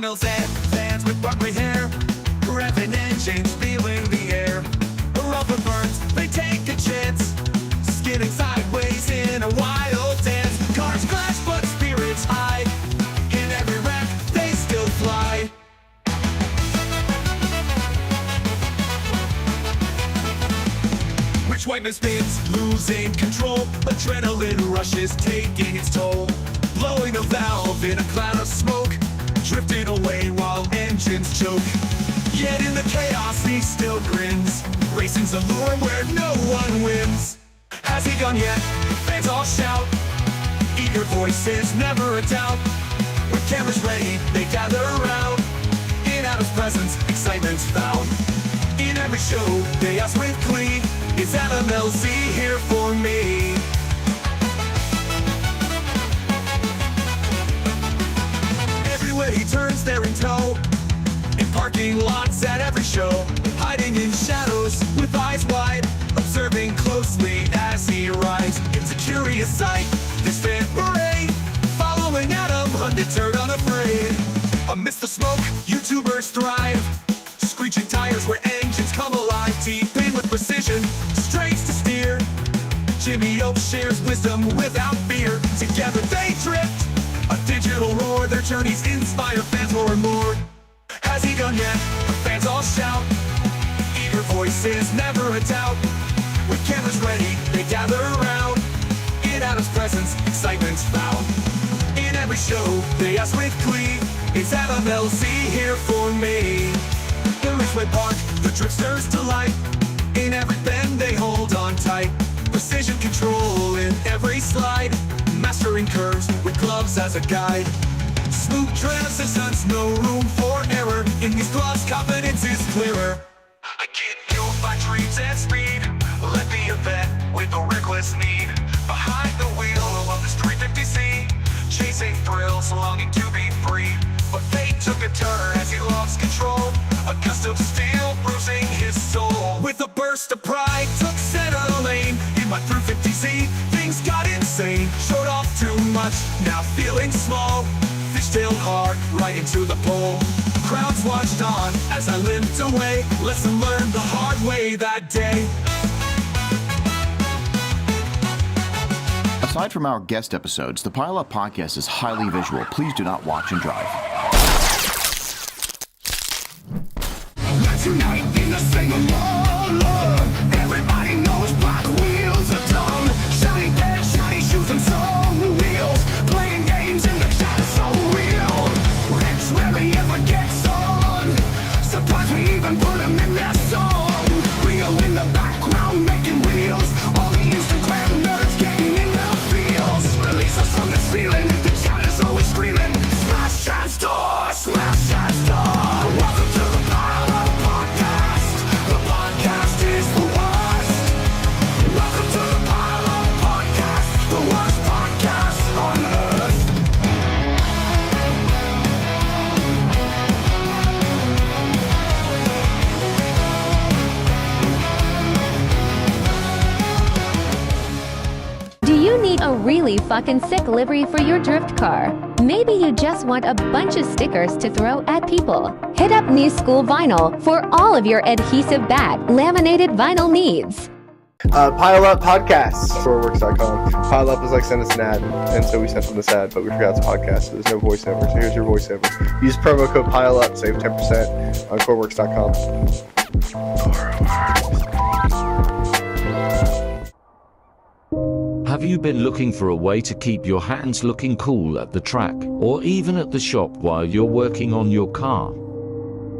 smells and fans with bubbly hair, revving engines, feeling the air. Rubber burns, they take a chance, skidding sideways in a wild dance. Cars crash, but spirits high. In every wreck, they still fly. Which white man spins, losing control. Adrenaline rushes, taking its toll. Blowing a valve in a cloud of smoke, drifting away while engines choke. Yet in the chaos he still grins, racing's a lure where no one wins. Has he gone yet? Fans all shout, eager voices, never a doubt. With cameras ready, they gather around. In out of presence, excitement's found. In every show, they ask with glee, is LMLZ here for me? Everywhere he turns, they're in tow. In parking lots at every show, hiding in shadows with eyes wide, observing closely as he rides. It's a curious sight, this fan parade, following Adam, undeterred, unafraid. Amidst the smoke, YouTubers thrive, screeching tires where engines come alive. Deep in with precision, straights to steer. Jimmy Oak shares wisdom without fear. Together they drift, a digital roar. Their journeys inspire fans more and more. Has he gone yet? Fans all shout, eager voices, never a doubt. With cameras ready, they gather around. In Adam's presence, excitement's found. In every show, they ask with glee, is LMLZ here for me? The Ridgeway Park, the drifter's delight. In every bend, they hold on tight. Precision control in every slide, mastering curves with gloves as a guide. Smooth transitions, no room for error. In these gloves, confidence is clearer. I get fueled by dreams and speed. Let the event with a reckless need. Behind the wheel of this 350Z, chasing thrills, longing to be free. But fate took a turn as he lost control. A gust of steel bruising his soul. With a burst of pride, took center lane. In my 350Z, things got insane. Showed off too much, now feeling small. Fishtailed hard, right into the pole. Crowds watched on as I limped away. Lesson learned the hard way that day. Aside from our guest episodes, the Pile Up podcast is highly visual. Please do not watch and drive. Let's unite in a single love. Everybody knows black wheels are dumb. Shiny pants, shiny shoes, and some wheels. Playing games in the chat is so real. Rich rarely ever gets on. Sometimes we even put them in their song. Real in the background making wheels. All the Instagram nerds getting in their feels. Release us from this feeling. The chat is always screaming. Smash chat store, smash chat store. Welcome to the Pile Up podcast. The podcast is the worst. Welcome to the Pile Up podcast. The worst podcast on earth. Do you need a really fucking sick livery for your drift car? Maybe you just want a bunch of stickers to throw at people. Hit up New School Vinyl for all of your adhesive bag laminated vinyl needs. Pile Up Podcasts, storeworks.com. Pile Up was like, send us an ad, and so we sent them this ad, but we forgot it's a podcast, so there's no voiceover, so here's your voiceover. Use promo code Pile Up, save 10% on coreworks.com. Have you been looking for a way to keep your hands looking cool at the track, or even at the shop while you're working on your car?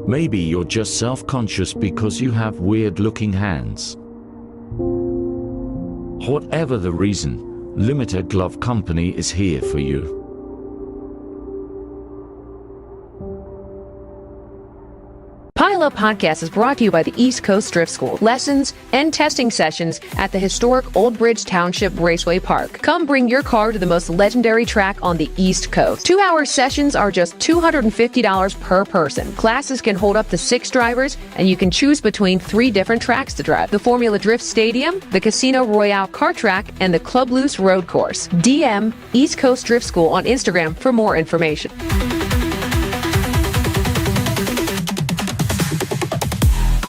Maybe you're just self-conscious because you have weird-looking hands. Whatever the reason, Limited Glove Company is here for you. Pile Up Podcast is brought to you by the East Coast Drift School. Lessons and testing sessions at the historic Old Bridge Township Raceway Park. Come bring your car to the most legendary track on the East Coast. 2-hour sessions are just $250 per person. Classes can hold up to 6 drivers, and you can choose between 3 different tracks to drive. The Formula Drift Stadium, the Casino Royale Kart Track, and the Club Loose Road Course. DM East Coast Drift School on Instagram for more information.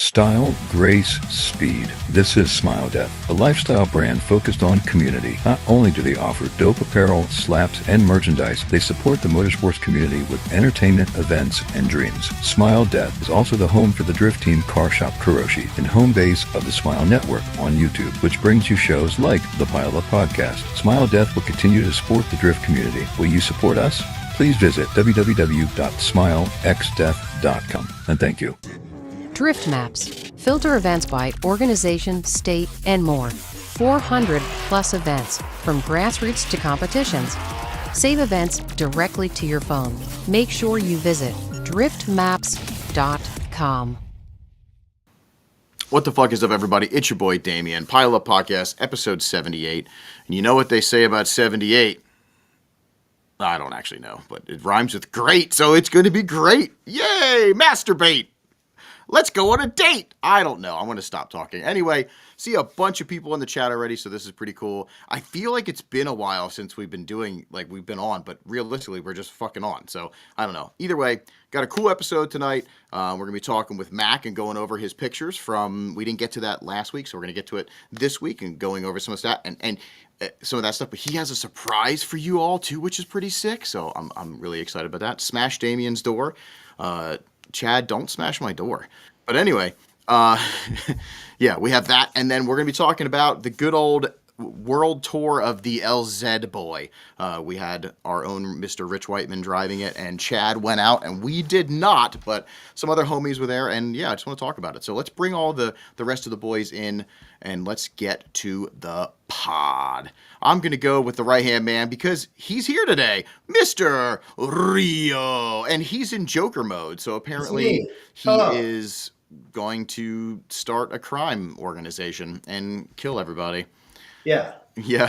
Style, grace, speed. This is Smile Death, a lifestyle brand focused on community. Not only do they offer dope apparel, slaps, and merchandise, they support the motorsports community with entertainment, events, and dreams. Smile Death is also the home for the Drift Team Car Shop Kuroshi and home base of the Smile Network on YouTube, which brings you shows like the Pile Up Podcast. Smile Death will continue to support the Drift community. Will you support us? Please visit www.smilexdeath.com. And thank you. Drift Maps. Filter events by organization, state, and more. 400 plus events, from grassroots to competitions. Save events directly to your phone. Make sure you visit driftmaps.com. What the fuck is up, everybody? It's your boy Damien, Pile Up Podcast, episode 78. And you know what they say about 78? I don't actually know, but it rhymes with great, so it's going to be great. Yay! Masturbate! Let's go on a date! I don't know. I'm going to stop talking. Anyway, see a bunch of people in the chat already, so this is pretty cool. I feel like it's been a while since we've been doing, we've been on, but realistically, we're just fucking on. So, I don't know. Either way, got a cool episode tonight. We're going to be talking with Mac and going over his pictures from, we didn't get to that last week, so we're going to get to it this week and going over some of that and some of that stuff. But he has a surprise for you all, too, which is pretty sick. So, I'm really excited about that. Smash Damien's door. Chad, don't smash my door. But anyway, yeah, we have that. And then we're going to be talking about the good old world tour of the LZ Boy. We had our own Mr. Rich Whiteman driving it, and Chad went out, and we did not, but some other homies were there, and yeah, I just want to talk about it. So let's bring all the rest of the boys in, and let's get to the pod. I'm going to go with the right-hand man because he's here today, Mr. Rio, and he's in Joker mode, so apparently he is going to start a crime organization and kill everybody. Yeah. We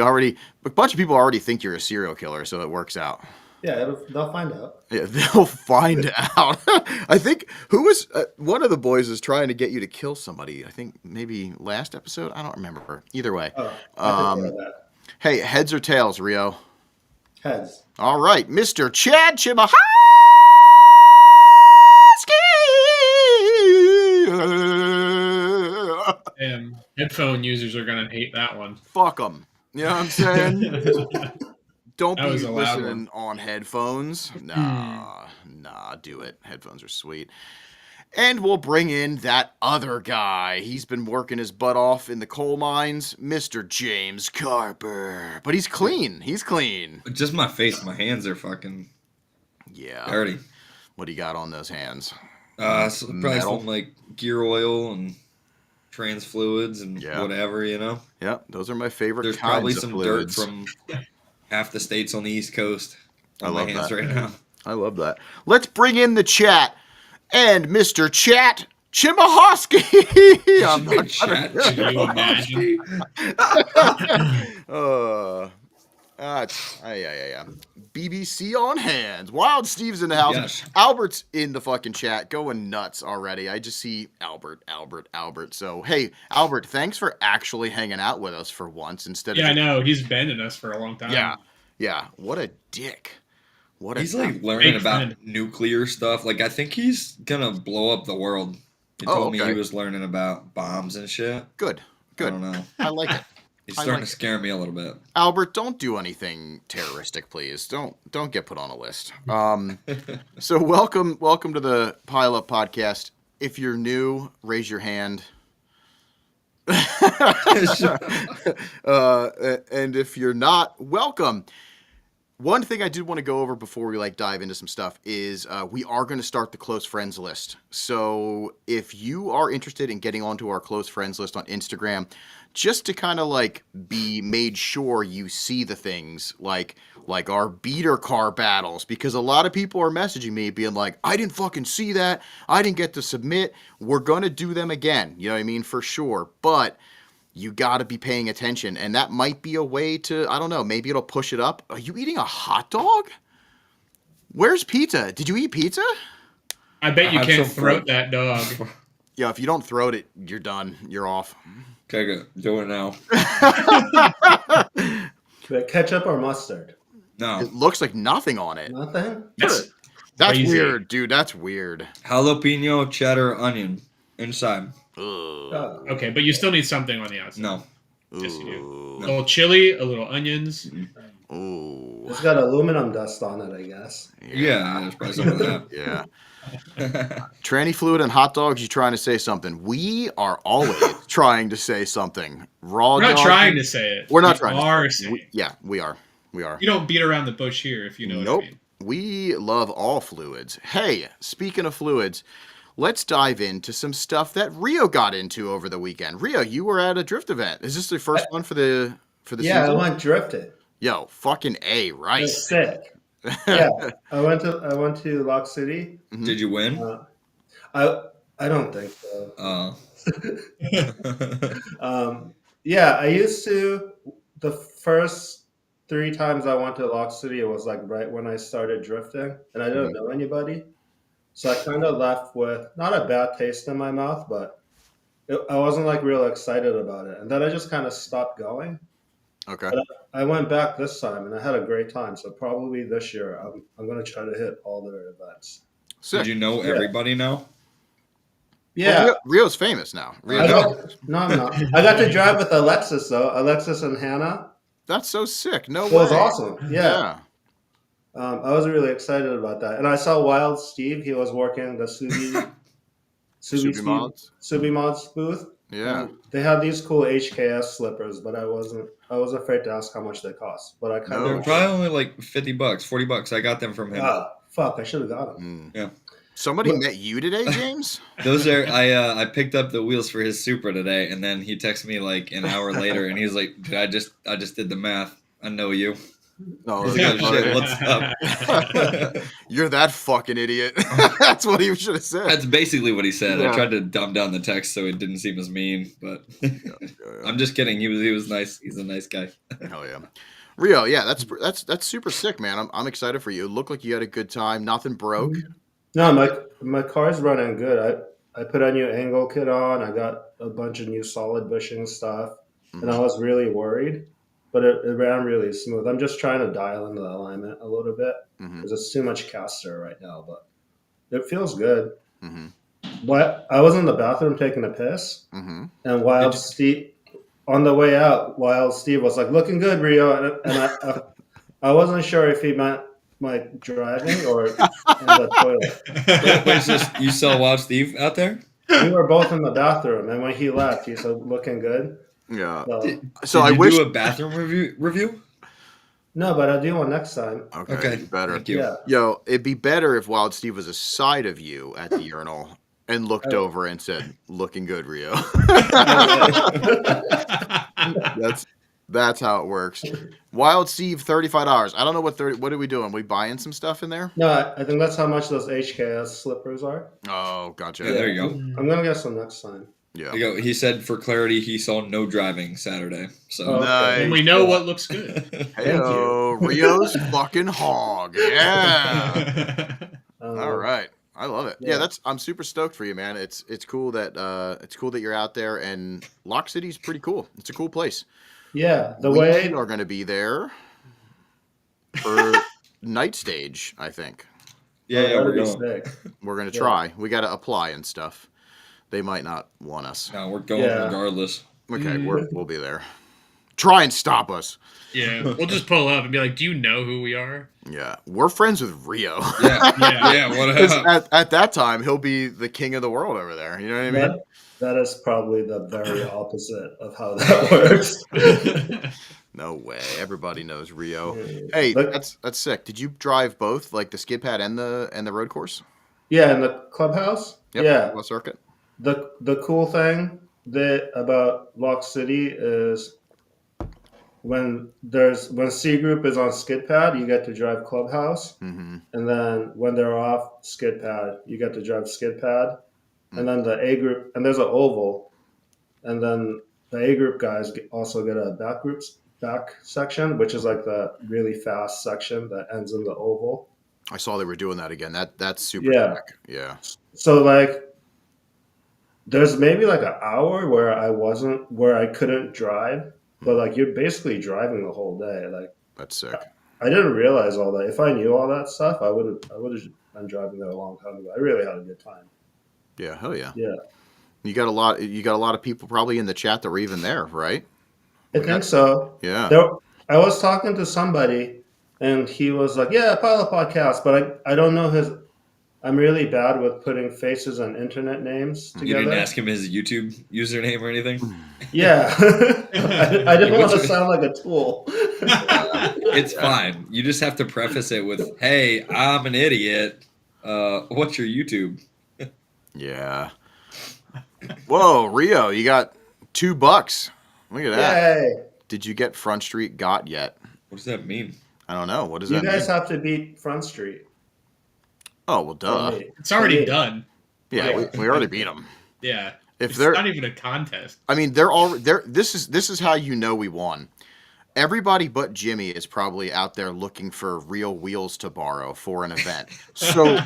already, a bunch of people already think you're a serial killer, so it works out. Yeah, they'll find out. Yeah, they'll find out. I think one of the boys is trying to get you to kill somebody. I think maybe last episode. I don't remember. Either way. That. Hey, heads or tails, Rio? Heads. All right, Mr. Chad Chimahowski. Damn, headphone users are gonna hate that one. Fuck them. You know what I'm saying? Don't be listening on headphones. Nah, do it. Headphones are sweet. And we'll bring in that other guy. He's been working his butt off in the coal mines, Mr. James Carper. But he's clean. Just my face. My hands are fucking dirty. What do you got on those hands? So probably some gear oil and trans fluids and whatever, you know? Yeah, those are my favorite There's kinds probably of some fluids. dirt from half the states on the East Coast on my hands right now. I love that. Let's bring in the chat and Mr. Chat Chimahowski. I'm not Chat, can you imagine? BBC on hands. Wild Steve's in the house. Yes. Albert's in the fucking chat going nuts already. I just see Albert. So, hey, Albert, thanks for actually hanging out with us for once instead of... Yeah, I know. He's been in us for a long time. Yeah. What a dick. He's learning about nuclear stuff. I think he's gonna blow up the world. He told me he was learning about bombs and shit. Good. I don't know. I like it. He's starting to scare me a little bit. Albert, don't do anything terroristic, please. Don't get put on a list. So welcome to the Pile Up Podcast. If you're new, raise your hand. And if you're not, welcome. One thing I did want to go over before we dive into some stuff is we are going to start the close friends list. So if you are interested in getting onto our close friends list on Instagram, just to kind of be made sure you see the things like our beater car battles, because a lot of people are messaging me being like, I didn't fucking see that. I didn't get to submit. We're going to do them again. You know what I mean? For sure. But you got to be paying attention. And that might be a way to, I don't know, maybe it'll push it up. Are you eating a hot dog? Where's pizza? Did you eat pizza? I bet you can't throat that dog. Yeah, if you don't throat it, you're done. You're off. Okay, good. Do it now. Ketchup or mustard? No. It looks like nothing on it. Nothing? That's Crazy. weird, dude. That's weird. Jalapeno, cheddar, onion inside. Ugh. Okay, but you still need something on the outside. No. Yes, you do. Ooh. A little chili, a little onions. Ooh. It's got aluminum dust on it, I guess. Yeah, there's probably some of that. Yeah. Tranny fluid and hot dogs, you trying to say something? We are always trying to say something. Raw We're not dog- trying to say it. We're not We trying are to saying it. Yeah, we are. We are. You don't beat around the bush here, if you know Nope. what I mean. We love all fluids. Hey, speaking of fluids, let's dive into some stuff that Rio got into over the weekend. Rio, you were at a drift event. Is this the first one for the Yeah, season? I went drifting. Yo, fucking A, right. It's sick. Yeah, I went to Lock City. Did you win? I don't think so. Yeah, I used to. The first 3 times I went to Lock City, it was like right when I started drifting, and I didn't know anybody. So I kind of left with not a bad taste in my mouth, but I wasn't like real excited about it. And then I just kind of stopped going. Okay. But I went back this time, and I had a great time. So probably this year, I'm going to try to hit all their events. Sick. Did you know everybody now? Yeah. Well, Rio's famous now. No, I'm not. I got to drive with Alexis, though. Alexis and Hannah. That's so sick. No way. It was awesome. Yeah. Yeah. I was really excited about that. And I saw Wild Steve. He was working the Subi Mods booth. Yeah. And they had these cool HKS slippers, but I was afraid to ask how much they cost. But I kind They're of probably only like $50, $40. I got them from him. Fuck, I should have got them. Yeah. Somebody met you today, James? Those are I picked up the wheels for his Supra today, and then he texted me like an hour later, and he was like, "Dude, I just did the math. I know you." No, I was like, "Oh, shit, what's up?" You're that fucking idiot. That's what he should have said. That's basically what he said. Yeah. I tried to dumb down the text so it didn't seem as mean, but I'm just kidding. He was nice. He's a nice guy. Hell yeah. Rio, yeah, that's super sick, man. I'm excited for you. It looked like you had a good time. Nothing broke. No, my car's running good. I put a new angle kit on. I got a bunch of new solid bushing stuff, and I was really worried, but it ran really smooth. I'm just trying to dial in the alignment a little bit because it's too much caster right now, but it feels good. What I was in the bathroom taking a piss, and Wild Steve on the way out, Wild Steve was like, "Looking good, Rio," and I wasn't sure if he meant like driving or in the toilet. Wait, so you saw Wild Steve out there? We were both in the bathroom, and when he left, he said, "Looking good." Yeah. So I Did you wish do a bathroom review? no, but I'll do one next time. Okay. Better. Thank you. Yeah. Yo, it'd be better if Wild Steve was aside of you at the urinal and looked over and said, "Looking good, Rio." That's how it works. Wild Steve, $35. I don't know what are we doing? We buying some stuff in there? No, I think that's how much those HKS slippers are. Oh, gotcha. Yeah, there you go. I'm gonna get some next time. Yeah. There you go. He said for clarity he saw no driving Saturday. So Nice. And we know what looks good. Hello, Rio's fucking hog. Yeah. All right. I love it. Yeah, I'm super stoked for you, man. It's cool that you're out there, and Lock City's pretty cool. It's a cool place. Yeah, We are going to be there for night stage, I think. yeah, we're going. Sick. We're going to try. We got to apply and stuff. They might not want us. No, we're going regardless. Okay, we'll be there. Try and stop us. Yeah, we'll just pull up and be like, "Do you know who we are?" Yeah, we're friends with Rio. Yeah. What 'Cause up? at that time, he'll be the king of the world over there. You know what I mean? That is probably the very opposite of how that works. No way. Everybody knows Rio. Hey, that's sick. Did you drive both, like the skid pad and the road course? Yeah, in the clubhouse. Yep, Yeah, West Circuit. the cool thing about Lock City is when C group is on skid pad, you get to drive clubhouse, and then when they're off skid pad, you get to drive skid pad, and then the A group, and there's an oval, and then the A group guys also get a back section, which is like the really fast section that ends in the oval. I saw they were doing that again. That's super sick. Yeah. So like, there's maybe like an hour where I couldn't drive, but like you're basically driving the whole day. Like that's sick. I didn't realize all that. If I knew all that stuff, I would have been driving there a long time ago. I really had a good time. Yeah, hell yeah. Yeah, You got a lot. You got a lot of people probably in the chat that were even there, right? I think so. Yeah. There, I was talking to somebody, and he was like, "Yeah, Pilot Podcast," but I don't know his. I'm really bad with putting faces and internet names You together. didn't ask him his YouTube username or anything? Yeah, I didn't want to sound like a tool. It's fine. You just have to preface it with, "Hey, I'm an idiot. What's your YouTube?" Yeah. Whoa, Rio, you got $2. Look at that. Yay! Did you get Front Street got yet? What does that mean? I don't know. What does You that guys mean? have to beat Front Street. Oh well, duh. It's already done. Yeah, Yeah. we already beat them. Yeah. If It's they're not even a contest. I mean, they're all there. This is how you know we won. Everybody but Jimmy is probably out there looking for real wheels to borrow for an event. So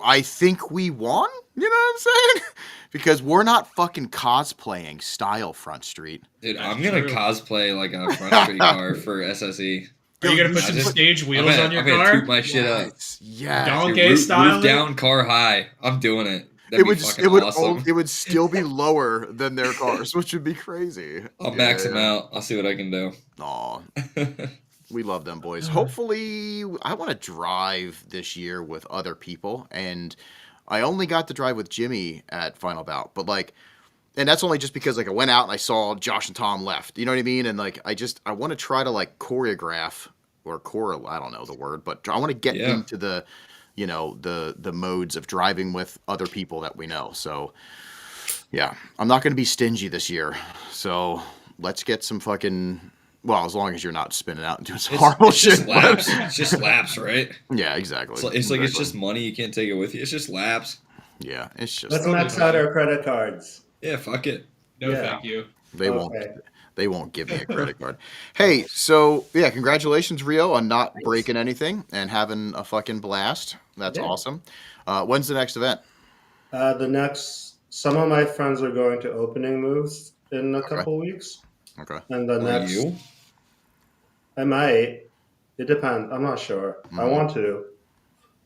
I think we won. You know what I'm saying? Because we're not fucking cosplaying style Front Street. Dude, That's I'm gonna true. cosplay like a Front Street car for SSE. Are you gonna put I some just- stage wheels I'm on your gonna car? toot my shit up. Yeah. Donkey Roof style? down, car high. I'm doing it. It That'd would be just, fucking awesome. it would still be lower than their cars, which would be crazy. I'll max them out. I'll see what I can do. Aw. We love them boys. Hopefully, I want to drive this year with other people, and I only got to drive with Jimmy at Final Bout, but and that's only just because I went out and I saw Josh and Tom left. You know what I mean? And I want to try to choreograph or I don't know the word, but I want to get into the, the modes of driving with other people that we know. So yeah, I'm not going to be stingy this year. So let's get some fucking. Well, as long as you're not spinning out and doing some horrible shit. Just laps. It's just laps, right? Yeah, exactly. It's just money. You can't take it with you. It's just laps. Yeah, it's just. Let's max out our credit cards. Yeah, fuck it. No, Yeah. thank you. They won't give me a credit card. Hey, so yeah, congratulations, Rio, on not breaking anything and having a fucking blast. That's awesome. When's the next event? Some of my friends are going to opening moves in a couple weeks. Okay. And the next, you? I might. It depends. I'm not sure. I want to.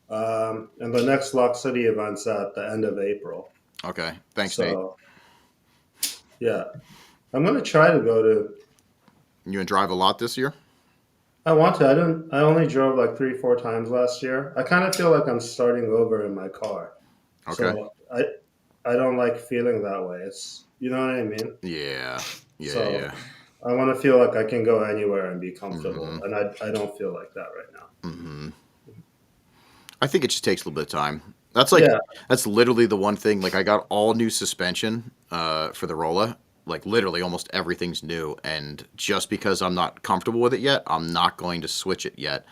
And the next Lock City event's at the end of April. Okay. Thanks, Nate. Yeah, I'm gonna try to go to. You gonna drive a lot this year? I want to. I only drove like 3-4 times last year. I kind of feel like I'm starting over in my car. Okay. So I don't like feeling that way. It's, you know what I mean? Yeah. Yeah. So, yeah. I want to feel like I can go anywhere and be comfortable, and I don't feel like that right now. Mm-hmm. I think it just takes a little bit of time. That's that's literally the one thing. I got all new suspension for the Rolla. Literally almost everything's new, and just because I'm not comfortable with it yet, I'm not going to switch it yet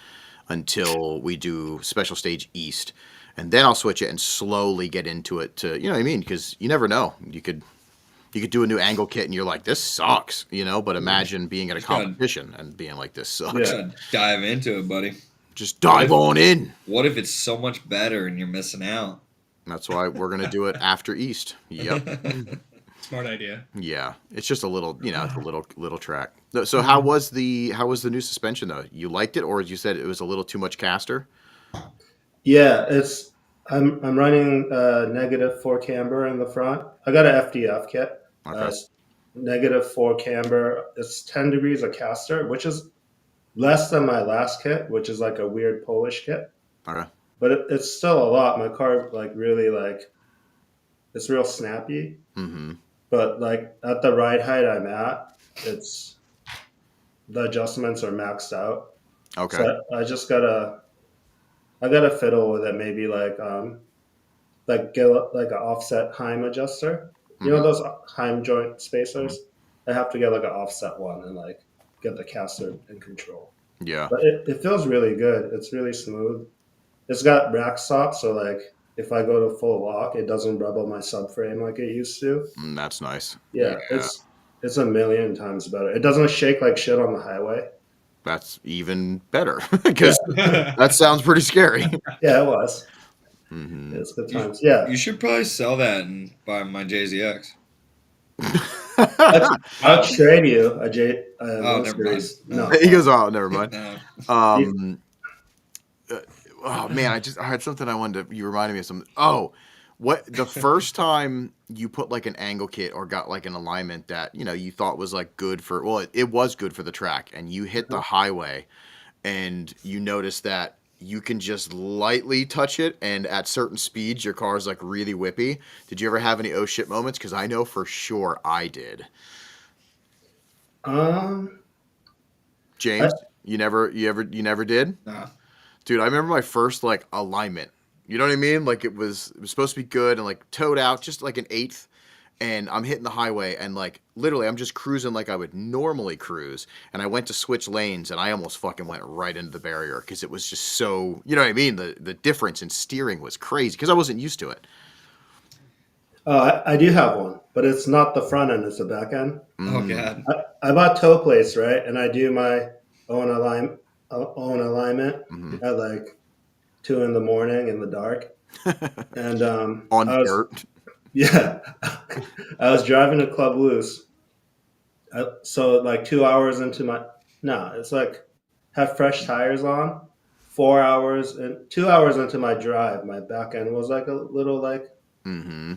until we do Special Stage East, and then I'll switch it and slowly get into it. To, you know what I mean? Because you never know. You could do a new angle kit and you're like, this sucks, But imagine being at a competition and being like, this sucks. Yeah, dive into it, buddy. Just dive on in. What if it's so much better and you're missing out? That's why we're gonna do it after East. Yep. Smart idea. Yeah, it's just a little, it's a little track. So how was the new suspension though? You liked it, or as you said, it was a little too much caster? Yeah, I'm running -4 camber in the front. I got an FDF kit. Okay. -4 camber. It's 10 degrees of caster, which is less than my last kit, which is like a weird Polish kit. Okay. But it's still a lot. My car really it's real snappy. Mm-hmm. But at the ride height I'm at, the adjustments are maxed out. Okay. So I just gotta fiddle with it. Maybe get an offset Heim adjuster. You know those Heim joint spacers? I have to get an offset one and get the caster in control. Yeah. But it feels really good. It's really smooth. It's got rack stop, so if I go to full lock, it doesn't rub on my subframe like it used to. That's nice. Yeah. It's a million times better. It doesn't shake like shit on the highway. That's even better because that sounds pretty scary. Yeah, it was. Mm-hmm. It's good times. Yeah. You should probably sell that and buy my JZX. I'll trade you a Oh, 1 never mind. Series. No. He goes, oh, never mind. No. Oh man, I had something I wanted to. You reminded me of something. Oh, what the first time you put like an angle kit or got like an alignment that you thought was like good for. Well, it was good for the track, and you hit the highway, and you notice that you can just lightly touch it, and at certain speeds, your car's like really whippy. Did you ever have any oh shit moments? Because I know for sure I did. Um, James, you never did? Nah. Dude, I remember my first like alignment. You know what I mean? Like it was supposed to be good and like towed out just like an eighth, and I'm hitting the highway and like literally I'm just cruising like I would normally cruise, and I went to switch lanes and I almost fucking went right into the barrier because it was just so, you know what I mean? The difference in steering was crazy because I wasn't used to it. I do have one, but it's not the front end; it's the back end. Oh god. I bought toe plates, right? And I do my own alignment at like 2 in the morning in the dark. And On I was, dirt. yeah, I was driving to Club Loose. So like 2 hours into it's like have fresh tires on. 4 hours and 2 hours into my drive, my back end was like a little like. Mm-hmm.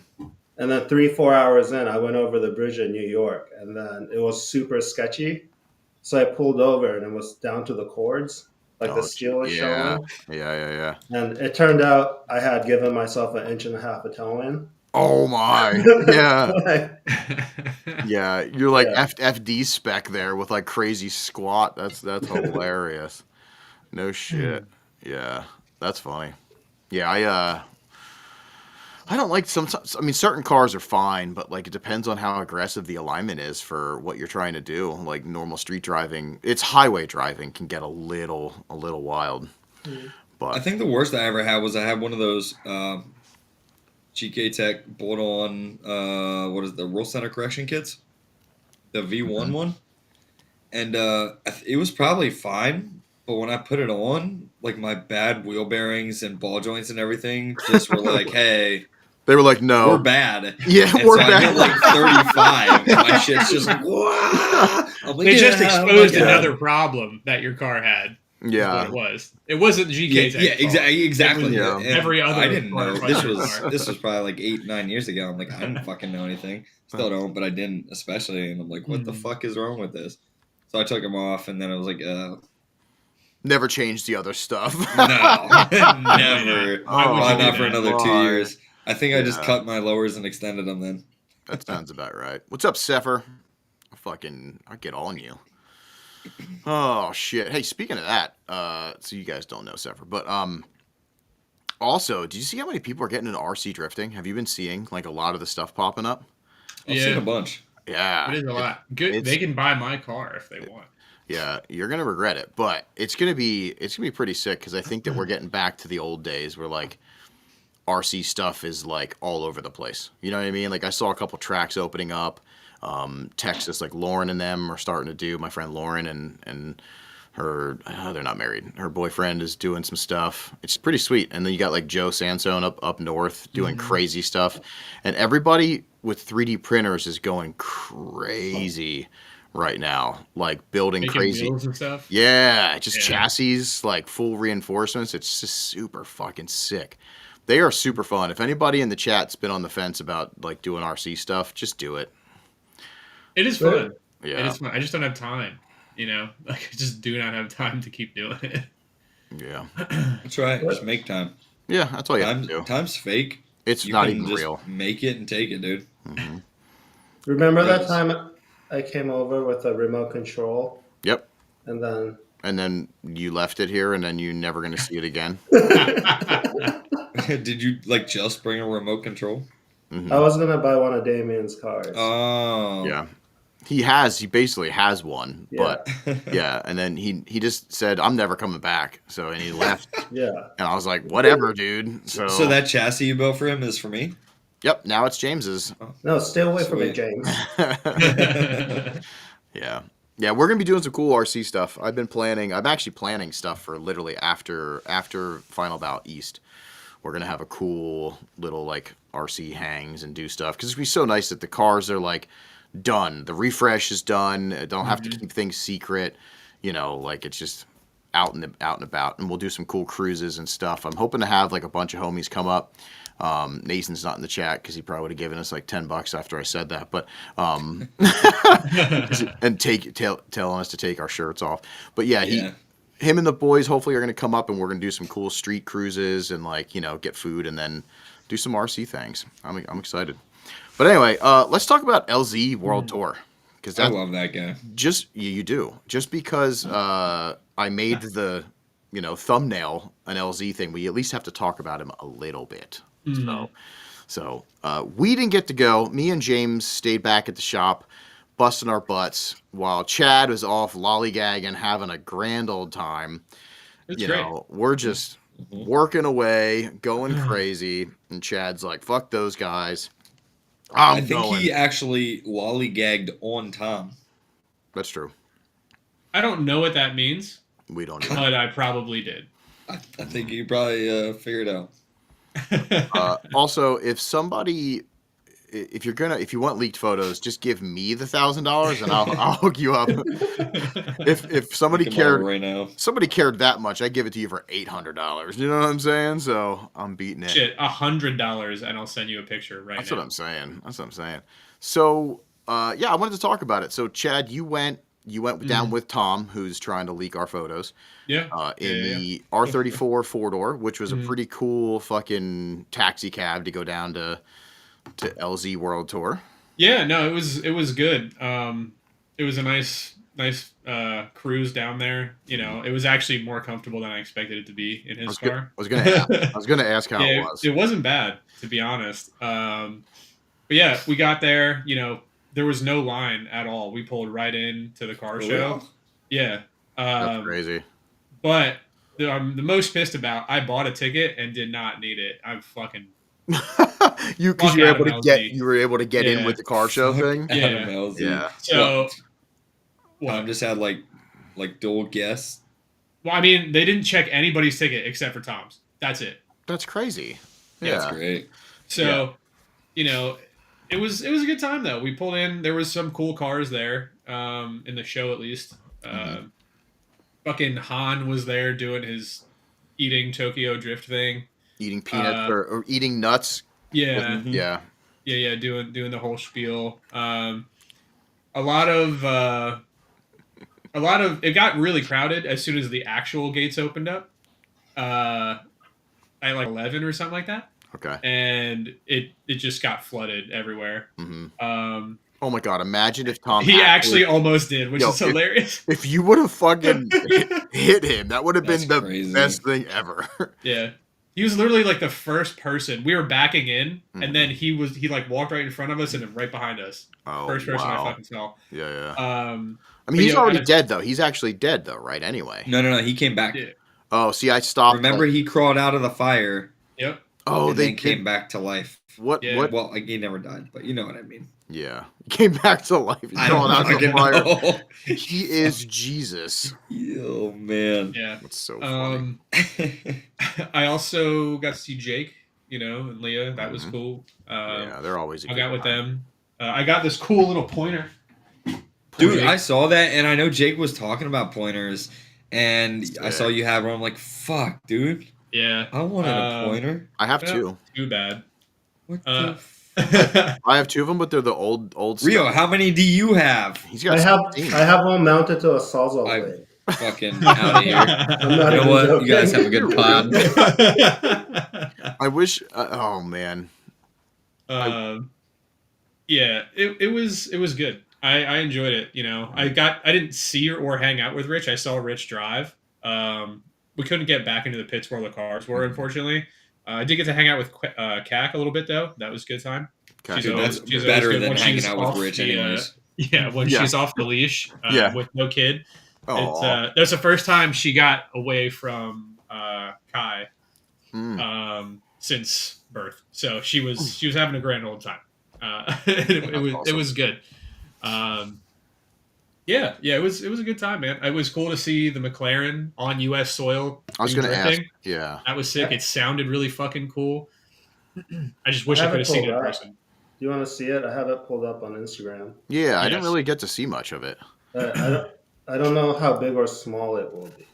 And then 3-4 hours in, I went over the bridge in New York, and then it was super sketchy. So I pulled over, and it was down to the cords, like the steel was showing. Yeah. And it turned out I had given myself 1.5 inches of toe in. Oh my. Yeah. Like, Yeah. You're like Yeah. FD spec there with like crazy squat. That's hilarious. No shit. Yeah. That's funny. Yeah, I don't like sometimes. I mean, certain cars are fine, but like it depends on how aggressive the alignment is for what you're trying to do. Like normal street driving, it's highway driving can get a little wild. But I think the worst I ever had was I had one of those GK Tech bolt-on what is it, the roll center correction kits, the V1 one, and it was probably fine. But when I put it on, like my bad wheel bearings and ball joints and everything just were like, hey. They were like, no. We're bad. Yeah, and we're so bad. I hit like 35, and my shit's just like, wow. I'm like, They just exposed oh my God. another problem that your car had. Yeah. What it was. It wasn't GK Tech. Exactly. Yeah. And Every other I didn't know. car This was probably like 8-9 years ago. I'm like, I didn't fucking know anything. Still don't, but I didn't, especially. And I'm like, what the fuck is wrong with this? So I took them off, and then I was like, never changed the other stuff. no, never. Why Not for another 2 Why? years. I think I just cut my lowers and extended them then. That sounds about right. What's up, Sepher? I'll get on you. Oh shit! Hey, speaking of that, so you guys don't know Sepher, but also, do you see how many people are getting into RC drifting? Have you been seeing like a lot of the stuff popping up? I've seen a bunch. Yeah, It is a lot. Good. They can buy my car if they want. Yeah, you're gonna regret it, but it's gonna be pretty sick because I think that we're getting back to the old days where like RC stuff is like all over the place. You know what I mean? Like I saw a couple tracks opening up. Texas, like Lauren and them are starting to do. My friend Lauren and her, they're not married. Her boyfriend is doing some stuff. It's pretty sweet. And then you got like Joe Sansone up north doing crazy stuff, and everybody with 3D printers is going crazy right now, like building Making crazy wheels and stuff. Yeah, just chassis, like full reinforcements. It's just super fucking sick. They are super fun. If anybody in the chat's been on the fence about like doing RC stuff, just do it. It is fun. Yeah. It is fun. I just don't have time. You know, like I just do not have time to keep doing it. Yeah. That's right. Just make time. Yeah, that's all you have to do. Time's fake. It's You not can even just real. Make it and take it, dude. Mm-hmm. remember that time I came over with a remote control? Yep. And then you left it here, and then you're never going to see it again. Did you like just bring a remote control? Mm-hmm. I was gonna buy one of Damien's cars. Oh. Yeah. He basically has one, but yeah. And then he just said, I'm never coming back. So, and he left. Yeah. And I was like, whatever, dude. So that chassis you built for him is for me? Yep. Now it's James's. No, stay away from it, James. Yeah. Yeah, we're gonna be doing some cool RC stuff. I'm actually planning stuff for literally after Final Bout East. We're gonna have a cool little like RC hangs and do stuff because it's gonna be so nice that the cars are like done. The refresh is done. Don't have to keep things secret. Like it's just out and about. And we'll do some cool cruises and stuff. I'm hoping to have like a bunch of homies come up. Nathan's not in the chat because he probably would have given us like $10 after I said that. But and telling us to take our shirts off. But yeah, him and the boys hopefully are going to come up and we're going to do some cool street cruises and like get food and then do some RC things. I'm excited. But anyway, let's talk about LZ World Tour because I love that guy. Just you do just because I made the thumbnail an LZ thing. We at least have to talk about him a little bit. So we didn't get to go. Me and James stayed back at the shop, busting our butts, while Chad was off lollygagging, having a grand old time. Great. We're just working away, going crazy, and Chad's like, "Fuck those guys." I think he actually lollygagged on Tom. That's true. I don't know what that means. We don't. But I probably did. I think you probably figured out. Also, if you want leaked photos, just give me the $1,000 and I'll hook you up. if somebody cared right now, somebody cared that much, I'd give it to you for $800. You know what I'm saying? So I'm beating it. Shit, $100 and I'll send you a picture right now. That's what I'm saying. So I wanted to talk about it. So Chad, you went down with Tom, who's trying to leak our photos. Yeah. In the R34 4-door, which was a pretty cool fucking taxi cab to go down to LZ World Tour. Yeah, no, it was good. It was a nice cruise down there. It was actually more comfortable than I expected it to be in his car. I was gonna ask how it was. It wasn't bad, to be honest. But yeah, we got there. There was no line at all. We pulled right into the car show. Real? Yeah. That's crazy. But I'm the most pissed about, I bought a ticket and did not need it. I'm fucking... you were able to get in with the car show thing? Yeah. So... Tom just had like dual guests. Well, I mean, they didn't check anybody's ticket except for Tom's. That's it. That's crazy. Yeah, that's great. So, it was a good time though. We pulled in. There was some cool cars there, in the show at least. Fucking Han was there doing his eating Tokyo Drift thing. Eating peanuts or eating nuts. Yeah. Yeah. Doing the whole spiel. A lot of it got really crowded as soon as the actual gates opened up. At like 11 or something like that. Okay. And it just got flooded everywhere. Oh my god! Imagine if Tom. He actually almost did, which is hilarious. If you would have fucking hit him, that would have been the best thing ever. Yeah. He was literally like the first person. We were backing in, and then he like walked right in front of us and then right behind us. Oh, first person I fucking saw. Yeah. I mean, he's already dead though. He's actually dead though, right? Anyway. No. He came back. Yeah. Oh, see, I stopped. Remember, he crawled out of the fire. Yep. Oh, they came back to life. What? Yeah. What? Well, he never died, but you know what I mean. Yeah, he came back to life. I don't fucking know. He is Jesus. Oh man. Yeah. That's so funny. I also got to see Jake, and Leah. That was cool. Yeah, they're always. I got with them. I got this cool little pointer. Dude, I saw that, and I know Jake was talking about pointers, and I saw you have one. I'm like, fuck, dude. Yeah. I wanted a pointer. I have two. Too bad. What the I have two of them, but they're the old Rio, stuff. how many do you have? He's got I have one mounted to a Sawzall blade. Fucking out of here. I'm not You know what? joking. You guys have a good pod. I wish. Oh man. Yeah, it was good. I enjoyed it. I didn't see or hang out with Rich. I saw Rich drive. We couldn't get back into the pits where the cars were, unfortunately. I did get to hang out with Kak a little bit though. That was a good time. That's better than hanging out with Rich, anyways. She's off the leash with no kid. Oh, that's the first time she got away from Kai since birth. So she was having a grand old time. It was good. It was a good time, man. It was cool to see the McLaren on U.S. soil. I was going to ask. Yeah, that was sick. It sounded really fucking cool. I just wish I could have seen it in person. you want to see it? I have it pulled up on Instagram. Yeah, I didn't Yes. really get to see much of it. I don't know how big or small it will be.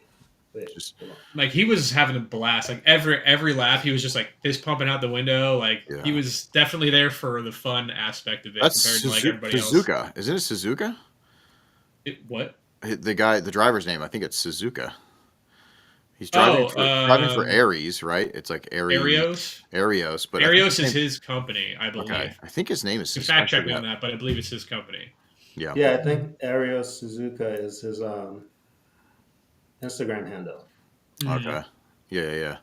Wait, Just hold on. Like he was having a blast. Like every lap, he was just like fist pumping out the window. Like Yeah. he was definitely there for the fun aspect of it that's compared to like everybody else. Suzuka. Isn't it Suzuka? What? The driver's name, I think it's Suzuka. He's driving driving for Aries, right? It's like Arios. Arios, but I think Arios his is name- his company, I believe. Okay, I think his name is You Suzuka. fact check me on that, but I believe it's his company. Yeah. Yeah, I think Arios Suzuka is his Instagram handle. Okay. Yeah.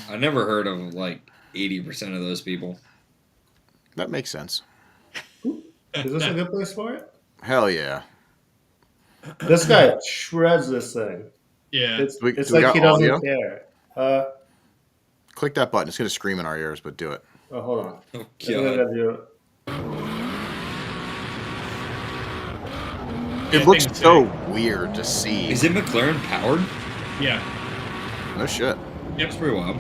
I never heard of like 80% of those people. That makes sense. Is this a good place for it? Hell yeah. This guy shreds this thing. Yeah. It's, Do we it's like got he doesn't audio? care. Click that button. It's gonna scream in our ears, but do it. Oh, hold on. Oh, I think I God. gotta do it. It I looks think so too. weird to see. Is it McLaren powered? Yeah. No shit. That's pretty wild.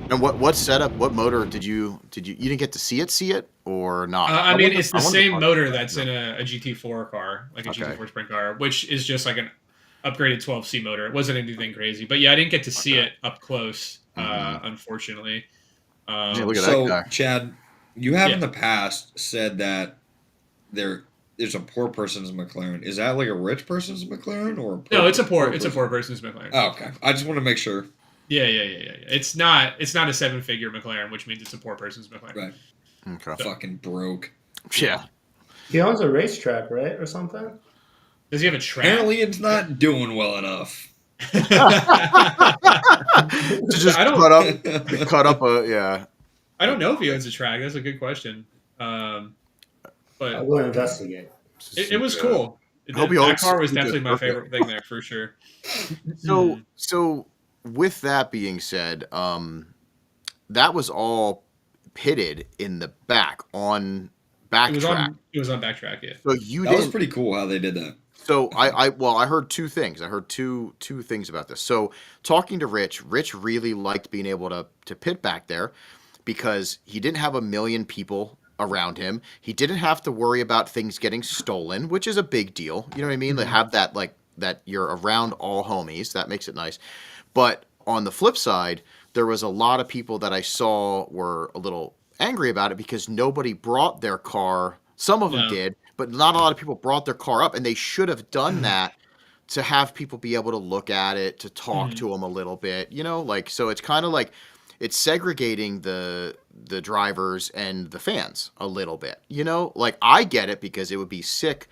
And what setup? What motor did you didn't get to see it or not? I mean, wonder- it's the I wonder same if- motor that's in a GT4 car, like a Okay. GT4 Sprint car, which is just like an upgraded 12C motor. It wasn't anything crazy, but yeah, I didn't get to see it up close, unfortunately. Yeah, look at So, that guy. Chad, you have in Yeah. the past said that there's a poor person's McLaren. Is that like a rich person's McLaren or No, it's a poor person? person's McLaren. Oh, okay. I just want to make sure. Yeah. It's not a 7-figure McLaren, which means it's a poor person's McLaren. Right. Okay. Fucking broke. Yeah. He owns a racetrack, right, or something? Does he have a track? Apparently, it's not doing well enough. To just I don't- cut up a yeah. I don't know if he owns a track. That's a good question. I But will investigate. it was cool. Hope he That owns car was Suzuka. definitely my Perfect. favorite thing there for sure. So with that being said, that was all pitted in the back on backtrack. It was on backtrack, yeah. So you That was didn't. pretty cool how they did that. So I heard two things. I heard two things about this. So talking to Rich really liked being able to pit back there because he didn't have a million people around him. He didn't have to worry about things getting stolen, which is a big deal. You know what I mean? They have that like that you're around all homies. That makes it nice. But on the flip side, there was a lot of people that I saw were a little angry about it because nobody brought their car. Some of them No. did, but not a lot of people brought their car up, and they should have done that to have people be able to look at it, to talk to them a little bit, you know, like so. It's kind of like it's segregating the drivers and the fans a little bit, you know. Like I get it because it would be sick,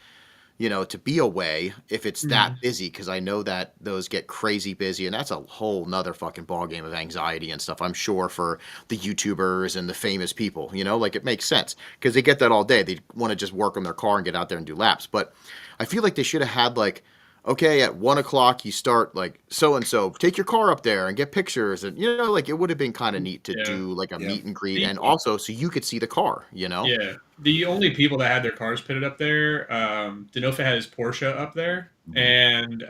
you know, to be away if it's that busy because I know that those get crazy busy and that's a whole nother fucking ball game of anxiety and stuff. I'm sure for the YouTubers and the famous people, you know, like it makes sense because they get that all day. They want to just work on their car and get out there and do laps. But I feel like they should have had like, okay, at 1 o'clock you start like so and so, take your car up there and get pictures, and you know, like it would have been kind of neat to do like a meet and greet, and also so you could see the car, you know. Yeah. The only people that had their cars pitted up there, Denofa had his Porsche up there, and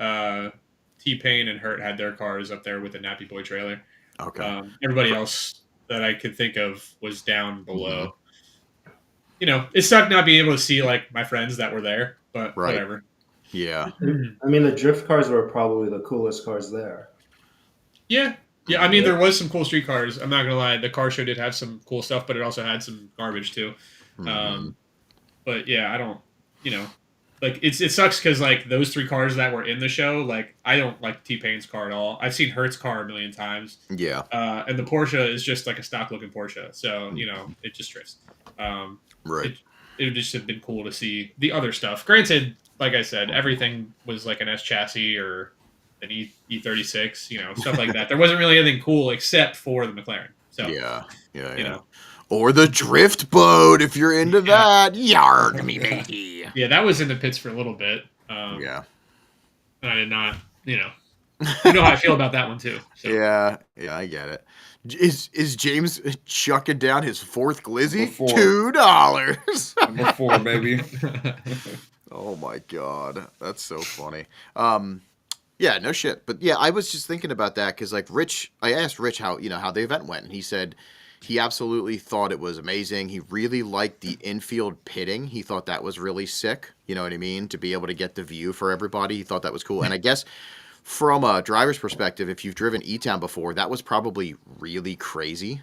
T-Pain and Hurt had their cars up there with the Nappy Boy trailer. Okay. Everybody else that I could think of was down below. You know, it sucked not being able to see like my friends that were there, but Right. whatever. Yeah. I mean, the drift cars were probably the coolest cars there. Yeah. Yeah, I mean, there was some cool street cars. I'm not gonna lie, the car show did have some cool stuff, but it also had some garbage too. But yeah, I don't, you know, like it sucks because like those 3 cars that were in the show, like I don't like T-Pain's car at all. I've seen Hertz's car a million times. Yeah. And the Porsche is just like a stock looking Porsche, so you know it just drifts. Right. It would just have been cool to see the other stuff. Granted, like I said, everything was like an S chassis or an E36, you know, stuff like that. There wasn't really anything cool except for the McLaren. So Yeah. you know. Or the drift boat if you're into that. Yarg me, baby. Yeah, that was in the pits for a little bit. Yeah. And I did not, you know how I feel about that one too. So. Yeah, I get it. Is James chucking down his 4th glizzy? Number 4. $2. Number 4, baby. Oh my god, that's so funny. Yeah, no shit. But yeah, I was just thinking about that because like Rich, I asked Rich how the event went, and he said He absolutely thought it was amazing. He really liked the infield pitting. He thought that was really sick. You know what I mean? To be able to get the view for everybody. He thought that was cool. And I guess from a driver's perspective, if you've driven E-Town before, that was probably really crazy.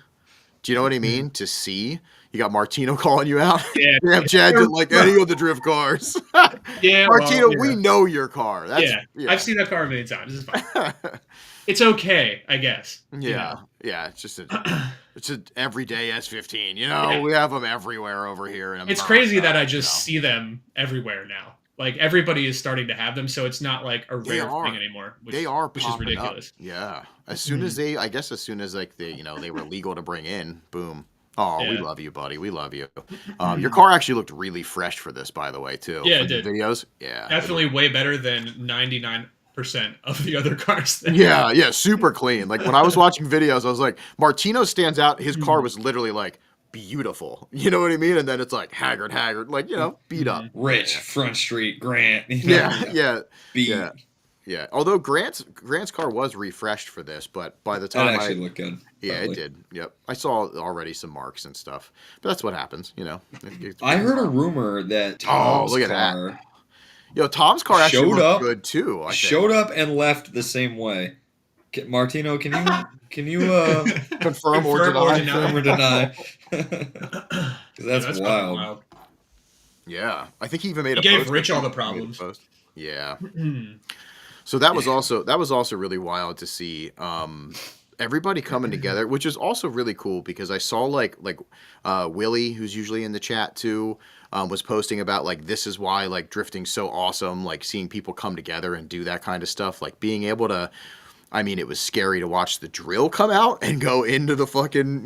Do you know what I mean? To see. You got Martino calling you out. Yeah. Damn, Chad didn't like any of the drift cars. Yeah, Martino, well, yeah. we know your car. That's, I've seen that car a million times. It's fine. It's okay, I guess. Yeah, yeah. It's just an everyday S15. You know, we have them everywhere over here. In It's America, crazy that I just see them everywhere now. Like everybody is starting to have them, so it's not like a rare thing anymore. Which is ridiculous. Up. Yeah, as soon as they, I guess, as soon as like they were legal to bring in, boom. Oh, we love you, buddy. We love you. Your car actually looked really fresh for this, by the way, too. Yeah, for it did. The videos. Yeah, definitely way better than 99% of the other cars. There. Yeah, super clean. Like when I was watching videos, I was like, Martino stands out. His car was literally like beautiful. You know what I mean? And then it's like haggard, like beat up. Rich, Front Street, Grant. Beat. Yeah. Although Grant's car was refreshed for this, but by the time that actually looked good. Yeah, probably. it did. Yep. I saw already some marks and stuff. But that's what happens, I heard a rumor that Tom's car Tom's car actually looked good too. Showed up and left the same way. Martino, can you confirm or deny? That's wild. Yeah, I think he even made he gave Rich all the problems. Yeah. So that was also really wild to see everybody coming together, which is also really cool because I saw like Willie, who's usually in the chat too, was posting about like this is why like drifting's so awesome, like seeing people come together and do that kind of stuff, like being able to. I mean, it was scary to watch the drill come out and go into the fucking,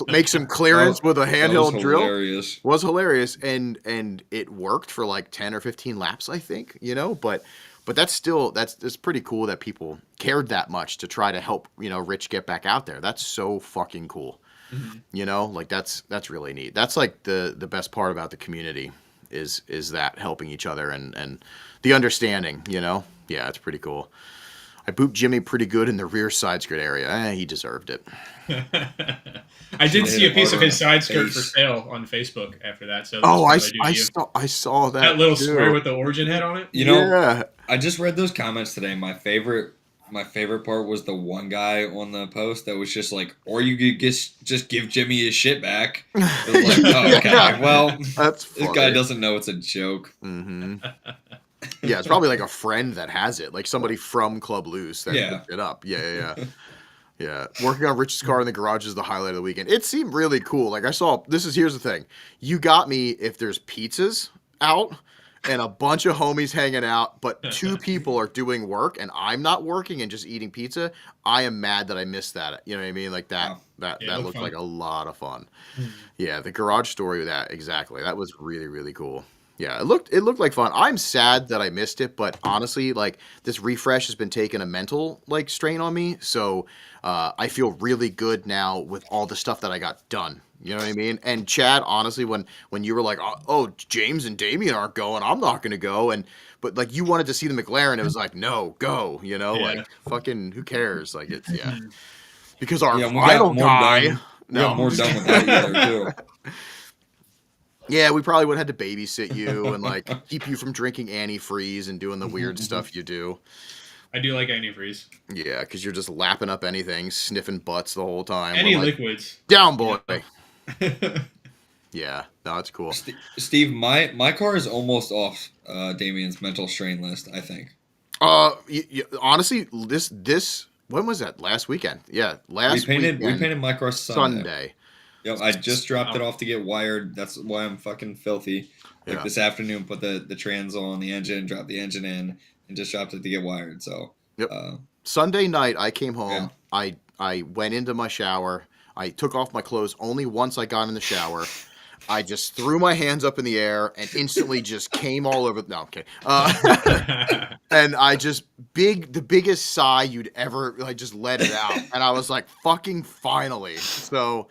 make some clearance with a handheld drill. Was hilarious, and it worked for like 10 or 15 laps, I think. But that's pretty cool that people cared that much to try to help Rich get back out there. That's so fucking cool. Mm-hmm. Like that's really neat. That's like the best part about the community is that helping each other and the understanding. Yeah, it's pretty cool. I booped Jimmy pretty good in the rear side skirt area. He deserved it. I did see a piece of his side skirt for sale on Facebook after that. So I saw that. That little square with the origin head on it. I just read those comments today. My favorite part was the one guy on the post that was just like, or you could just give Jimmy his shit back. It was like, oh, okay, well, this guy doesn't know it's a joke. Mm-hmm. Yeah, it's probably like a friend that has it, like somebody from Club Loose that picked it up. Yeah. Working on Rich's car in the garage is the highlight of the weekend. It seemed really cool. Like here's the thing. You got me if there's pizzas out and a bunch of homies hanging out, but 2 people are doing work and I'm not working and just eating pizza. I am mad that I missed that. You know what I mean? Like that looked like a lot of fun. Yeah, the garage story with that, exactly. That was really, really cool. Yeah, it looked like fun. I'm sad that I missed it, but honestly, like this refresh has been taking a mental like strain on me. So I feel really good now with all the stuff that I got done. You know what I mean? And Chad, honestly, when you were like, oh, James and Damien aren't going, I'm not gonna go. But like you wanted to see the McLaren, it was like, no, go. Like fucking who cares? Like it's because our final guy. We got more done with that either too. Yeah, we probably would have had to babysit you and like keep you from drinking antifreeze and doing the weird stuff you do. I do like antifreeze. Yeah, because you're just lapping up anything, sniffing butts the whole time. Any liquids. Down, boy. Yeah, no, it's cool. Steve, my car is almost off Damien's mental strain list, I think. Honestly, this when was that? Last weekend. Yeah, we painted my car Sunday. Yep, I just dropped it off to get wired. That's why I'm fucking filthy. Like this afternoon, put the trans on the engine, dropped the engine in, and just dropped it to get wired. So Sunday night, I came home. Yeah. I went into my shower. I took off my clothes only once I got in the shower. I just threw my hands up in the air and instantly just came all over. No, okay. And I just the biggest sigh you'd ever like just let it out, and I was like, "Fucking finally!" So,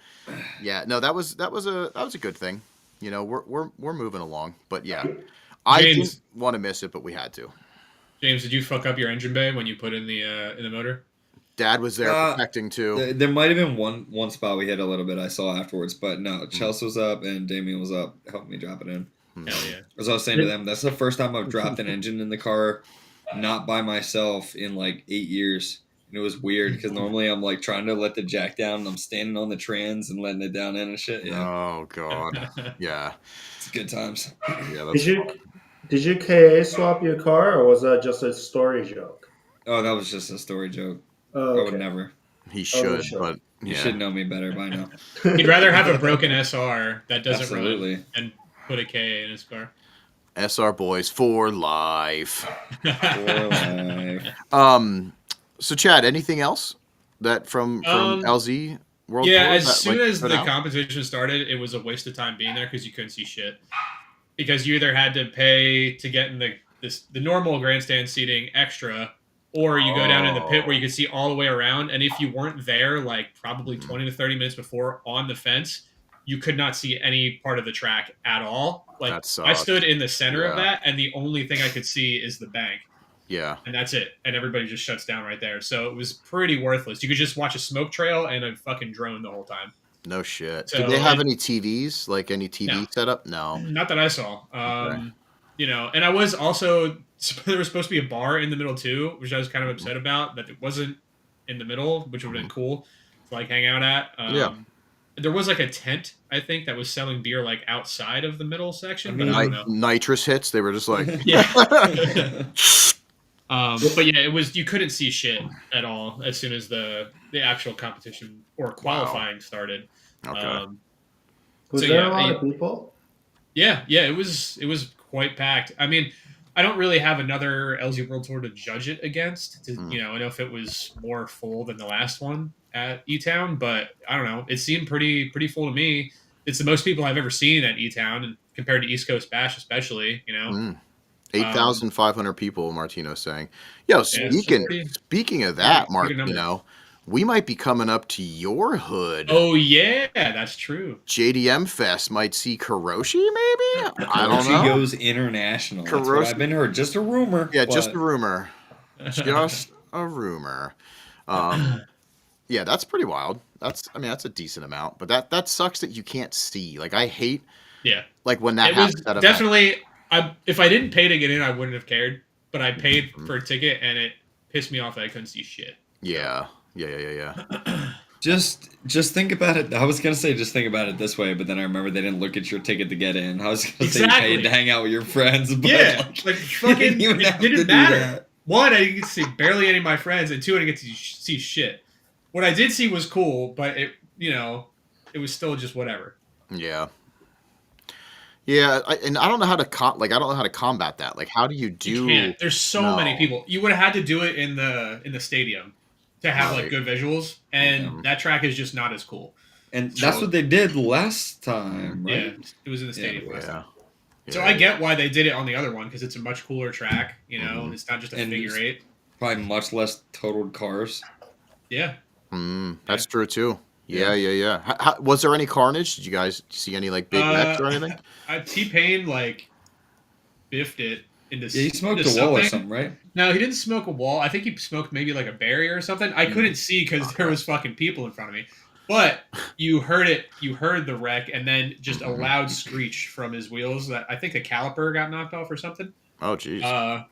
yeah, no, that was a good thing. We're moving along, but yeah, I didn't want to miss it, but we had to. James, did you fuck up your engine bay when you put in the motor? Dad was there protecting too. There might have been one spot we hit a little bit I saw afterwards, but no, Chelsea was up and Damien was up, helping me drop it in. Hell yeah. As I was saying to them, that's the first time I've dropped an engine in the car, not by myself, in like 8 years. And it was weird because normally I'm like trying to let the jack down and I'm standing on the trans and letting it down in and shit. Yeah. Oh God. Yeah. It's good times. Yeah. Did you KA swap your car, or was that just a story joke? Oh, that was just a story joke. Oh, I would okay. never. He should, sure. but You yeah. should know me better by now. He'd rather have a broken SR that doesn't Absolutely. run and put a KA in his car. SR boys for life. For life. So Chad, anything else that from LZ World Yeah, Tour as that, soon like, as stood the out? competition started, it was a waste of time being there because you couldn't see shit. Because you either had to pay to get in the normal grandstand seating extra, or you go down in the pit where you could see all the way around. And if you weren't there, like probably 20 to 30 minutes before on the fence, you could not see any part of the track at all. Like That I sucks. stood in the center of Yeah. that, and the only thing I could see is the bank. Yeah. And that's it. And everybody just shuts down right there. So it was pretty worthless. You could just watch a smoke trail and a fucking drone the whole time. No shit. So Did they have any TVs? Like any TV No. setup? No. Not that I saw. Okay. You know, and I was also, there was supposed to be a bar in the middle too, which I was kind of upset about, that it wasn't in the middle, which would have been cool to like hang out at. Yeah. There was like a tent, I think, that was selling beer like outside of the middle section, but I don't know. Nitrous hits. They were just like, Yeah. But yeah, it was, you couldn't see shit at all as soon as the actual competition or qualifying started. Okay. Was So, there yeah, a lot of people? Yeah, it was quite packed. I mean, I don't really have another LZ World Tour to judge it against. To, you know, I know if it was more full than the last one at E-Town, but I don't know. It seemed pretty full to me. It's the most people I've ever seen at E-Town, and compared to East Coast Bash, especially. You know, 8,500 people. Martino's saying, "Yo, speaking of that, Martino, we might be coming up to your hood. Oh yeah, that's true. JDM Fest might see Karoshi, maybe. I don't She know. goes international. That's what I've been heard. Just a rumor. Yeah, but- just a rumor. Just a rumor. Yeah, that's pretty wild. That's a decent amount, but that sucks that you can't see. Like I hate. Yeah. Like when that It was happens. That event. definitely. If I didn't pay to get in, I wouldn't have cared. But I paid for a ticket, and it pissed me off that I couldn't see shit. Yeah. Just think about it. I was gonna say just think about it this way, but then I remember they didn't look at your ticket to get in. I was gonna say you paid to hang out with your friends, but Yeah, like fucking, even it have to didn't do matter. that. One, I didn't get to see barely any of my friends, and two, I didn't get to see shit. What I did see was cool, but it was still just whatever. Yeah. Yeah, I don't know how to combat that. Like, how do you do? You can't. There's so No. many people. You would have had to do it in the stadium to have like Right. good visuals, and that track is just not as cool. And that's what they did last time, right? Yeah, it was in the stadium last time. Yeah. So I get why they did it on the other one because it's a much cooler track, and it's not just a And figure eight. Probably much less totaled cars. Yeah. That's true too. Yeah. Was there any carnage? Did you guys see any like big wrecks or anything? T-Pain like biffed it into. Yeah, he smoked into a wall or something, right? No, he didn't smoke a wall. I think he smoked maybe like a barrier or something. I couldn't see because there was fucking people in front of me. But you heard it. You heard the wreck, and then just a loud screech from his wheels. That I think a caliper got knocked off or something. Oh, jeez.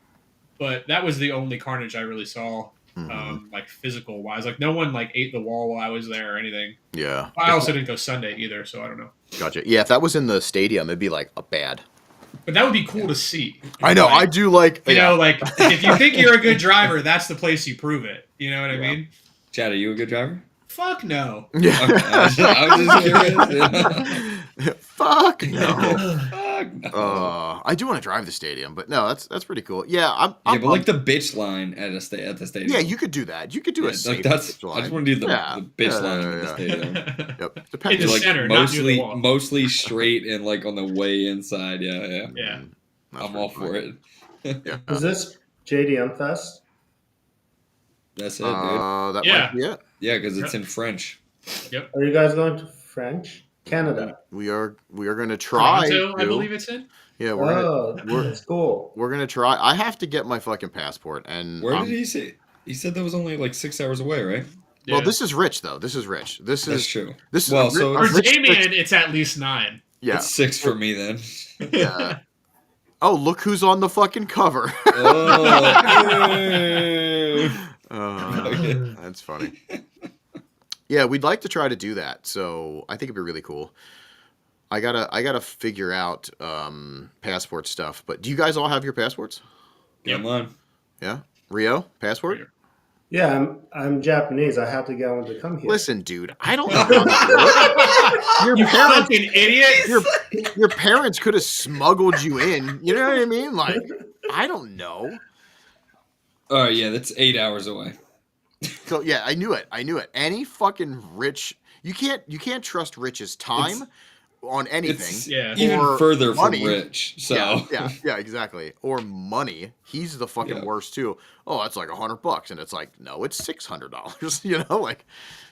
But that was the only carnage I really saw, like physical wise. Like no one like ate the wall while I was there or anything. Yeah. I also didn't go Sunday either, so I don't know. Gotcha. Yeah, if that was in the stadium, it'd be like a bad. But that would be cool to see. I know. Like, I do like. You know, like if you think you're a good driver, that's the place you prove it. You know what I mean? Chad, are you a good driver? Fuck no. Yeah. Okay, I was just curious. Fuck no. Fuck no. I do want to drive the stadium, but no, that's pretty cool. Yeah, Yeah, but like the bitch line at the stadium. Yeah, you could do that. You could do a safe that's. bitch line. I just want to do the bitch line at the stadium. Yep. In Depends. the Like center, not near the wall. mostly straight and like on the way inside. Yeah. Yeah. I'm all for it. Is this JDM Fest? That's it, dude. That Yeah. might be it. Yeah, because it's in French. Are you guys going to French? Canada. We are going to try. Toronto, I to. believe it's in. Yeah, That's cool. we're gonna try. I have to get my fucking passport, and Where did he say? He said that was only like 6 hours away, right? Well, Yeah. this is Rich though. This is Rich. This That's is true. This is Well, a so ri- a For Rich- Damien, it's at least 9. Yeah. It's 6 for me then. Yeah. Oh, look who's on the fucking cover. Oh, That's funny. Yeah, we'd like to try to do that. So I think it'd be really cool. I gotta figure out passport stuff. But do you guys all have your passports? Come on. Yeah. Rio, passport? Yeah, I'm Japanese. I have to get one to come here. Listen, dude, I don't know how to do it. You fucking idiot! Your parents could have smuggled you in. You know what I mean? Like, I don't know. Oh yeah, that's 8 hours away. So yeah, I knew it. Any fucking Rich, you can't trust Rich's time on anything. It's Yeah. even or further money. from Rich. So Yeah, exactly. Or money. He's the fucking Yeah. worst too. Oh, that's like $100, and it's like, no, it's $600. You know, like,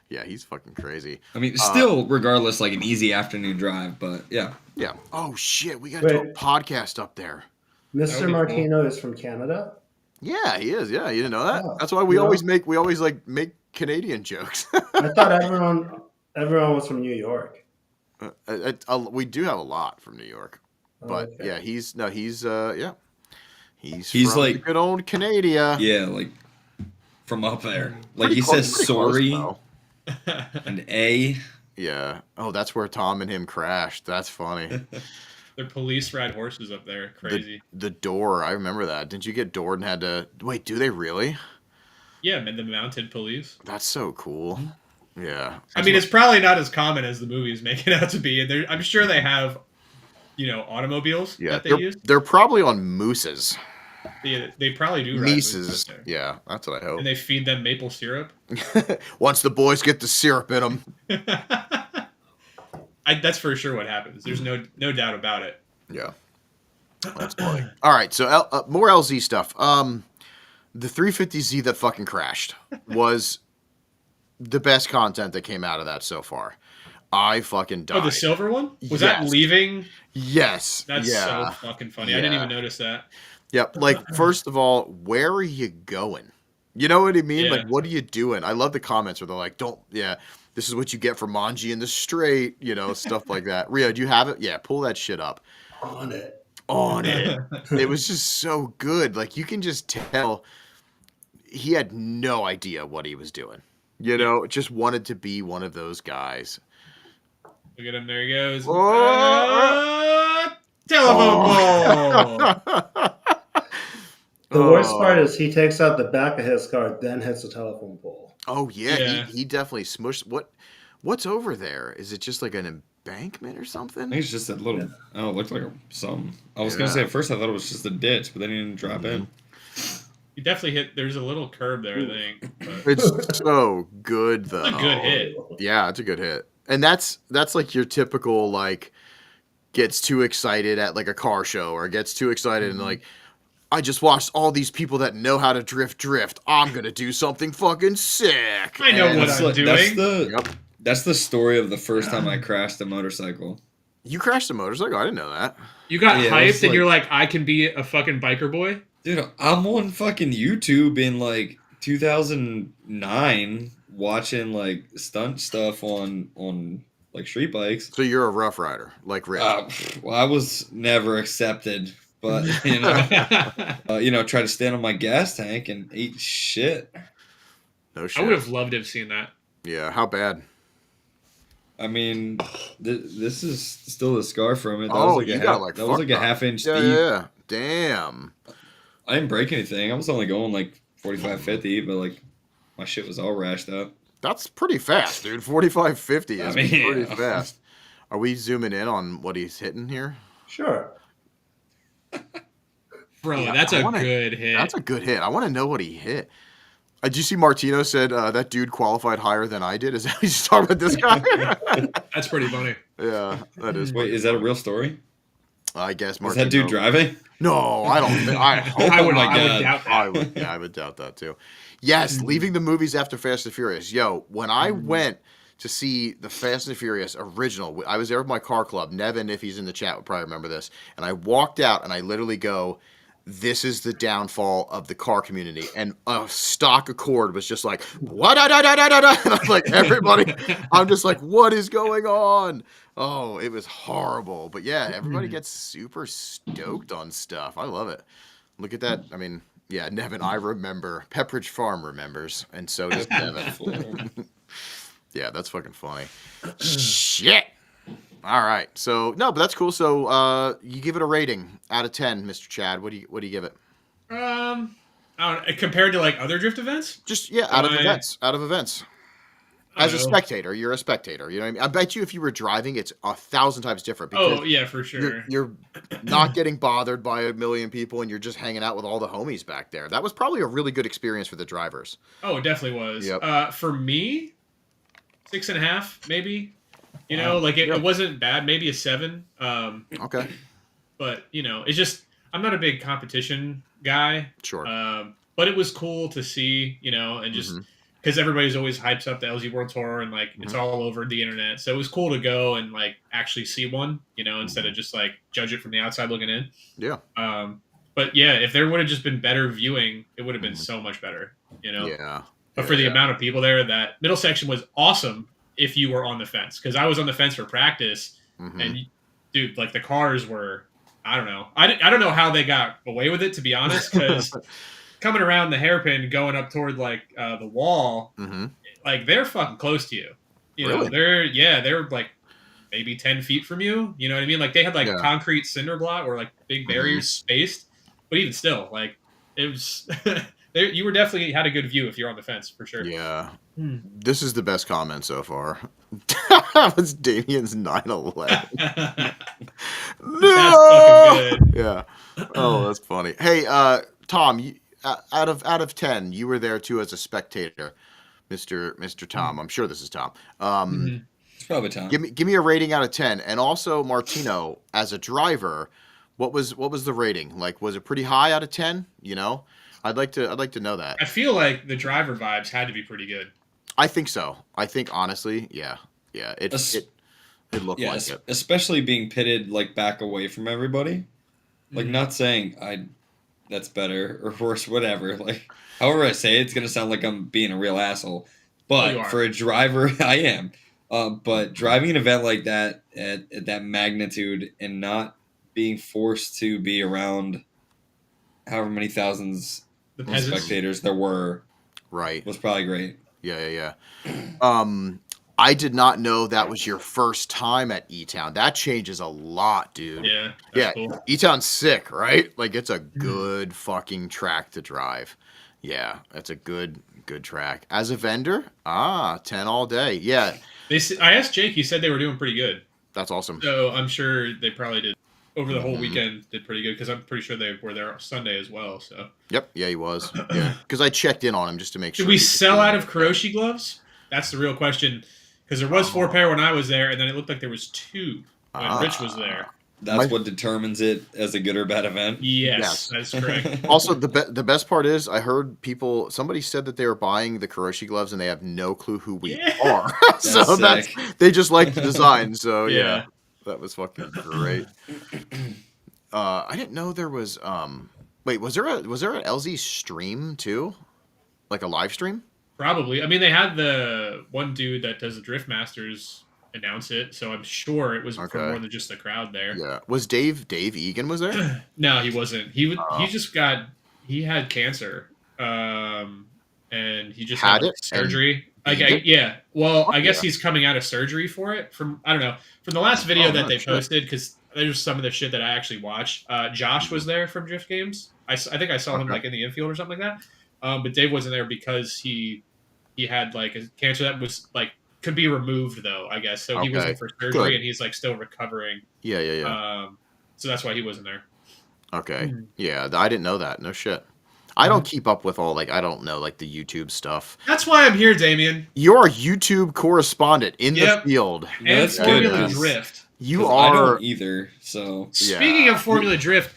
yeah, he's fucking crazy. I mean, still, regardless, like an easy afternoon drive, but yeah. Yeah. Oh shit, we gotta do a Wait. podcast up there. Mr. cool. Martino is from Canada. Yeah, he is. Yeah, you didn't know that. Oh, That's why we no. always make Canadian jokes. I thought everyone was from New York. We do have a lot from New York, but Okay. yeah, he's He's He's from like- the good old Canada. Yeah, like from up there. Like Pretty he close- says pretty close, sorry, though. an A. Yeah. Oh, that's where Tom and him crashed. That's funny. Their police ride horses up there. Crazy. The door. I remember that. Didn't you get doored and had to wait? Do they really? Yeah, man, the mounted police. That's so cool. Yeah. I mean, it's probably not as common as the movies make it out to be. And I'm sure they have, automobiles yeah. that they They're, use. they're probably on mooses. They probably do ride mooses Nieces. up there. Yeah, that's what I hope. And they feed them maple syrup. Once the boys get the syrup in them. That's for sure what happens. There's no doubt about it. Yeah. That's funny. All right, so more LZ stuff. The 350Z that fucking crashed was the best content that came out of that so far. I fucking died. Oh, the silver one? Was that Yes. leaving? Yes. That's yeah. so fucking funny. I didn't Yeah. even notice that. Yep. Like, first of all, where are you going? You know what I mean? Yeah. Like, what are you doing? I love the comments where they're like, this is what you get for Manji in the straight, stuff like that. Rio, do you have it? Yeah, pull that shit up. On it. On it. It was just so good. Like, you can just tell he had no idea what he was doing. Just wanted to be one of those guys. Look at him. There he goes. Oh. Telephone pole. The worst part is he takes out the back of his car, then hits the telephone pole. Oh, yeah. Yeah. He definitely smushed. What's over there? Is it just like an embankment or something? I think it's just that little. Oh, it looked like some. I was gonna Yeah. say at first I thought it was just a ditch, but then he didn't drop in. You definitely hit. There's a little curb there, I think. But It's so good, though. it's a good hit. Yeah, it's a good hit. And that's like your typical, like, gets too excited at like a car show or gets too excited and like, I just watched all these people that know how to drift. I'm going to do something fucking sick. I know And what That's I'm the- doing. Yep. That's the story of the first time I crashed a motorcycle. You crashed a motorcycle? I didn't know that. You got Yeah, it hyped was and like- you're like, I can be a fucking biker boy. Dude, I'm on fucking YouTube in like 2009 watching like stunt stuff on like street bikes. So you're a rough rider, like Rich. Well, I was never accepted, but try to stand on my gas tank and eat shit. No I shit. would have loved to have seen that. Yeah, how bad? I mean, this is still a scar from it. That Oh, was like you a got half, like that was like a fucked up. half-inch Yeah, deep. yeah. Damn. I didn't break anything. I was only going like 45, 50, but like my shit was all rashed up. That's pretty fast, dude. 45, 50 is I mean, pretty yeah. fast. Are we zooming in on what he's hitting here? Sure. Bro, Yeah, that's I a wanna- good hit. That's a good hit. I want to know what he hit. Did you see Martino said that dude qualified higher than I did? Is that he's talking about this guy? That's pretty funny. Yeah, that is. Wait, is that a real story? I guess Is Martino. that dude driving? No, I don't. I hope I would, not. I would God. doubt that. I would doubt that too. Yes, leaving the movies after Fast and Furious. Yo, when I went to see the Fast and Furious original, I was there with my car club. Nevin, if he's in the chat, would probably remember this. And I walked out and I literally go, this is the downfall of the car community. And a stock Accord was just like, what? And I'm like, everybody, I'm just like, what is going on? Oh, it was horrible. But yeah, everybody gets super stoked on stuff. I love it. Look at that. I mean, yeah, Nevin, I remember. Pepperidge Farm remembers. And so does Nevin. Yeah, that's fucking funny. Shit. All right. So no, but that's cool. So you give it a rating out of 10, Mr. Chad. What do you give it? I don't know, compared to like other drift events. Just out of events. Out of events. As a know. spectator, you're a spectator. You know what I mean? I bet you if you were driving, it's 1,000 times different. Because Oh yeah, for sure. You're not getting bothered by a million people, and you're just hanging out with all the homies back there. That was probably a really good experience for the drivers. Oh, it definitely was. Yep. For me, 6.5 maybe. You know, like it wasn't bad. Maybe a 7. Okay. But it's just I'm not a big competition guy. Sure. But it was cool to see, and just because everybody's always hypes up the LG World Tour and like it's all over the internet. So it was cool to go and like actually see one, instead of just like judge it from the outside looking in. Yeah. But yeah, if there would have just been better viewing, it would have been so much better, Yeah. But for the amount of people there, that middle section was awesome if you were on the fence. Because I was on the fence for practice, and dude, like the cars were, I don't know. I don't know how they got away with it, to be honest, because coming around the hairpin, going up toward like the wall, like they're fucking close to you. You know, they're like maybe 10 feet from you. You know what I mean? Like they had like concrete cinder block or like big barriers spaced, but even still, like it was. You were definitely had a good view if you're on the fence for sure. Yeah. This is the best comment so far. That was Damien's 9/11. No! That's fucking good. Yeah. Oh, that's funny. Hey, Tom, out of 10, you were there too as a spectator, Mr. Tom. I'm sure this is Tom. It's probably Tom. Give me a rating out of 10, and also Martino as a driver. What was the rating? Like, was it pretty high out of 10? I'd like to know that. I feel like the driver vibes had to be pretty good. I think so. I think honestly, yeah. It looked like it. Especially being pitted like back away from everybody. Like not saying that's better or worse, whatever. Like however I say it, it's gonna sound like I'm being a real asshole. But for a driver, I am. But driving an event like that at that magnitude and not being forced to be around however many thousands of spectators there were, was probably great. Yeah. I did not know that was your first time at E-Town. That changes a lot, dude. Yeah. Cool. E-Town's sick, right? Like it's a good fucking track to drive. Yeah, that's a good track. As a vendor, 10 all day. Yeah. I asked Jake. He said they were doing pretty good. That's awesome. So I'm sure they probably did. Over the whole weekend, did pretty good because I'm pretty sure they were there Sunday as well. So. Yep. Yeah, he was. Yeah. Because I checked in on him just to make sure. Did we sell out of Kuroshi gloves? That's the real question. Because there was 4 pair when I was there, and then it looked like there was 2 when Rich was there. That's what determines it as a good or bad event? Yes. That's correct. Also, the best part is I heard somebody said that they were buying the Kuroshi gloves and they have no clue who we are. So they just like the design. So yeah. That was fucking great. I didn't know there was wait, was there an LZ stream too? Like a live stream? Probably. I mean, they had the one dude that does the Drift Masters announce it, so I'm sure it was for more than just the crowd there. Yeah. Was Dave Egan was there? No, he wasn't. He had cancer. And he just had surgery. I guess he's coming out of surgery for it. From the last video that they posted, because there's some of the shit that I actually watched. Josh was there from Drift Games. I think I saw him like in the infield or something like that. But Dave wasn't there because he had like a cancer that was like could be removed though, I guess. So he was in for surgery and he's like still recovering. Yeah. So that's why he wasn't there. Okay. Yeah, I didn't know that. No shit. I don't keep up with all like the YouTube stuff. That's why I'm here, Damien. You're a YouTube correspondent in the field. And Formula Drift. You are. I don't either. So speaking of Formula Drift,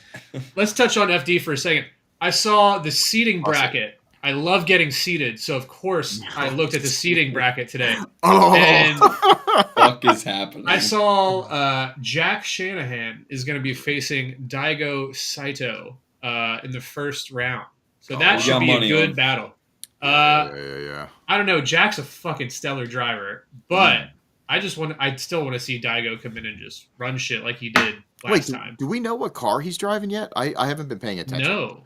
let's touch on FD for a second. I saw the seating bracket. I love getting seated, so of course I looked at the seating bracket today. And fuck is happening? I saw Jack Shanahan is going to be facing Daigo Saito in the first round. So Oh, that we should got be a money good on. battle. Yeah. I don't know. Jack's a fucking stellar driver, but I still want to see Daigo come in and just run shit like he did Wait, last time. do we know what car he's driving yet? I haven't been paying attention. No,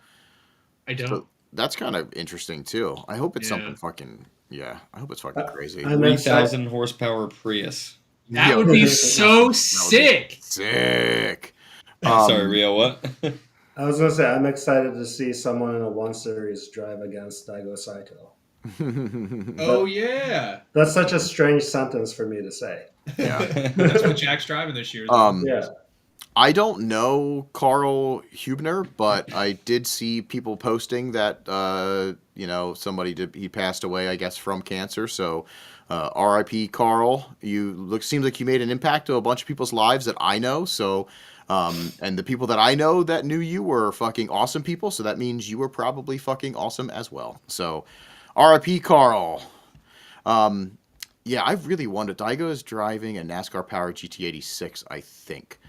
I don't. So that's kind of interesting too. I hope it's Yeah. something fucking I hope it's fucking crazy. I'm 3,000 horsepower Prius. That Yo, would be that so would be sick. Sick. Sorry, Rio. What? I was gonna say I'm excited to see someone in a 1 Series drive against Daigo Saito. Oh yeah, That's such a strange sentence for me to say. Yeah. that's what Jack's driving this year. Yeah. I don't know Carl Hubner, but I did see people posting that he passed away, I guess, from cancer. So, R.I.P. Carl. Seems like you made an impact to a bunch of people's lives that I know. So, and the people that I know that knew you were fucking awesome people. So that means you were probably fucking awesome as well. So, R.I.P. Carl. Yeah, I really wondered. Daigo is driving a NASCAR powered GT86, I think.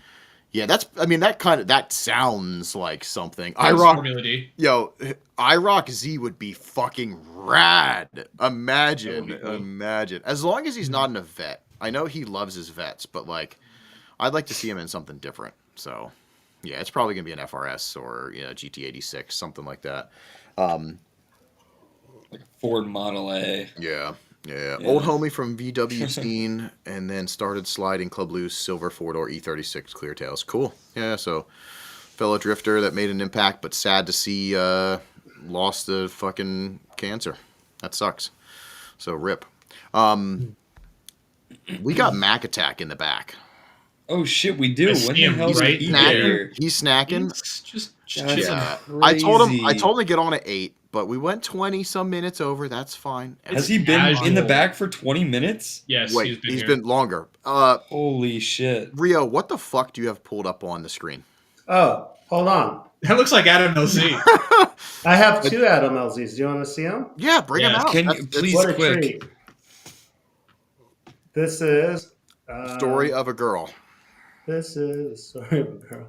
Yeah, that sounds like something. Formula D. IROC Z would be fucking rad. Imagine. As long as he's not in a vet. I know he loves his vets, but like, I'd like to see him in something different. So, yeah, it's probably gonna be an FRS or GT86, something like that. Like a Ford Model A. Yeah. Old homie from VW scene, and then started sliding Club Loose, silver 4-door E36 Cleartails. Cool. Yeah, so fellow drifter that made an impact, but sad to see lost the fucking cancer. That sucks. So rip. We got Mac Attack in the back. Oh shit, we do. I When see the him hell right is he there. here? He's snacking. It's just That's chilling. I told him crazy. to get on at 8, but we went 20 some minutes over. That's fine. Has he been casual. in the back for 20 minutes? Yes, Wait, he's been here. longer. Holy shit. Rio, what the fuck do you have pulled up on the screen? Oh, hold on. That looks like Adam LC. I have 2 Adam LZs. Do you want to see them? Yeah, bring him Yeah. out. Can you That's please What a quick? treat. This is story of a girl. This is the story of a girl.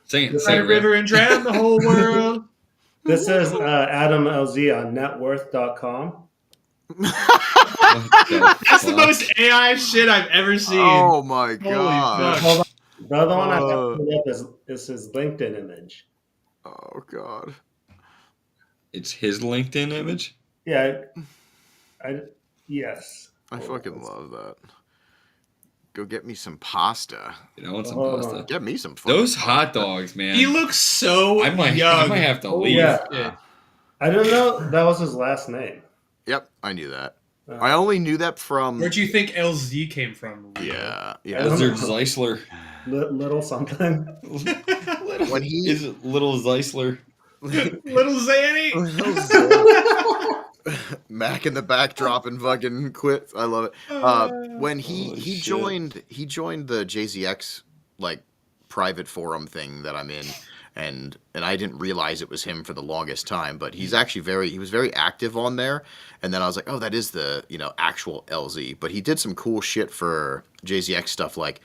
Sing it. This Sing Right it, Rio. river and drown the whole world. This is Adam LZ on networth.com. That's the most AI shit I've ever seen. Oh my Holy god. fuck. Hold on. The other one I have pulled up is his LinkedIn image. Oh god. It's his LinkedIn image? Yeah. Yes. I fucking love that. Go get me some pasta. I want some Hold pasta. on. Get me some fucking Those pasta. hot dogs, man. He looks so I might young. have to Oh, leave. yeah. Yeah. I didn't know that was his last name. Yep, I knew that. I only knew that from Where'd you think LZ came from? Rio? yeah. Lizard Zeisler. Little something. When he Is it Little Zeisler? Little Zanny. Mac in the back dropping fucking quits. I love it. When he Holy shit. joined the JZX like private forum thing that I'm in, and I didn't realize it was him for the longest time, but he was very active on there, and then I was like, oh, that is the actual LZ, but he did some cool shit for JZX stuff, like,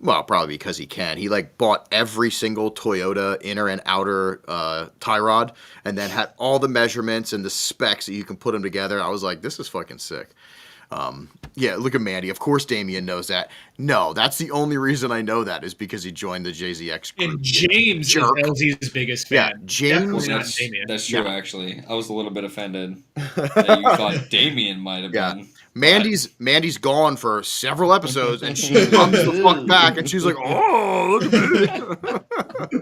well, probably because he can. He like bought every single Toyota inner and outer tie rod, and then had all the measurements and the specs that you can put them together. I was like, this is fucking sick. Yeah, look at Mandy. Of course, Damien knows that. No, that's the only reason I know that is because he joined the JZX group. And James Jerk. is LZ's biggest Yeah, fan. James. Definitely not Damien. That's true, actually. I was a little bit offended that you thought Damien might have Yeah. been. Mandy's gone for several episodes, and she comes the fuck back, and she's like, "Oh, look at me!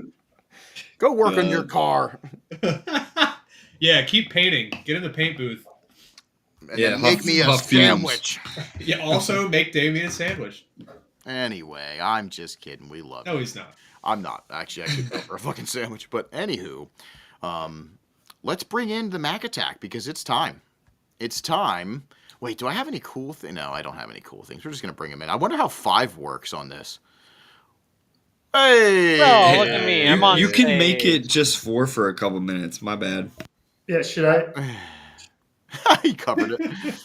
Go work on your car, Yeah, keep painting. Get in the paint booth. and Yeah, then make me a huff fumes. sandwich." Yeah, also make Damien a sandwich. Anyway, I'm just kidding. We love No, it. he's not. I'm not actually. I could go for a fucking sandwich, but anywho, let's bring in the Mac Attack because it's time. It's time. Wait, do I have any cool thing? No, I don't have any cool things. We're just gonna bring him in. I wonder how 5 works on this. Hey! Oh, look at me. I'm on You can make stage. it just 4 for a couple minutes. My bad. Yeah, should I? He covered it.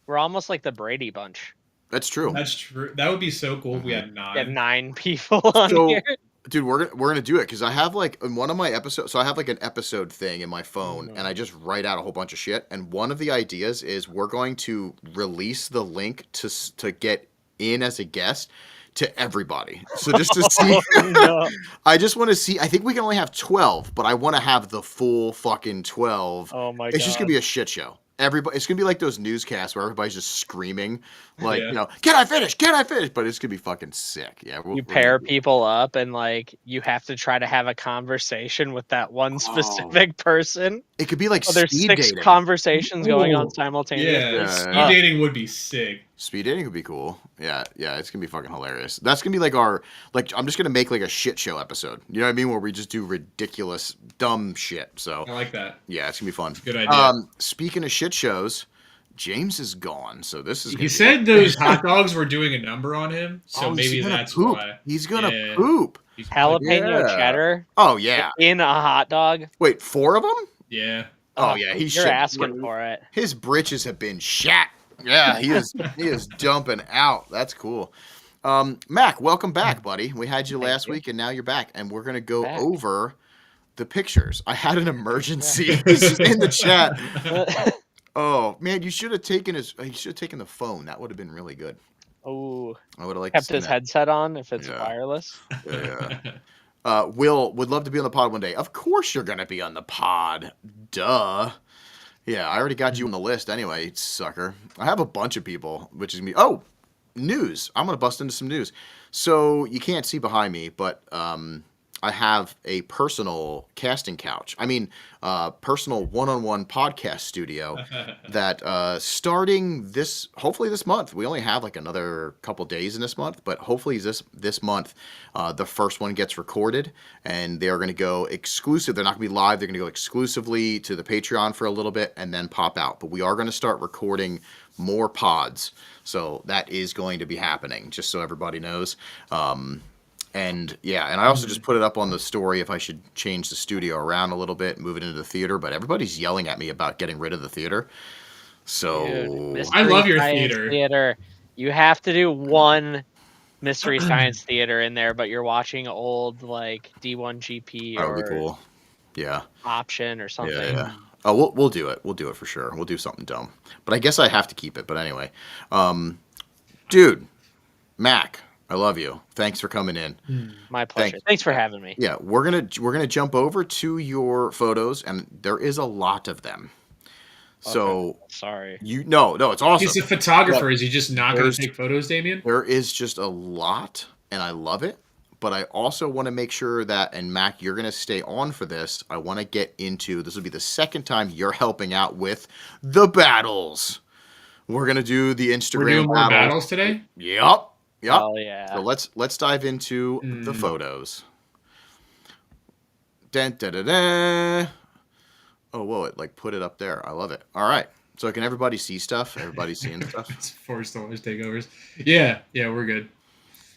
We're almost like the Brady Bunch. That's true. That's true. That would be so cool if we had 9. We have 9 people on So, here. Dude, we're gonna do it because I have like in one of my episodes. So I have like an episode thing in my phone, and I just write out a whole bunch of shit. And one of the ideas is we're going to release the link to get in as a guest to everybody. So just to see, No. I just want to see. I think we can only have 12, but I want to have the full fucking 12. Oh my It's just gonna God. be a shit show. Everybody, it's gonna be like those newscasts where everybody's just screaming, like Yeah. you know, can I finish? Can I finish? But it's gonna be fucking sick. Yeah, You pair people up and like you have to try to have a conversation with that one specific person. It could be like Oh, there's speed 6 dating. conversations going on Ooh, simultaneously. Yeah, Yeah, speed yeah. dating would be sick. Speed dating would be cool. Yeah, it's gonna be fucking hilarious. That's gonna be like our I'm just gonna make like a shit show episode. You know what I mean? Where we just do ridiculous, dumb shit. So I like that. yeah, it's gonna be fun. Good idea. Speaking of shit shows, James is gone, so this is. Gonna He be said those hot dogs were doing a number on him, so Oh, maybe he's gonna that's poop. why. He's gonna Yeah. poop. He's probably- Jalapeno Yeah. cheddar Oh yeah. in a hot dog. Wait, 4 of them? Yeah. Oh yeah, he's You're shit. asking for it. His britches have been shat. Yeah, he is dumping out. That's cool. Mac, welcome back, buddy. We had you last week, and now you're back, and we're gonna go Back. over the pictures. I had an emergency. He's just in the chat. Oh man, you should have taken the phone. That would have been really good. Oh, I would have liked kept to see his that. headset on if it's Yeah. wireless. Yeah. Will would love to be on the pod one day. Of course you're gonna be on the pod. Duh. Yeah, I already got you on the list anyway, sucker. I have a bunch of people, which is me. Oh, news. I'm gonna bust into some news. So you can't see behind me, but I have a personal casting couch. I mean, personal one-on-one podcast studio that starting hopefully this month. We only have like another couple days in this month, but hopefully this month, the first one gets recorded, and they're going to go exclusive. They're not going to be live. They're going to go exclusively to the Patreon for a little bit and then pop out. But we are going to start recording more pods, so that is going to be happening. Just so everybody knows. And yeah, and I also just put it up on the story if I should change the studio around a little bit, move it into the theater. But everybody's yelling at me about getting rid of the theater. So Dude, I love your Mystery Science theater. You have to do one Mystery Science theater in there, but you're watching old like D1GP that would be or cool. Yeah, Option or something. yeah. Oh, we'll do it. We'll do it for sure. We'll do something dumb. But I guess I have to keep it. But anyway, dude, Mac, I love you. Thanks for coming in. My pleasure. Thanks for having me. Yeah, we're gonna jump over to your photos, and there is a lot of them. So Sorry. no, it's awesome. He's a photographer. But Is he just not going to take photos, Damien? There is just a lot, and I love it. But I also want to make sure that, and Mac, you're going to stay on for this. I want to get into, this will be the second time you're helping out with the battles. We're going to do the Instagram We're doing more battles today? Yep. Oh yeah. So let's dive into the photos. Dun, da, da, da. Oh, whoa, it like put it up there. I love it. All right. So can everybody see stuff? Everybody's seeing stuff? It's forced always takeovers. Yeah, we're good.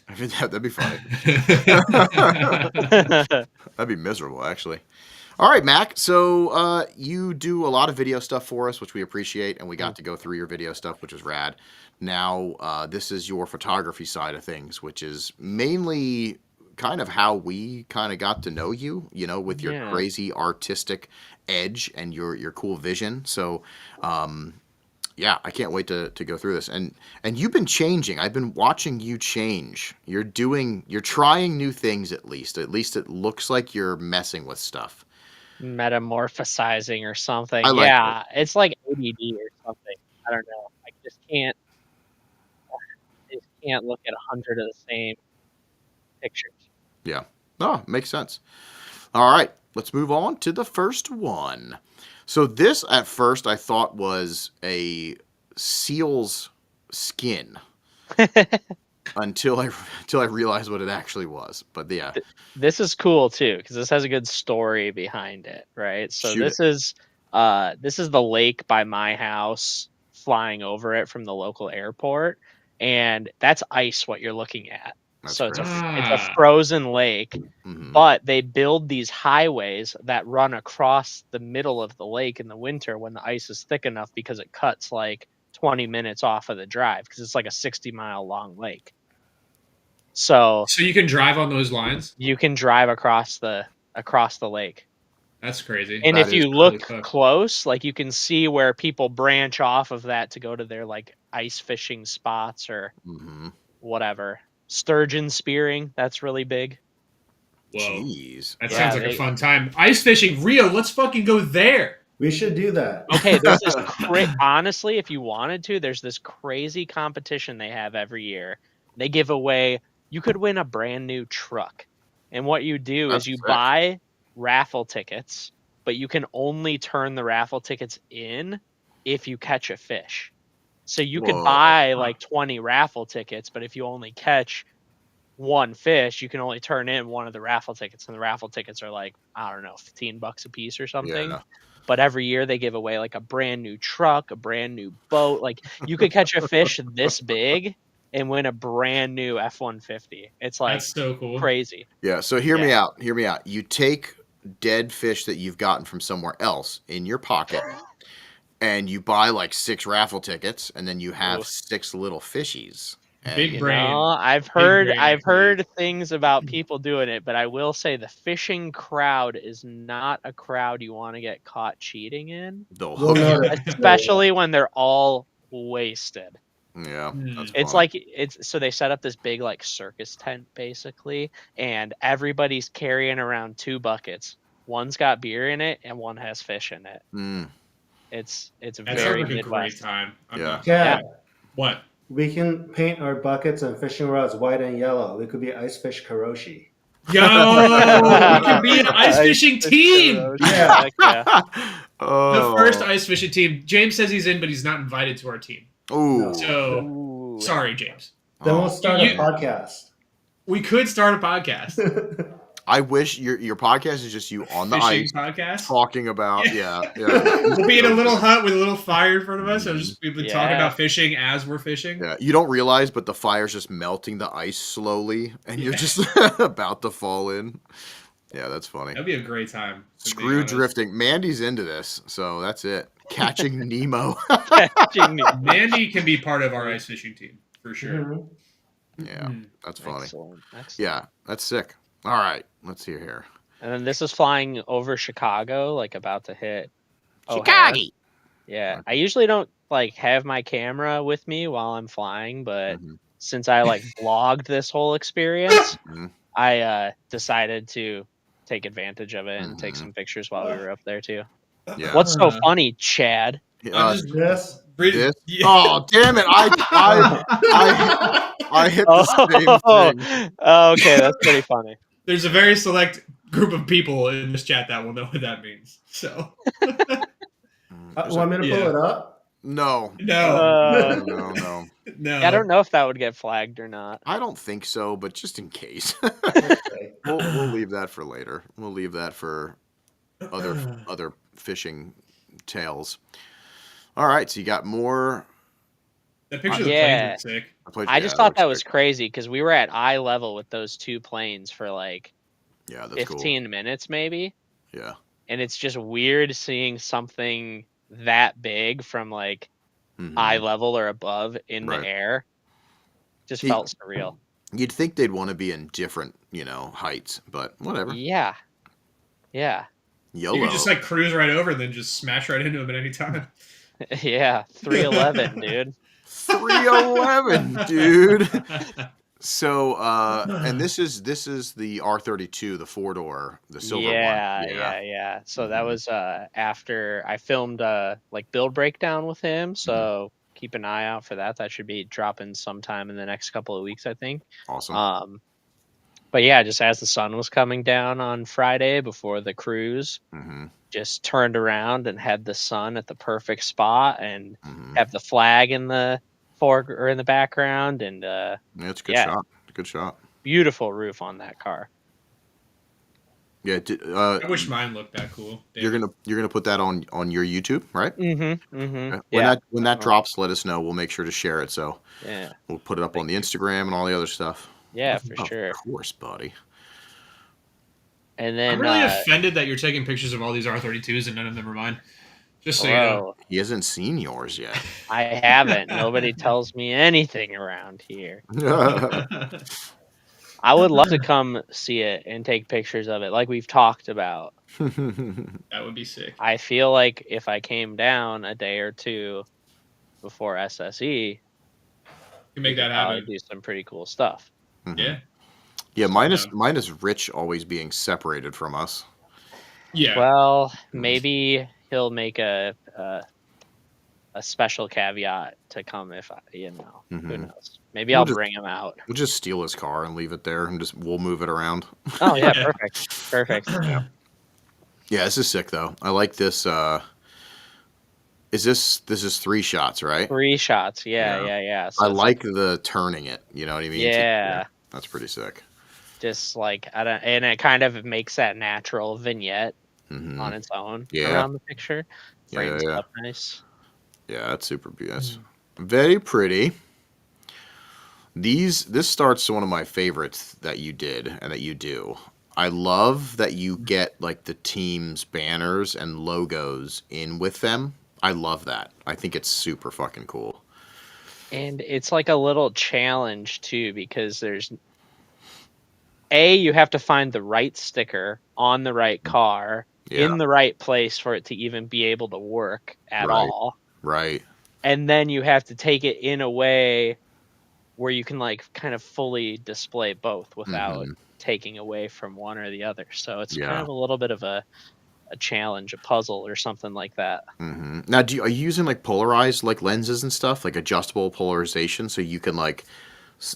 I mean, that'd be funny. That'd be miserable, actually. All right, Mac. So you do a lot of video stuff for us, which we appreciate, and we got to go through your video stuff, which is rad. Now, this is your photography side of things, which is mainly kind of how we kind of got to know you, with your crazy artistic edge and your cool vision. So, yeah, I can't wait to go through this. And you've been changing. I've been watching you change. You're trying new things at least. At least it looks like you're messing with stuff. Metamorphosizing or something. I like Yeah, it's like ADD or something. I don't know. I just can't look at 100 of the same pictures. Yeah. Oh, makes sense. All right, let's move on to the first one. So this, at first, I thought was a seal's skin until I realized what it actually was. But yeah, This is cool too because this has a good story behind it, right? So Shoot this is the lake by my house, flying over it from the local airport, and that's ice. What you're looking at. That's So it's great. a frozen lake, Mhm. but they build these highways that run across the middle of the lake in the winter when the ice is thick enough because it cuts like 20 minutes off of the drive because it's like a 60-mile long lake. So you can drive on those lines. you can drive across the lake. That's crazy. And That if is you Holy look fuck. close, like you can see where people branch off of that to go to their like ice fishing spots or whatever. Sturgeon spearing, that's really big. Whoa. Jeez. That Yeah, sounds like a they- fun time. Ice fishing, Rio. Let's fucking go there. We should do that. Okay, there's this honestly, if you wanted to, there's this crazy competition they have every year. They give away, you could win a brand new truck. And what you do That's is you sick. buy raffle tickets, but you can only turn the raffle tickets in if you catch a fish. So you could Whoa. buy like 20 raffle tickets, but if you only catch one fish, you can only turn in one of the raffle tickets, and the raffle tickets are like, I don't know, $15 a piece or something. Yeah. But every year they give away like a brand new truck, a brand new boat. Like you could catch a fish this big and win a brand new F-150. It's like That's so cool. crazy. Yeah. So hear me Yeah. out. Hear me out. You take dead fish that you've gotten from somewhere else in your pocket, and you buy like 6 raffle tickets, and then you have Oof. 6 little fishies. And Big You brain. know, I've Big heard brain I've activity. heard things about people doing it, but I will say the fishing crowd is not a crowd you want to get caught cheating in, they'll We'll hook you. notice. especially when they're all wasted. Yeah. That's It's funny. like so they set up this big like circus tent basically, and everybody's carrying around 2 buckets. One's got beer in it and one has fish in it. Mm. It's That sounds very like a great Midwest. time. I'm Yeah. not- Yeah. What? We can paint our buckets and fishing rods white and yellow. We could be ice fish karoshi. Yo, we could be an ice fishing team. Yeah. Heck yeah. The first Oh. ice fishing team. James says he's in, but he's not invited to our team. Ooh. So Ooh. sorry, James. Then Oh. we'll start You- a podcast. We could start a podcast. I wish your podcast is just you on the Fishing ice podcast. talking about Yeah. yeah. We'll be in a little hut with a little fire in front of us, and we've been talking Yeah. about fishing as we're fishing. Yeah, you don't realize, but the fire's just melting the ice slowly, and you're just about to fall in. Yeah, that's funny. That'd be a great time. to be Screw honest. drifting. Mandy's into this, so that's it. Catching Nemo. Catching me. Mandy can be part of our ice fishing team for sure. Mhm. Yeah, that's funny. Excellent. Excellent. Yeah, that's sick. All right, let's hear here. And then this is flying over Chicago, like about to hit O'Hare. Chicago. Yeah. I usually don't like have my camera with me while I'm flying, but Mhm. since I like vlogged this whole experience, Mhm. I decided to take advantage of it and take Mhm. some pictures while we were up there too. Yeah. What's so funny, Chad? I'm just This. This? Yeah. Oh, damn it! I hit the same thing. Oh, okay, that's pretty funny. There's a very select group of people in this chat that will know what that means. So Want me to pull it up? No. no, No. no. I don't know if that would get flagged or not. I don't think so, but just in case. Okay. We'll leave that for later. We'll leave that for other fishing tales. All right, so you got more. That picture of the Yeah. planes is sick. I just thought that was crazy because we were at eye level with those 2 planes for like Yeah, that's 15 minutes maybe. cool. Yeah. And it's just weird seeing something that big from like Mhm. eye level or above in Right. the air. Just He- felt surreal. You'd think they'd want to be in different, heights, but whatever. Yeah. Yeah. YOLO. You could just like cruise right over and then just smash right into them at any time. Yeah. 311, dude. 311, dude. So, and this is the R32, the 4-door, the silver one. Yeah. So that was after I filmed like build breakdown with him. So keep an eye out for that. That should be dropping sometime in the next couple of weeks, I think. Awesome. But yeah, just as the sun was coming down on Friday before the cruise, Mm-hmm. just turned around and had the sun at the perfect spot and Mm-hmm. have the flag in the or in the background, and Yeah, it's a good yeah. shot. Good shot. beautiful roof on that car. Yeah. I wish mine looked that cool. You're gonna put that on your YouTube, right? Mm-hmm. Mm-hmm. Okay. When that drops, let us know. We'll make sure to share it. So Yeah. we'll put it up on the Instagram and all the other stuff. Yeah, for Of sure. course, buddy. And then I'm really offended that you're taking pictures of all these R32s and none of them are mine. Just so you know. whoa, He hasn't seen yours yet. I haven't. Nobody tells me anything around here. I would love to come see it and take pictures of it, like we've talked about. That would be sick. I feel like if I came down a day or two before SSE, You we make could that probably happen. do some pretty cool stuff. Yeah. Yeah, So down. mine is Rich always being separated from us. Yeah. Well, maybe he'll make a special caveat to come if who knows. Maybe We'll I'll just bring him out. we'll just steal his car and leave it there, and we'll move it around. Oh yeah, Yeah. perfect. Yeah, this is sick though. I like this. This is 3 shots, right? 3 shots. Yeah, Yeah. yeah. I So it's like the turning it. You know what I mean? yeah, That's pretty sick. just like I don't, and it kind of makes that natural vignette Hmm. on its own Yeah. around the picture. Yeah, Frames yeah, it yeah. up nice. Yeah, that's super beautiful. That's very pretty. This starts one of my favorites that you did and that you do. I love that you get like the team's banners and logos in with them. I love that. I think it's super fucking cool. And it's like a little challenge too, because you have to find the right sticker on the right car Yeah. in the right place for it to even be able to work at Right. all. Right. And then you have to take it in a way where you can like kind of fully display both without Mhm. taking away from one or the other. So it's kind Yeah. of a little bit of a challenge, a puzzle or something like that. Now, are you using like polarized like lenses and stuff, like adjustable polarization, so you can like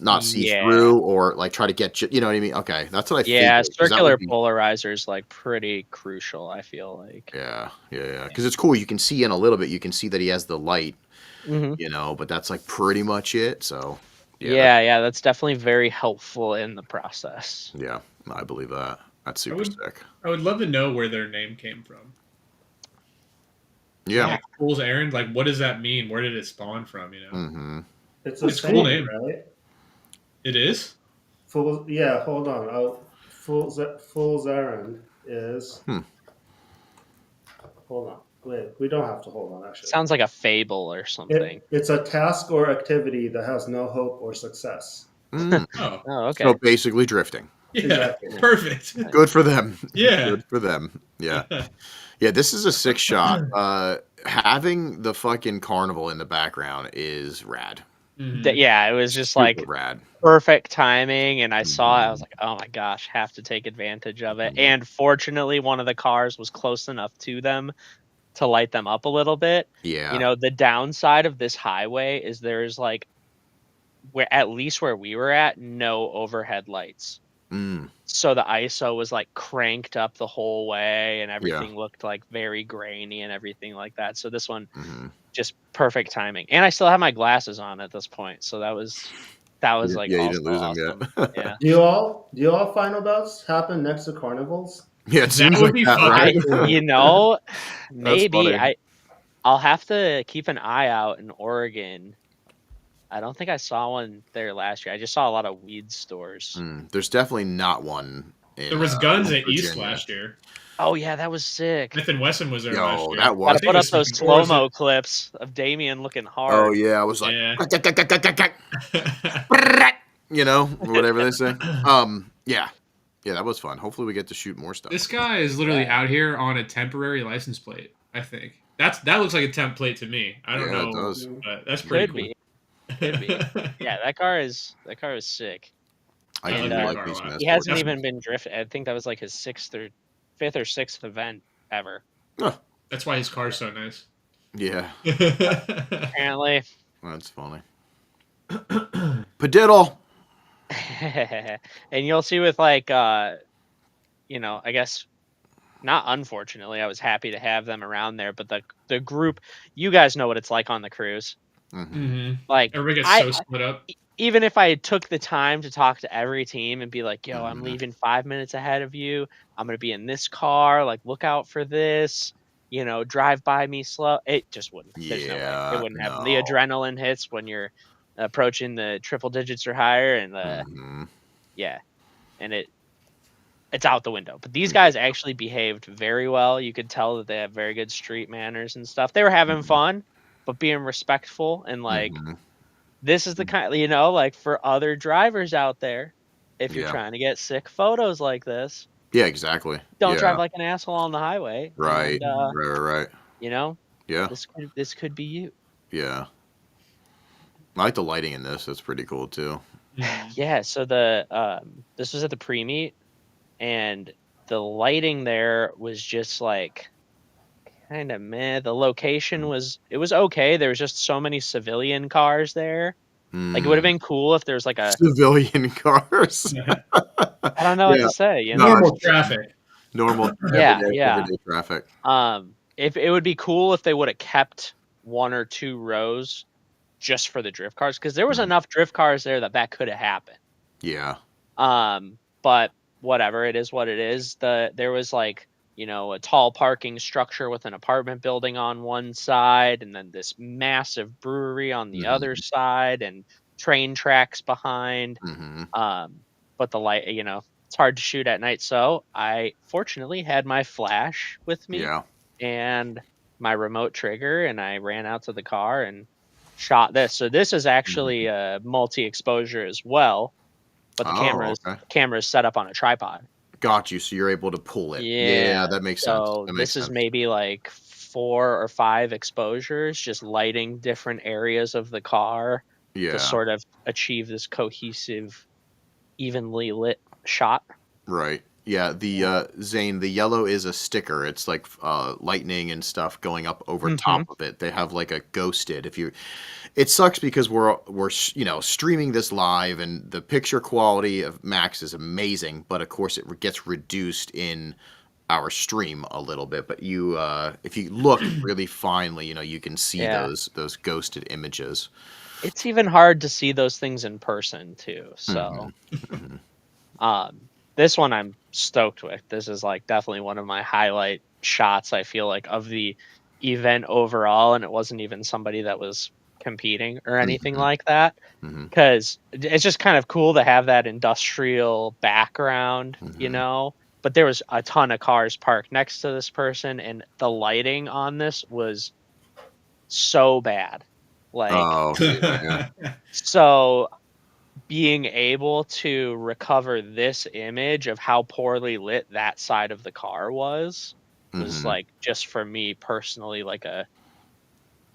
not see Yeah. through or like try to get you know what I mean? Okay, that's what I Yeah, figured. 'Cause that would circular be polarizer is like pretty crucial, I feel like. yeah, yeah, yeah. Because it's cool. You can see in a little bit. You can see that he has the light, Hmm. but that's like pretty much it. So Yeah, that's definitely very helpful in the process. yeah, I believe that. That's I super would sick. I would love to know where their name came from. Yeah. Like Fool's Errand, like what does that mean? Where did it spawn from, Mm-hmm. It's a It's a cool saying, name. right? It is? Fool's, yeah, hold on. Fool's errand is. Hmm. Hold on. Wait, we don't have to hold on, actually. Sounds like a fable or something. It's a task or activity that has no hope or success. Mm. Oh. Oh, okay. So basically drifting. Yeah. Exactly. Perfect. Good for them. Yeah. Good for them. Yeah. Yeah, this is a 6 shot. Having the fucking carnival in the background is rad. Mhm. Yeah, it was just Super like rad. perfect timing, and I saw it. I was Mhm. like, "Oh my gosh, have to take advantage of it." And fortunately, one of the cars was close enough to them to light them up a little bit. Yeah. The downside of this highway is there's like at least where we were at, no overhead lights. Mm. So the ISO was like cranked up the whole way, and Yeah. everything looked like very grainy and everything like that. So this one, Mhm. just perfect timing. And I still have my glasses on at this point, so that was like Yeah, you also didn't lose them awesome. yet. Yeah. Do you all final bouts happen next to carnivals? Yeah, it That seems would like be that, fun. right? Maybe funny. I'll have to keep an eye out in Oregon. I don't think I saw one there last year. I just saw a lot of weed stores. There's definitely not one in There was guns at East Virginia. last year. Oh yeah, that was sick. Smith and Wesson was there Yo, last year. that was- I Gotta think put it up was those Smith- or was slow-mo clips of Damien looking hard. Oh yeah, I was like, Yeah. or whatever they say. Yeah, that was fun. Hopefully, we get to shoot more stuff. This guy is literally out here on a temporary license plate. I think that looks like a temp plate to me. I don't Yeah, it know, does. but that's pretty Could cool. be. Could be. Yeah, that car is sick. I I do like that like car a these lot. mess He hasn't That's- even been drifted. I think that was like his fifth or sixth event ever. That's why his car's so nice. Yeah, Apparently. that's funny. Padiddle. And you'll see with like I guess not unfortunately, I was happy to have them around there, but the group, you guys know what it's like on the cruise. Mm-hmm. Like Everybody gets so split up. even if I took the time to talk to every team and be like, yo, I'm leaving 5 minutes ahead of you. I'm going to be in this car. Like, look out for this. Drive by me slow. It just wouldn't. There's no way. Yeah, It wouldn't happen. The no. adrenaline hits when you're approaching the triple digits or higher. And yeah. And it's out the window. But these guys actually behaved very well. You could tell that they have very good street manners and stuff. They were having fun, but being respectful and like, this is the kind, like for other drivers out there, if you're Yeah. trying to get sick photos like this, Yeah, exactly. don't drive Yeah. like an asshole on the highway. Right. And Right. you know, Yeah. this could be you. Yeah. I like the lighting in this. That's pretty cool too. Yeah. So this was at the pre-meet, and the lighting there was just like kind of meh. The location was okay. There was just so many civilian cars there. Like it would have Mm. been cool if there was like a Civilian cars. I don't know what Yeah. to say, you No, know. Normal traffic. normal Yeah, yeah. everyday traffic. If it would be cool if they would have kept 1 or 2 rows just for the drift cars, because there was Mhm. enough drift cars there that could have happened. Yeah. But whatever, it is what it is. There was like, a tall parking structure with an apartment building on one side, and then this massive brewery on the other Mhm. side, and train tracks behind. Mhm. But the light, it's hard to shoot at night. So I fortunately had my flash with me Yeah. and my remote trigger, and I ran out to the car and shot this. So this is actually Mhm. a multi-exposure as well, but the Oh, camera's okay. camera's set up on a tripod. Got you. So you're able to pull it. Yeah, Yeah. that makes sense. So That makes this is sense. maybe like 4 or 5 exposures, just lighting different areas of the car to Yeah. sort of achieve this cohesive, evenly lit shot. Right. Yeah, Yeah. Zane, the yellow is a sticker. It's like lightning and stuff going up over top Mhm. of it. They have like a ghosted. If you It sucks because we're streaming this live and the picture quality of Max is amazing, but of course it gets reduced in our stream a little bit. But if you look really finely, you can see Yeah. those ghosted images. It's even hard to see those things in person too. Hmm. So, Hmm. this one I'm stoked with. This is like definitely one of my highlight shots, I feel like, of the event overall, and it wasn't even somebody that was competing or anything Hmm. like that, Hmm. because it's just kind of cool to have that industrial background, Hmm. but there was a ton of cars parked next to this person, and the lighting on this was so bad. Like, Oh, yeah. so being able to recover this image of how poorly lit that side of the car was Hmm. like, just for me personally, like a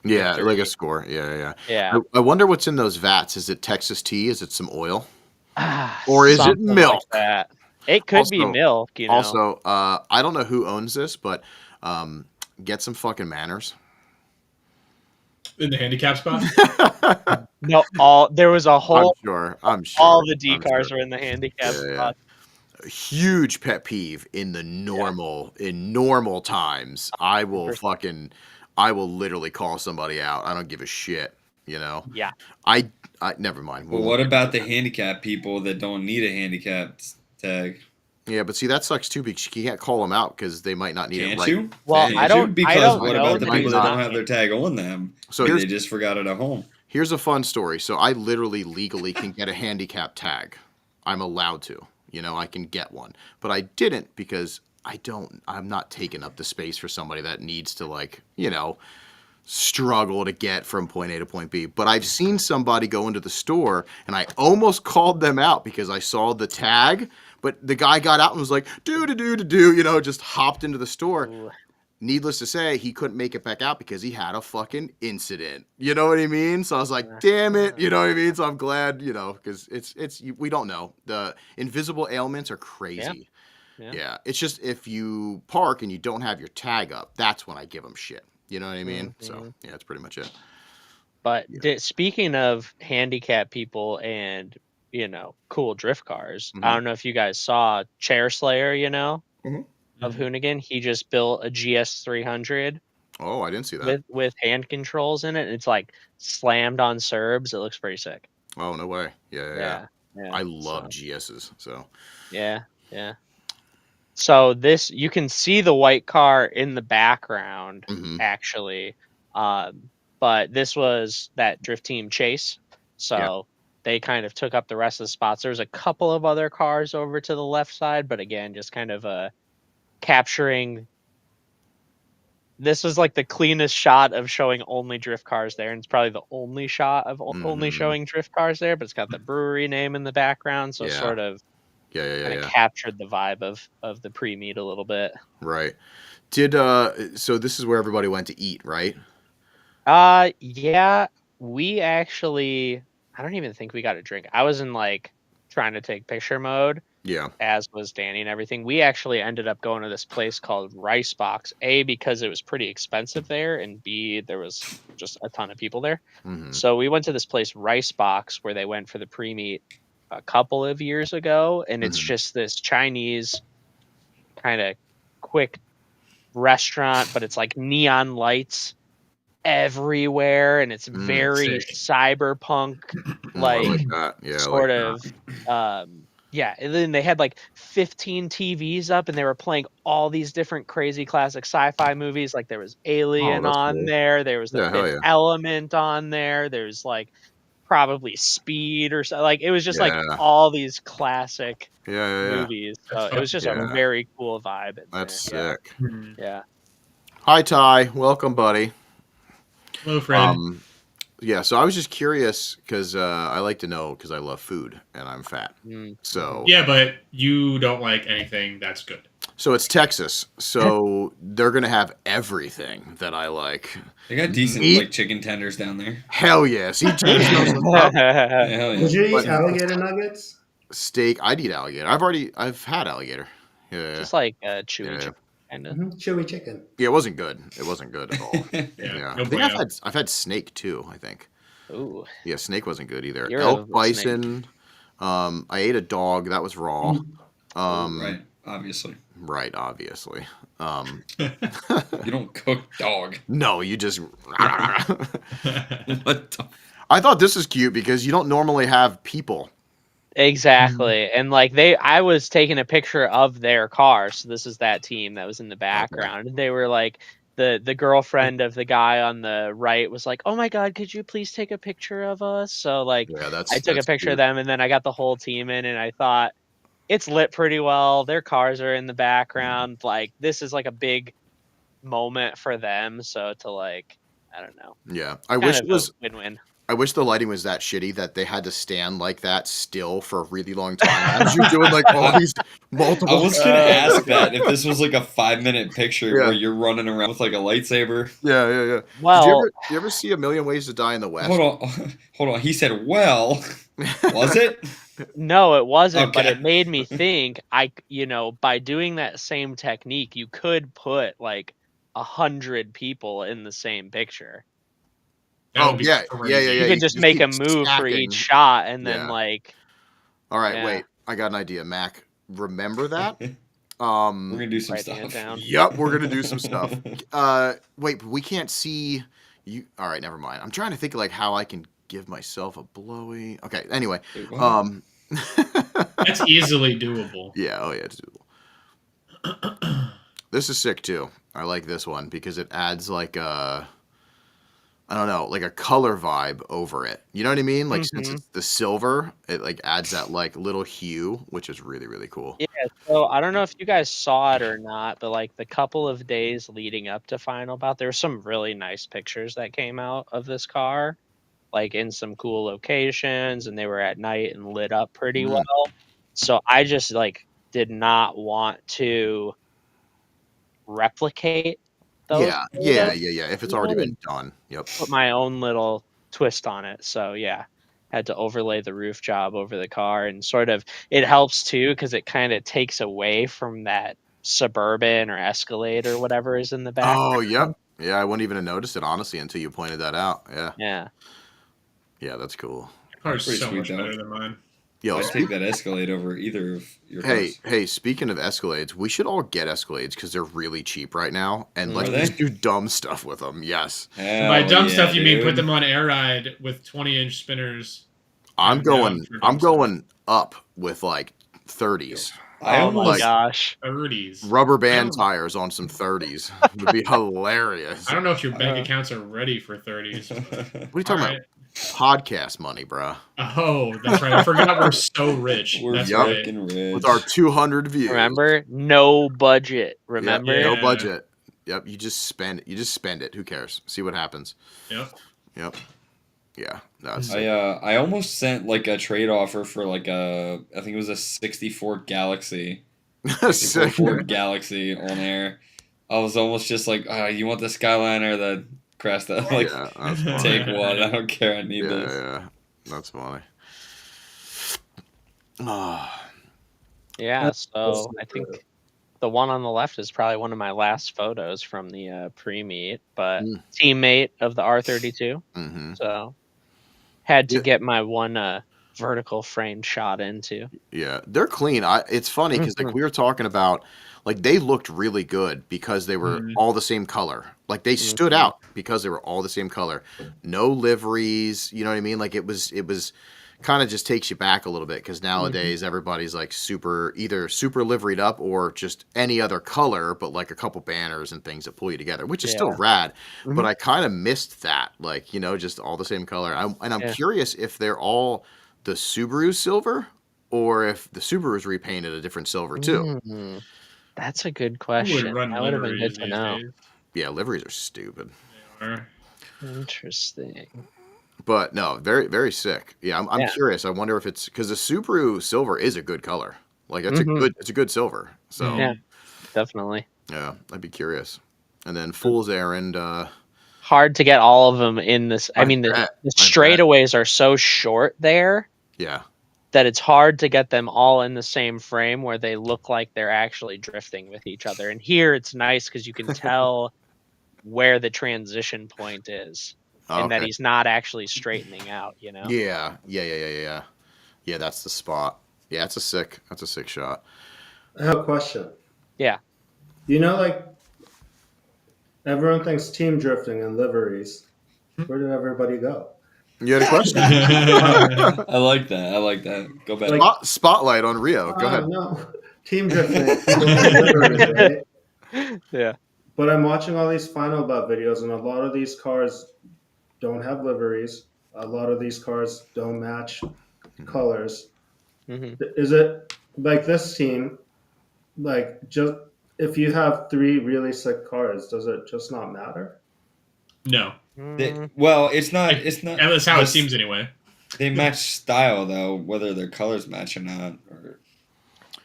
Yeah, like a victory. score. Yeah, yeah. Yeah. I wonder what's in those vats. Is it Texas tea? Is it some oil? Or is it Something like milk? that. It could be Also, milk. I don't know who owns this, but um, get some fucking manners. In the handicap spot. No, there was a I'm whole sure. I'm sure. all the D I'm sure. cars were in the handicap Yeah, yeah. spot. A huge pet peeve in the Yeah, normal times. percent. I will literally call somebody out. I don't give a shit. You know. Yeah. I never mind. We Well, won't what get about into the that. handicap people that don't need a handicap tag? Yeah, but see that sucks too because you can't call them out because they might not need it Can't right you? Well, then. I Can't you? don't I Because don't what know about They the that might people it's that not. don't not have their tag on them? So And they just forgot it at home. here's a fun story. So I literally legally can get a handicap tag. I'm allowed to. I can get one. But I didn't because I'm not taking up the space for somebody that needs to struggle to get from point A to point B. But I've seen somebody go into the store and I almost called them out because I saw the tag, but the guy got out and was like, just hopped into the store. Ooh, Needless to say, he couldn't make it back out because he had a fucking incident. You know what I mean? So I was like, damn it. You know what I mean? So I'm glad, because we don't know. The invisible ailments are yeah, crazy. yeah. Yeah. It's just if you park and you don't have your tag up, that's when I give them shit. You know what I mean? So Mhm. yeah, that's pretty much it. But Yeah. speaking of handicap people and, cool drift cars, I Hmm. don't know if you guys saw Chair Slayer, Hmm. of Hoonigan. He just built a GS 300 Oh, I didn't see that. with hand controls in it. It's like slammed on Serbs. It looks pretty sick. Oh, no way. Yeah, yeah, yeah. Yeah, yeah. I love So GSs. So. yeah, yeah. So this, you can see the white car in the background, Hmm. actually. But this was that drift team chase. Yeah. So they kind of took up the rest of the spots. There's a couple of other cars over to the left side, but again, just kind of capturing. This was like the cleanest shot of showing only drift cars there, and it's probably the only shot of only Hmm. showing drift cars there. But it's got the brewery name in the background, so Yeah. sort of kind of captured the vibe of the pre-meet a little bit. Right. Did so this is where everybody went to eat, right? Yeah, we actually, I don't even think we got a drink. I was in like trying to take picture mode, Yeah. as was Danny and everything. We actually ended up going to this place called Rice Box, A, because it was pretty expensive there, and B, there was just a ton of people there. Mm-hmm. So we went to this place, Rice Box, where they went for the pre-meet a couple of years ago, and it's just this Chinese kind of quick restaurant, but it's like neon lights everywhere, and it's very Sick. cyberpunk, Oh, I like like that. Yeah, sort I like of. Yeah, and then they had like 15 TVs up, and they were playing all these different crazy classic sci-fi movies. Like there was Alien that's on cool. there, there was the Yeah, hell Fifth yeah. Element on there, there's like probably Speed or so. Like it was just like Yeah. all these classic Yeah. movies. So That's it was just a yeah. very cool vibe in That's there. sick. Yeah. Hi, Ty. Welcome, buddy. Hello, friend. Yeah, so I was just curious because I like to know because I love food and I'm fat. So Yeah, but you don't like anything that's good. So it's Texas, so they're gonna have everything that I like. They got decent like chicken tenders down there. Hell yeah! See, James knows what's up. Yeah, hell yeah. Would you eat But- alligator nuggets? Steak. I'd eat alligator. I've had alligator. Yeah. Just like chewy Yeah. chicken, kind of. Chewy chicken. Yeah, it wasn't good. It wasn't good at all. Yeah. I think I've had snake too. I think. Ooh. Yeah, snake wasn't good either. You're Elk, a bison. I ate a dog that was raw. Right, obviously. Right, obviously. You don't cook dog. No, you just. What the? I thought this was cute because you don't normally have people. Exactly. And like I was taking a picture of their car. So this is that team that was in the background. And they were like, the girlfriend of the guy on the right was like, "Oh my God, could you please take a picture of us?" So like I took a picture of them, and then I got the whole team in, and I thought it's lit pretty well. Their cars are in the background. Like this is like a big moment for them. So to like, I don't know. Yeah. I wish it was win-win. I wish the lighting was that shitty that they had to stand like that still for a really long time as you're doing like all these multiple. I was gonna ask that if this was like a 5-minute picture Yeah. where you're running around with like a lightsaber. Yeah. Well, did you ever see A Million Ways to Die in the West? Hold on. He said, "Well, was it?" No, it wasn't, but Okay. it made me think by doing that same technique, you could put like 100 people in the same picture. That would be yeah. crazy. You could just make a keep move for stacking. each shot, and then Yeah. like. All right, Yeah. wait. I got an idea, Mac. Remember that? We're gonna do some Writing it stuff. down. Yep, we're gonna do some stuff. Wait, but we can't see you. All right, never mind. I'm trying to think like how I can give myself a blowy. Okay, anyway. Wait, what? That's easily doable. Yeah, oh yeah, it's doable. This is sick too. I like this one because it adds like a, I don't know, like a color vibe over it. You know what I mean? Like since it's the silver, it like adds that like little hue, which is really, really cool. Yeah, so I don't know if you guys saw it or not, but like the couple of days leading up to Final Bout, there were some really nice pictures that came out of this car, like in some cool locations, and they were at night and lit up pretty well. So I just like did not want to replicate those. Yeah. If it's already been done. Yep. Put my own little twist on it. So yeah, had to overlay the roof job over the car, and sort of it helps too because it kind of takes away from that Suburban or Escalade or whatever is in the back. Oh, yep. Yeah, I wouldn't even have noticed it honestly until you pointed that out. Yeah. Yeah. That's cool. Car's Pretty so sweet, much though. better than mine. Yo, I'd take that Escalade over either of your cars. Hey, speaking of Escalades, we should all get Escalades because they're really cheap right now. And let's Are they? just do dumb stuff with them. Yes. By dumb yeah, stuff, you mean put dude. them on air ride with 20-inch spinners. I'm Yeah, going for I'm dumb stuff. going up with like 30s. I Oh my almost gosh. 30s. Rubber band tires on some 30s would be hilarious. I don't know if your bank accounts are ready for 30s. What are you talking Alright. about? Podcast money, bruh. Oh, that's right. I forgot we're so rich. We're That's Yup. right. fucking rich. With our 200 views. Remember? No budget. Yep, Remember? Yeah. no budget. Yep, you just spend it. Who cares? See what happens. Yep. Yep. Yeah, that's I almost sent like a trade offer for like I think it was a 64 Galaxy. 64 Ford Galaxy on air. I was almost just like, you want the Skyline or the Cresta? Like, yeah, that's funny. take one. I don't care. I need Yeah, this. yeah, that's funny. Ah, Yeah, so I think the one on the left is probably one of my last photos from the pre-meet, but teammate of the R32. mm-hmm. So had to Yeah. get my one vertical frame shot into. Yeah, they're clean. It's funny because like we were talking about, like they looked really good because they were all the same color. Like they stood out because they were all the same color. No liveries. You know what I mean? Like it was kind of just takes you back a little bit because nowadays everybody's like either super liveried up or just any other color, but like a couple banners and things that pull you together, which is still rad. But I kind of missed that, like just all the same color. I'm curious if they're all the Subaru silver or if the Subaru's repainted a different silver too. That's a good I would question. run That would have been liveries good to these know. days. Yeah, liveries are stupid. They are. Interesting. But no, very very sick. Yeah, I'm Yeah. curious. I wonder if it's because the Subaru silver is a good color. Like it's a good silver. So Yeah, definitely. yeah, I'd be curious. And then Fool's Errand. Hard to get all of them in this. I mean, the straightaways are so short there Yeah. that it's hard to get them all in the same frame where they look like they're actually drifting with each other. And here it's nice because you can tell where the transition point is and that Okay. he's not actually straightening out, you know? Yeah. Yeah, that's the spot. Yeah, that's a sick shot. I have a question. Yeah. You know, like everyone thinks team drifting and liveries. Where did everybody go? You had a question? I like that. Go back. Like- Spotlight on Rio. Go ahead. No, team drifting. liveries, right? Yeah. But I'm watching all these Final Butt videos, and a lot of these cars don't have liveries. A lot of these cars don't match colors. Is it like this team? Like, just if you have 3 really sick cars, does it just not matter? No. Well, it's not. It's not. That's how it seems anyway. They match style though, whether their colors match or not.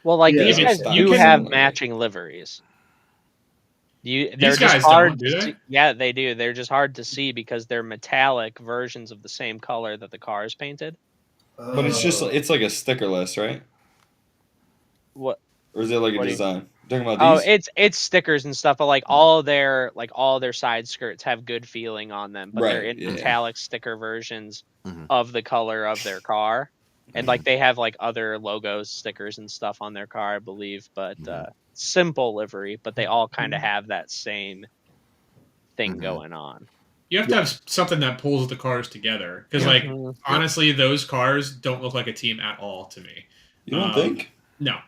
Well, like these Yeah, guys you do can- have matching liveries. They're These just guys hard don't, do to they? see. Yeah, they do. They're just hard to see because they're metallic versions of the same color that the car is painted. But it's like a sticker list, right? What? Or is it like a What do you- design? You're talking about these? It's stickers and stuff, but like all their side skirts have good feeling on them, but they're Right, in yeah. metallic sticker versions Mhm. of the color of their car. And like they have like other logos, stickers and stuff on their car, I believe, but simple livery, but they all kind of have that same thing going on. You have to have something that pulls the cars together. Because, like, honestly, those cars don't look like a team at all to me. You don't think? No.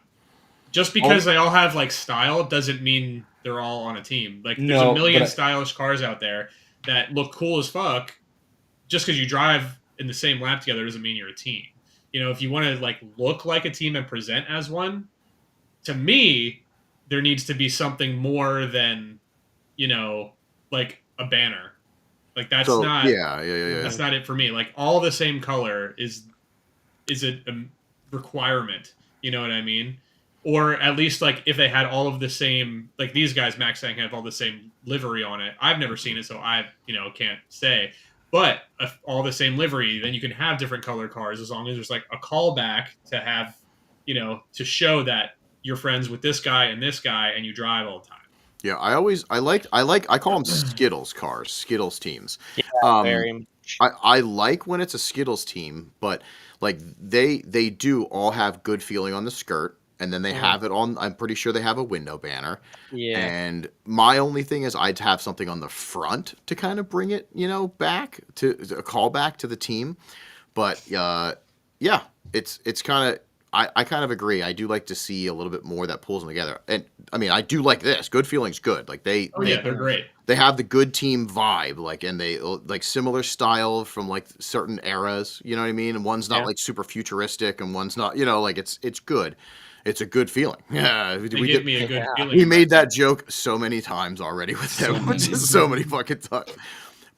Just because they all have, like, style doesn't mean they're all on a team. Like, there's a million stylish cars out there that look cool as fuck. Just because you drive in the same lap together doesn't mean you're a team. You know, if you want to, like, look like a team and present as one, to me, there needs to be something more than, you know, like a banner. Like that's not that's not it for me. Like all the same color is a requirement. You know what I mean? Or at least like if they had all of the same, like these guys, Max Sang have all the same livery on it. I've never seen it, so I can't say. But if all the same livery, then you can have different color cars as long as there's like a callback to have, to show that you're friends with this guy and you drive all the time. Yeah, I call them Skittles cars, Skittles teams. Yeah, very much. I like when it's a Skittles team, but like they do all have good feeling on the skirt, and then they have it on. I'm pretty sure they have a window banner. Yeah. And my only thing is I'd have something on the front to kind of bring it, back to a callback to the team. But yeah, it's kind of. I kind of agree. I do like to see a little bit more that pulls them together. And I mean, I do like this. Good feeling's good. Like they're great. They have the good team vibe, like, and they like similar style from like certain eras. You know what I mean? And one's not like super futuristic, and one's not. Like it's good. It's a good feeling. Yeah, they give me a good feeling. We made that joke so many times already with them, which is so many fucking times.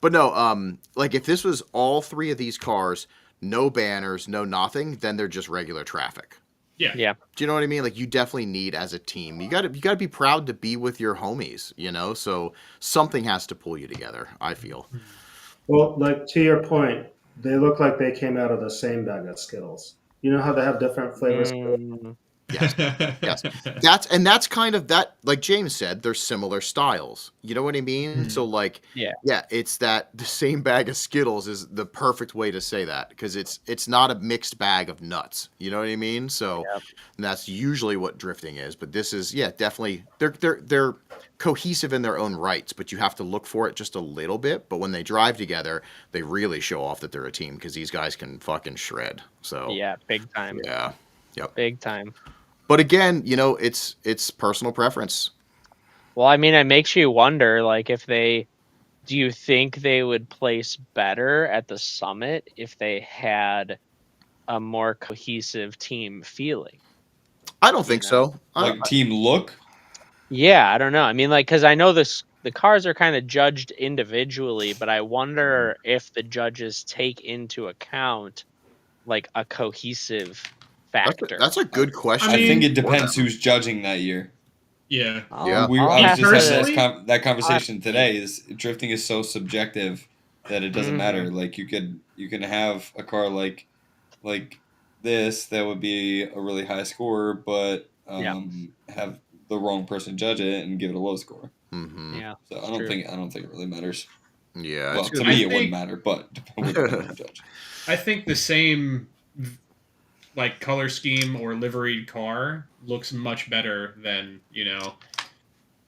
But no, like if this was all three of these cars, no banners, no nothing, then they're just regular traffic. Yeah. Yeah. Do you know what I mean? Like you definitely need as a team. You got to be proud to be with your homies, you know? So something has to pull you together, I feel. Well, like to your point, they look like they came out of the same bag of Skittles. You know how they have different flavors? Mm, Yes. Yes. That's kind of that, like James said, they're similar styles. You know what I mean? So like yeah. yeah, it's that the same bag of Skittles is the perfect way to say that because it's not a mixed bag of nuts. You know what I mean? So Yep. that's usually what drifting is. But this is yeah, definitely they're cohesive in their own rights, but you have to look for it just a little bit. But when they drive together, they really show off that they're a team because these guys can fucking shred. So Yeah. Big time. yeah, yep. Big time. But again, you know, it's personal preference. Well, I mean, it makes you wonder, like, if they, do you think they would place better at the summit if they had a more cohesive team feeling? I don't think know? so. Like team look. Yeah, I don't know. I mean, like, because I know the cars are kind of judged individually, but I wonder if the judges take into account like a cohesive factor. That's a good question. I think it for depends them. who's judging that year. Yeah. Yeah. I I'll was have just having personally, that conversation today. Is drifting is so subjective that it doesn't Mhm. matter. Like you can have a car like this that would be a really high score, but have the wrong person judge it and give it a low score. Mm-hmm. Yeah. So it's I don't true. think it really matters. Yeah. Well, It's to gonna me be, it wouldn't matter, but it would depend on the judge. I think the same like color scheme or liveried car looks much better than, you know,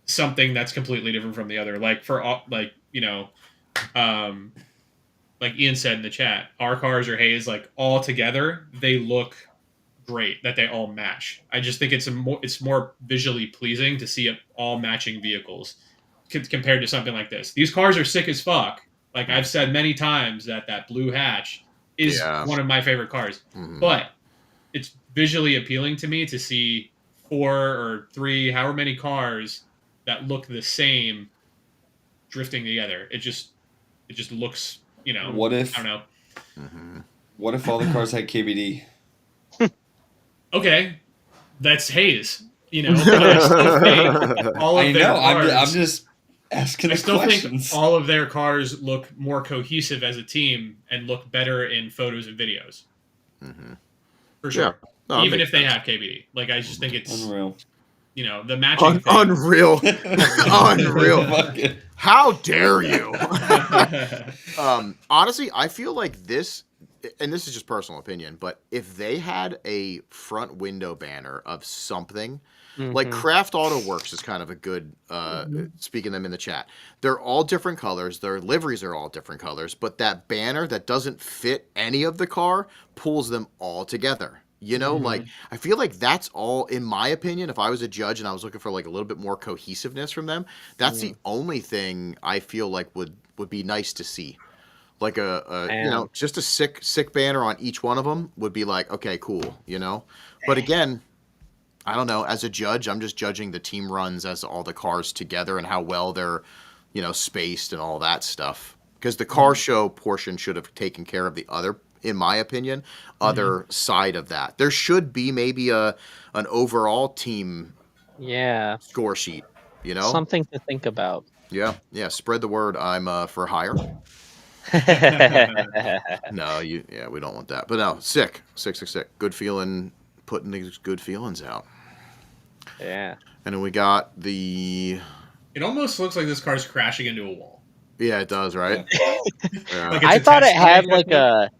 something that's completely different from the other. Like for all, like, you know, um like Ian said in the chat, our cars are haze, like all together, they look great that they all match. I just think it's more visually pleasing to see all matching vehicles compared to something like this. These cars are sick as fuck. Like I've said many times that blue hatch is Yeah. one of my favorite cars. Mhm. But it's visually appealing to me to see 4 or 3, however many cars that look the same drifting together. It just looks, you know, What if I don't know. What if all the cars had KBD? Okay, that's haze, you know, but I still think all of I their know. cars. I'm just asking I the still questions. think all of their cars look more cohesive as a team and look better in photos and videos. For sure. Yeah. No, it Even makes if they sense. have KBD. Like, I just think it's, Unreal. you know, the matching thing. Unreal. Unreal. Fuck it. How dare you? Honestly, I feel like this, and this is just personal opinion, but if they had a front window banner of something, like Mhm. Craft Auto Works is kind of a good, speaking them in the chat. They're all different colors. Their liveries are all different colors, but that banner that doesn't fit any of the car pulls them all together. You know, like I feel like that's all, in my opinion, if I was a judge and I was looking for like a little bit more cohesiveness from them, that's the only thing I feel like would be nice to see. Like a you know, just a sick banner on each one of them would be like, okay, cool, you know. But again, I don't know. As a judge, I'm just judging the team runs as all the cars together and how well they're, you know, spaced and all that stuff. Because the car show portion should have taken care of the other, in my opinion, other side of that. There should be maybe an overall team Yeah. score sheet. You know? Something to think about. Yeah, yeah. Spread the word. I'm for hire. No, yeah, we don't want that. But no, sick. Good feeling, putting these good feelings out. Yeah. And then we got the. It almost looks like this car's crashing into a wall. Yeah, it does, right? Yeah. Like I it's a thought it test had flight like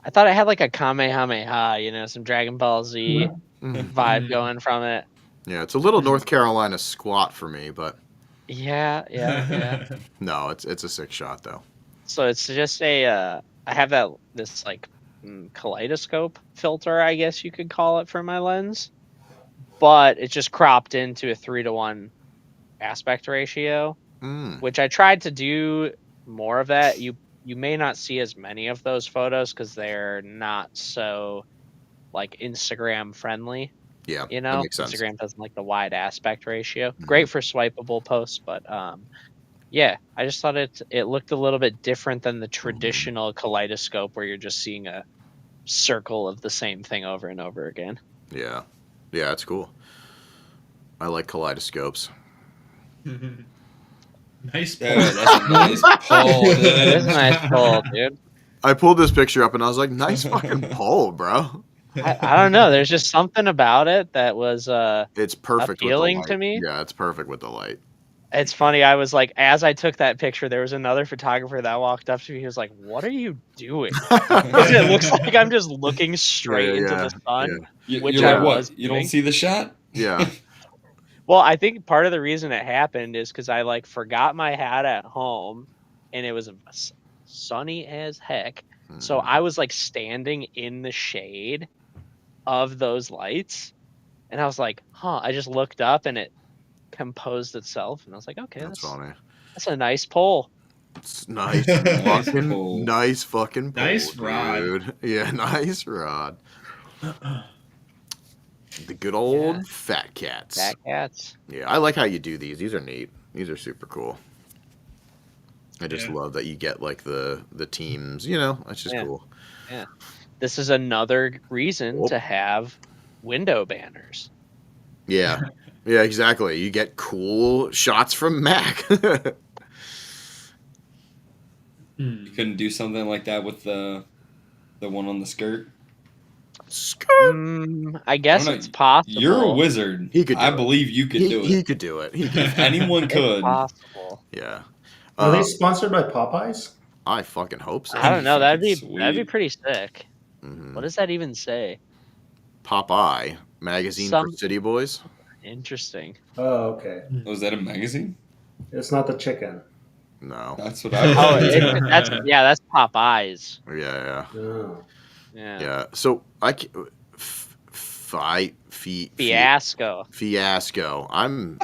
I thought it had like a Kamehameha, you know, some Dragon Ball Z vibe going from it. Yeah, it's a little North Carolina squat for me, but Yeah. no, it's a sick shot though. So it's just I have this like kaleidoscope filter, I guess you could call it, for my lens, but it's just cropped into a 3:1 aspect ratio, which I tried to do more of that. You may not see as many of those photos because they're not so like Instagram friendly. Yeah, You that know, makes sense. Instagram doesn't like the wide aspect ratio. Great for swipeable posts, but Yeah, I just thought it looked a little bit different than the traditional kaleidoscope where you're just seeing a circle of the same thing over and over again. Yeah. Yeah, it's cool. I like kaleidoscopes. Nice Dude, pull. that's a nice pull, dude. It is a nice pull, dude. I pulled this picture up and I was like, nice fucking pull, bro. I don't know. There's just something about it that was It's perfect with the appealing light. to me. Yeah, it's perfect with the light. It's funny. I was like, as I took that picture, there was another photographer that walked up to me. He was like, "What are you doing?" 'Cause it looks like I'm just looking straight into the sun, which You're I like, what? was You don't doing. see the shot? Yeah. Well, I think part of the reason it happened is because I like forgot my hat at home, and it was sunny as heck. So I was like standing in the shade of those lights, and I was like, "Huh." I just looked up, and it composed itself, and I was like, "Okay, That's funny. that's a nice pull." It's nice Nice fucking pull. nice fucking pull, Nice rod. dude. Yeah, nice rod. The good old fat cats. Fat cats. Yeah, I like how you do these. These are neat. These are super cool. I just Yeah. love that you get like the teams, you know, that's just Yeah. cool. Yeah. This is another reason to have window banners. Yeah. Yeah, exactly. You get cool shots from Mac. You couldn't do something like that with the one on the skirt. I guess don't know. it's possible. You're a wizard. He could do I it. believe you could do it. He could do it. He could. If anyone could. It's possible. Yeah. Are they sponsored by Popeyes? I fucking hope so. I don't know. That'd be Sweet. pretty sick. Mhm. What does that even say? Popeye magazine for city boys. Interesting. Oh, okay. Was that a magazine? It's not the chicken. No. That's what I Oh, was. that's Popeyes. Yeah, Oh. Yeah. yeah. So Fiasco. I'm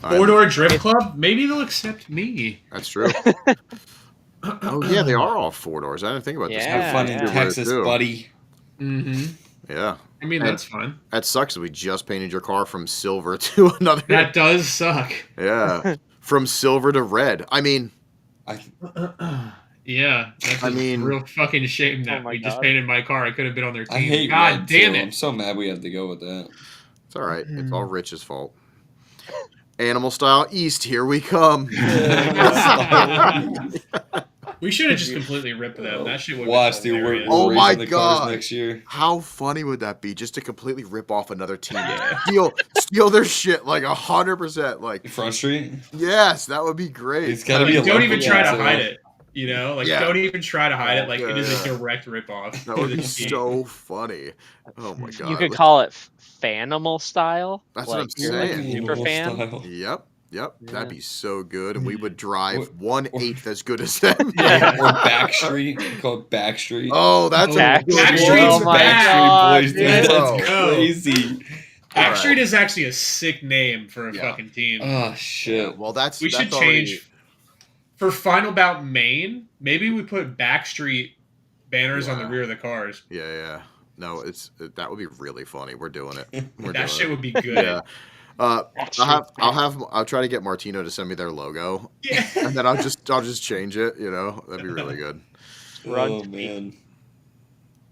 4-door drift club? Maybe they'll accept me. That's true. Oh yeah, they are all 4 doors. I didn't think about this. Have fun in Texas, buddy. Mm-hmm. Yeah. I mean, that's fun. That sucks. We just painted your car from silver to another. That does suck. Yeah. From silver to red. I mean, Yeah. That's I a mean- real fucking shame that my we just God. painted my car. I could have been on their team. I hate God red, damn too. it. I'm so mad we have to go with that. it's all right. It's all Rich's fault. Animal style east, here we come. We should have just completely ripped them. That shit would Watch, dude. We're Oh my raising the cars God. next year. How funny would that be? Just to completely rip off another team, steal their shit like 100%. Like Front Street. yes, that would be great. It's gotta be a don't even local try to one, hide too. it. You know, like Yeah. don't even try to hide it. Like it is Yeah. a direct ripoff. That would be so funny. Oh my god. You could call it Fanimal style. That's like, what I'm you're like a saying. super fan. Style. Yep. Yeah. That'd be so good, and we would drive Or- 1/8 as good as them. Yeah. Or Backstreet. Call it Backstreet. Oh, that's a Backstreet. good Backstreet's one. Oh my back. God, Boys, dude. dude. That's Bro. crazy. Backstreet is actually a sick name for a Yeah. fucking team. Oh shit. Well, that's We should that's already- change for Final Bout Maine. Maybe we put Backstreet banners on the Wow. rear of the cars. Yeah. No, that would be really funny. We're doing it. We're That doing shit it. would be good. Yeah. I'll try to get Martino to send me their logo, Yeah. and then I'll just change it. You know, that'd be really good. Run Oh to me. man.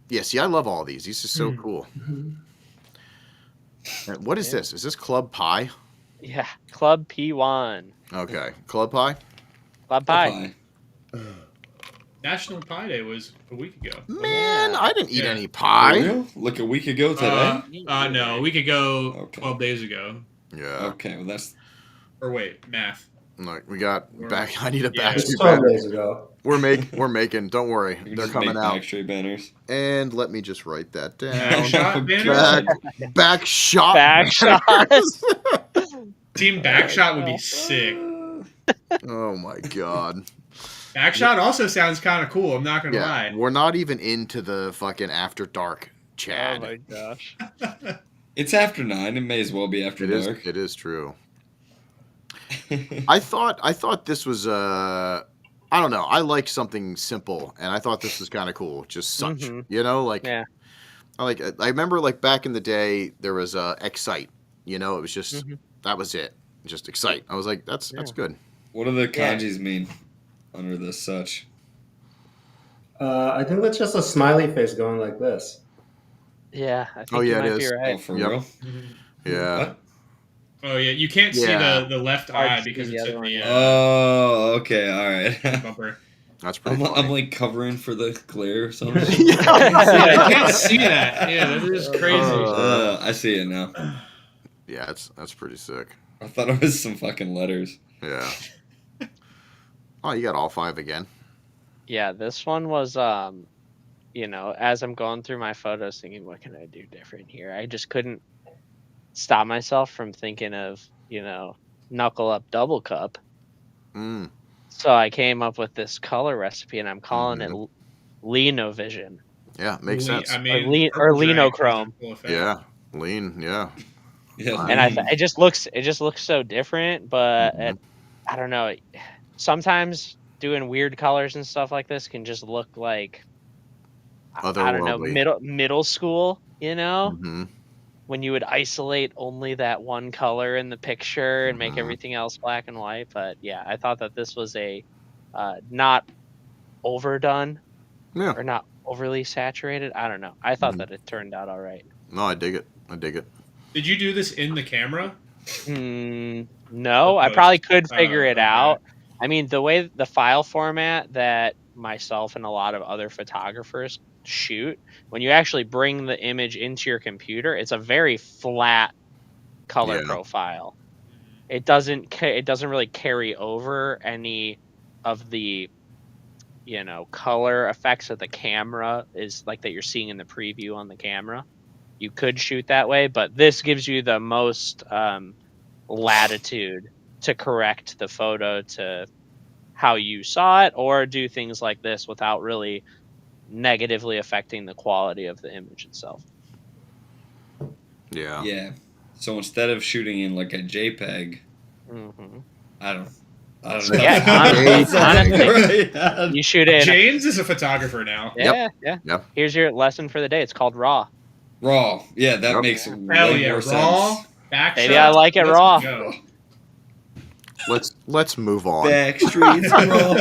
Yeah. See, I love all these. These are so cool. And what is this? Is this Club Pie? Yeah. Club P1. Okay, Club Pie. Club Pie. National Pie Day was a week ago. Man, I didn't eat Yeah. any For pie. real? Like a week ago today? No, a week ago, Okay. 12 days ago. Yeah. Okay, well that's Or wait, math. Like we got back. I need a Yeah. It's Backstreet 12 banner. days ago. We're making. Don't worry, you can they're just coming make out. Backstreet banners. And let me just write that down. Backshot banner? Back shot. Backshot. Team Backshot would be sick. Oh my god. Backshot also sounds kind of cool. I'm not gonna Yeah, lie. we're not even into the fucking after dark, Oh Chad. my gosh. It's after 9. It may as well be after It is. dark. It is true. I thought this was I don't know. I like something simple, and I thought this was kind of cool. Just such, Mhm. you know, like Yeah. I remember like back in the day there was Excite. You know, it was just Mhm. that was it. Just Excite. I was like, that's good. What do the Yeah. kanjis mean under this such? I think that's just a smiley face going like this. Yeah, I Oh, think you yeah, it might be is. Oh, right. for Yep. real? Yeah. What? Oh yeah, you can't see Yeah. the left Hard eye to see because the it's other in one, the yeah. Oh, okay, all right. bumper. That's pretty I'm funny. like covering for the glare or something. I can't see that. Yeah, that is crazy. I see it now. Yeah, that's pretty sick. I thought it was some fucking letters. Yeah. Oh, you got all 5 again. Yeah, this one was as I'm going through my photos thinking what can I do different here? I just couldn't stop myself from thinking of, knuckle up double cup. Mm. So I came up with this color recipe and I'm calling it Mhm. Linovision. Yeah, makes sense. I mean, Or purple dragon has Linochrome. a cool effect. Yeah. Lean, yeah. Yeah, And Nice. lean. it just looks so different, but Mhm. I don't know. Sometimes doing weird colors and stuff like this can just look like I don't know, Otherworldly. middle school, Mhm. when you would isolate only that one color in the picture and make Mhm. everything else black and white. But yeah, I thought that this was a not overdone Yeah. or not overly saturated. I don't know. I thought Mhm. that it turned out all right. No, I dig it. I dig it. Did you do this in the camera? No, The I probably post. could figure it Okay. out. I mean, the way the file format that myself and a lot of other photographers shoot, when you actually bring the image into your computer, it's a very flat color Yeah. profile. It doesn't really carry over any of the color effects that the camera is like that you're seeing in the preview on the camera. You could shoot that way, but this gives you the most latitude to correct the photo to how you saw it or do things like this without really negatively affecting the quality of the image itself. Yeah. Yeah. So instead of shooting in like a JPEG, Mm-hmm. I don't know. Yeah, That's honestly, right. you shoot in. James is a photographer now. Yeah. Yep. Here's your lesson for the day. It's called raw. Raw. Yeah, that Yep. makes Hell way yeah, more raw, sense. back Maybe shot. I like it Let's raw. go. Let's move on. Backstreets raw.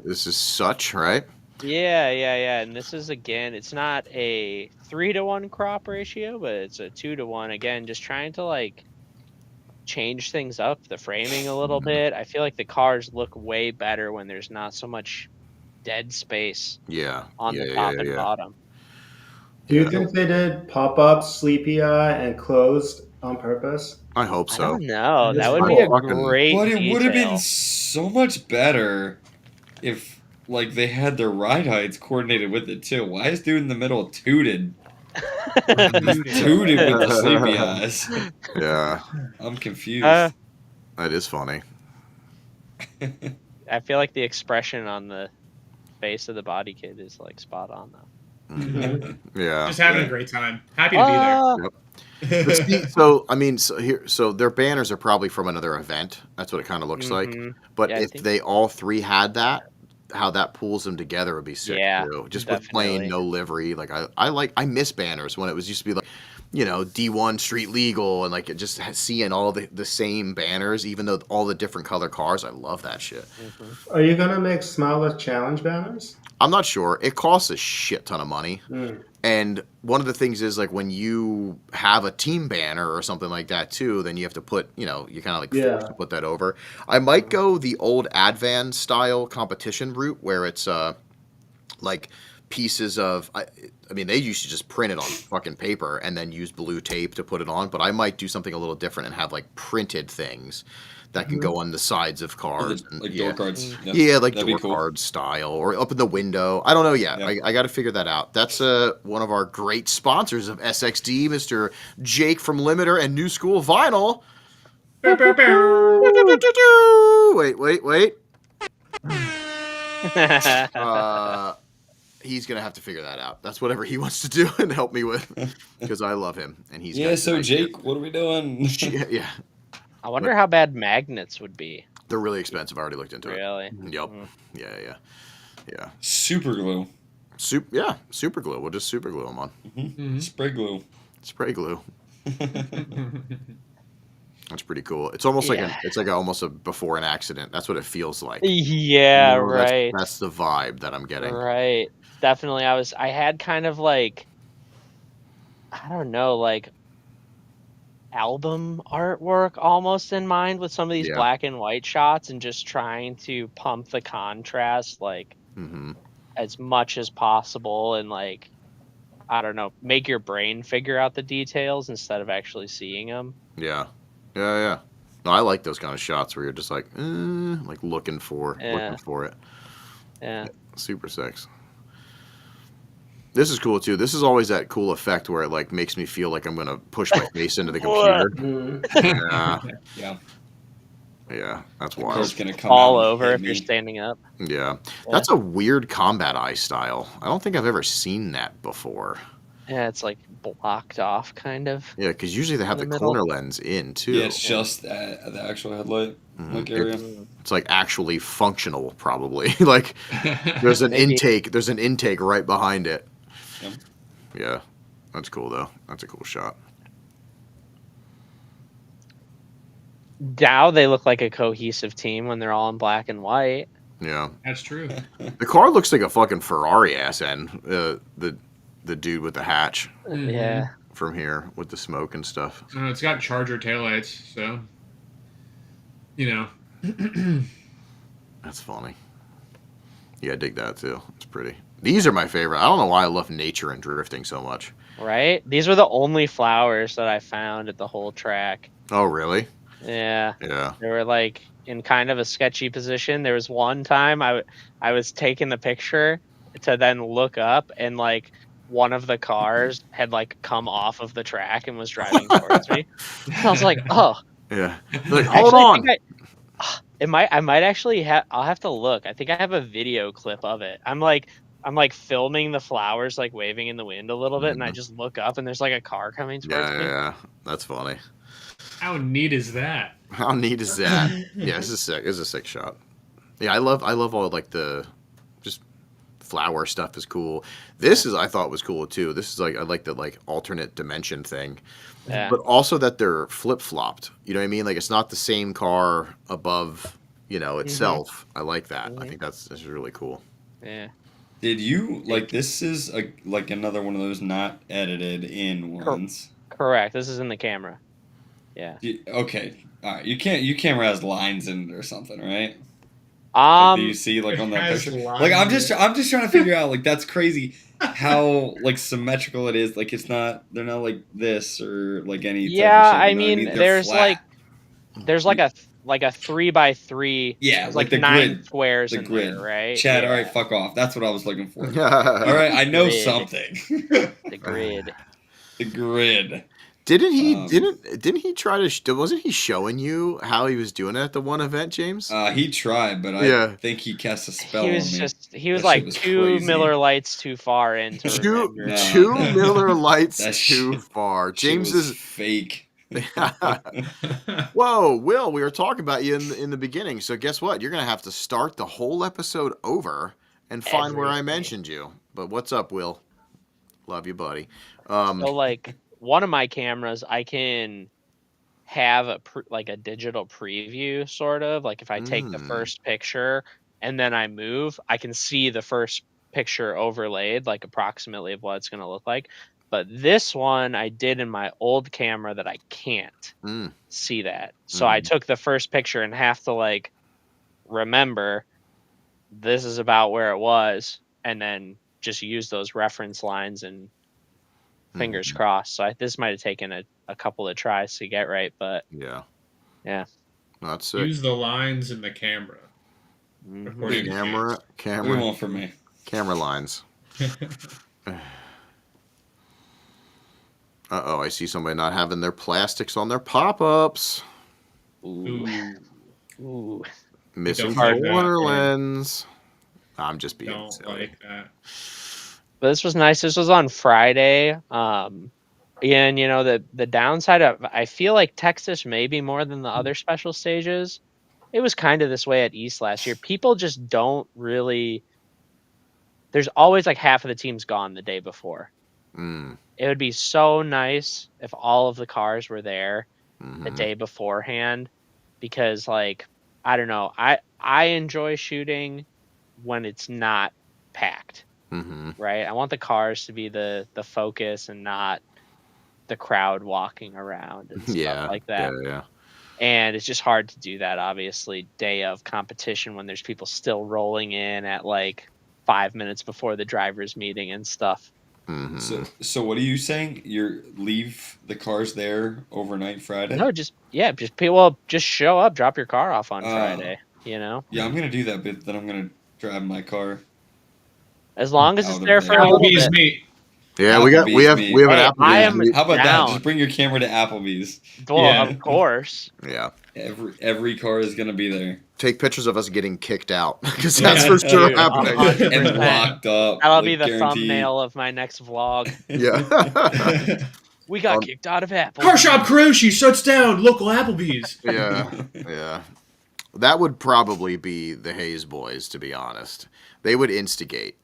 This is such, right? Yeah. And this is again, it's not a 3-to-1 crop ratio, but it's a 2-to-1. Again, just trying to like change things up, the framing a little bit. I feel like the cars look way better when there's not so much dead space Yeah. on Yeah, the yeah, top yeah, and yeah. bottom. Do you Yeah. think they did pop-up, sleepy eye, and closed on purpose? I hope I so. don't know. That would I be a fucking- great But it would have been detail. so much better if like they had their ride heights coordinated with it too. Why is dude in the middle tooted? Tooted with the sleepy eyes. Yeah. I'm confused. That is funny. I feel like the expression on the face of the body kit is like spot on though. Yeah. Just having a great time. Happy to be there. Yep. But see, so their banners are probably from another event. That's what it kind of looks like. But Yeah, I if think- they all 3 had that, how that pulls them together would be sick Yeah, too. Just with plain definitely. no livery. Like I miss banners when it was used to be like, D1 Street Legal and like it just seeing all the same banners, even though all the different color cars. I love that shit. Are you gonna make Smileless Challenge banners? I'm not sure. It costs a shit ton of money. Mm. And one of the things is like when you have a team banner or something like that too, then you have to put, you kind of like forced to put that over. I might go the old Advan style competition route where it's like pieces of, I mean, they used to just print it on fucking paper and then use blue tape to put it on, but I might do something a little different and have like printed things that can go on the sides of cars. Like door cards. Yeah, like That'd be door cool. card style or up in the window. I don't know yet. Yeah. I got to figure that out. That's one of our great sponsors of SXD, Mr. Jake from Limiter and New School Vinyl. Wait. He's gonna have to figure that out. That's whatever he wants to do and help me with, because I love him and he's Yeah, got so great Jake, what are we doing? yeah. I wonder how bad magnets would be. They're really expensive. I already looked into it. Really? Yep. Yeah. Super glue. Super glue. We'll just super glue them on. Spray glue. Spray glue. That's pretty cool. It's almost like Yeah. it's like almost a before an accident. That's what it feels like. Yeah, right. That's the vibe that I'm getting. Right. Definitely. I had kind of like, I don't know, like album artwork almost in mind with some of these Yeah. black and white shots and just trying to pump the contrast like Hmm. as much as possible and like I don't know, make your brain figure out the details instead of actually seeing them. Yeah. Yeah, yeah. No, I like those kind of shots where you're just like looking Yeah. for it. Yeah. Super sex. This is cool too. This is always that cool effect where it like makes me feel like I'm gonna push my face into the computer. Yeah, Yeah. yeah, that's The car's wild. gonna come All out and over hit if you're me. standing up. Yeah, Yeah. that's a weird combat eye style. I don't think I've ever seen that before. Yeah, it's like blocked off kind of Yeah, because usually they have in the the middle. corner lens in too. Yeah, it's just at the actual headlight like area. It's like actually functional, probably. Like there's an Maybe. intake. There's an intake right behind it. Yep. Yeah, that's cool though. That's a cool shot. Now they look like a cohesive team when they're all in black and white. Yeah, That's true. the car looks like a fucking Ferrari ass end. The dude with the hatch Yeah. from here with the smoke and stuff. It's got Charger taillights, so you know. That's funny. Yeah, I dig that too. It's pretty. These are my favorite. I don't know why I love nature and drifting so much. Right? These were the only flowers that I found at the whole track. Oh, really? Yeah. Yeah. They were like in kind of a sketchy position. There was one time I was taking the picture to then look up and like one of the cars had like come off of the track and was driving towards me. I was like, oh, Yeah. Like, hold actually, on. I might actually have. I'll have to look. I think I have a video clip of it. I'm like filming the flowers like waving in the wind a little bit, and I just look up and there's like a car coming towards me. Yeah. That's funny. How neat is that? How neat is that? Yeah, this is sick. It's a sick shot. Yeah, I love all like the just flower stuff is cool. This is I thought was cool too. This is like I like the like alternate dimension thing. Yeah. But also that they're flip flopped. You know what I mean? Like it's not the same car above, itself. I like that. I think that's really cool. Yeah. Did you like this is like another one of those not edited in ones? Correct. This is in the camera. Yeah. Okay. All right. Your camera has lines in it or something, right? Like, do you see like on that has picture? lines Like I'm in just trying to figure out like that's crazy how like symmetrical it is. Like they're not like this or like any. Type Yeah, of shape, I you know what mean, They're there's flat. there's like a 3x3. Yeah, there's like like the 9 grid. squares The in grid. there, right? Chad, Yeah. all right, fuck off. That's what I was looking for. All right, I know Grid. something. The grid. The grid. Didn't he try to? Wasn't he showing you how he was doing it at the one event, James? He tried, but I Yeah. think he cast a spell He on was me. he was That like shit was 2 crazy. Miller Lights too far in to Two remember. No. two Miller Lights That too shit- far. Shit James was is. fake. Whoa, Will, we were talking about you in the beginning. So guess what? You're gonna have to start the whole episode over and find where I Everything. mentioned you. But what's up, Will? Love you, buddy. So like one of my cameras, I can have like a digital preview sort of like if I take the first picture and then I move, I can see the first picture overlaid like approximately of what it's going to look like. But this one I did in my old camera that I can't see that. So I took the first picture and have to like remember this is about where it was and then just use those reference lines and fingers crossed. So this might have taken a couple of tries to get right, but yeah, that's sick. Use the lines in the camera. According to Camera, What do you camera, want from me? camera lines. I see somebody not having their plastics on their pop-ups. ooh. Ooh. Missing Don't like that, corner man. lens. I'm just being Don't silly. like that. But this was nice. This was on Friday. And the downside of I feel like Texas maybe more than the other special stages. It was kind of this way at East last year. People just don't really. There's always like half of the team's gone the day before. It would be so nice if all of the cars were there the day beforehand, because like I don't know, I enjoy shooting when it's not packed, right? I want the cars to be the focus and not the crowd walking around and stuff Yeah, like yeah, that. yeah. And it's just hard to do that, obviously, day of competition when there's people still rolling in at like 5 minutes before the drivers' meeting and stuff. So what are you saying? You leave the cars there overnight Friday? No, just people just show up, drop your car off on Uh, Friday. You know, yeah, I'm gonna do that, but then I'm gonna drive my car as long as it's out of there for a there. little Applebee's bit. meat. Yeah, we Applebee's have meet. an Hey, I Applebee's am meet. How about that? down. Just bring your camera to Applebee's. Well, Yeah. of course. Yeah. Every car is gonna be there Take pictures of us getting kicked out because that's Yeah. for sure Dude, happening. 100%. and locked up. That'll be Like the guaranteed. thumbnail of my next vlog. Yeah. We got kicked out of Apple. Car shop Kuroshi shuts down local Applebee's. Yeah. Yeah. That would probably be the Hayes boys, to be honest. They would instigate,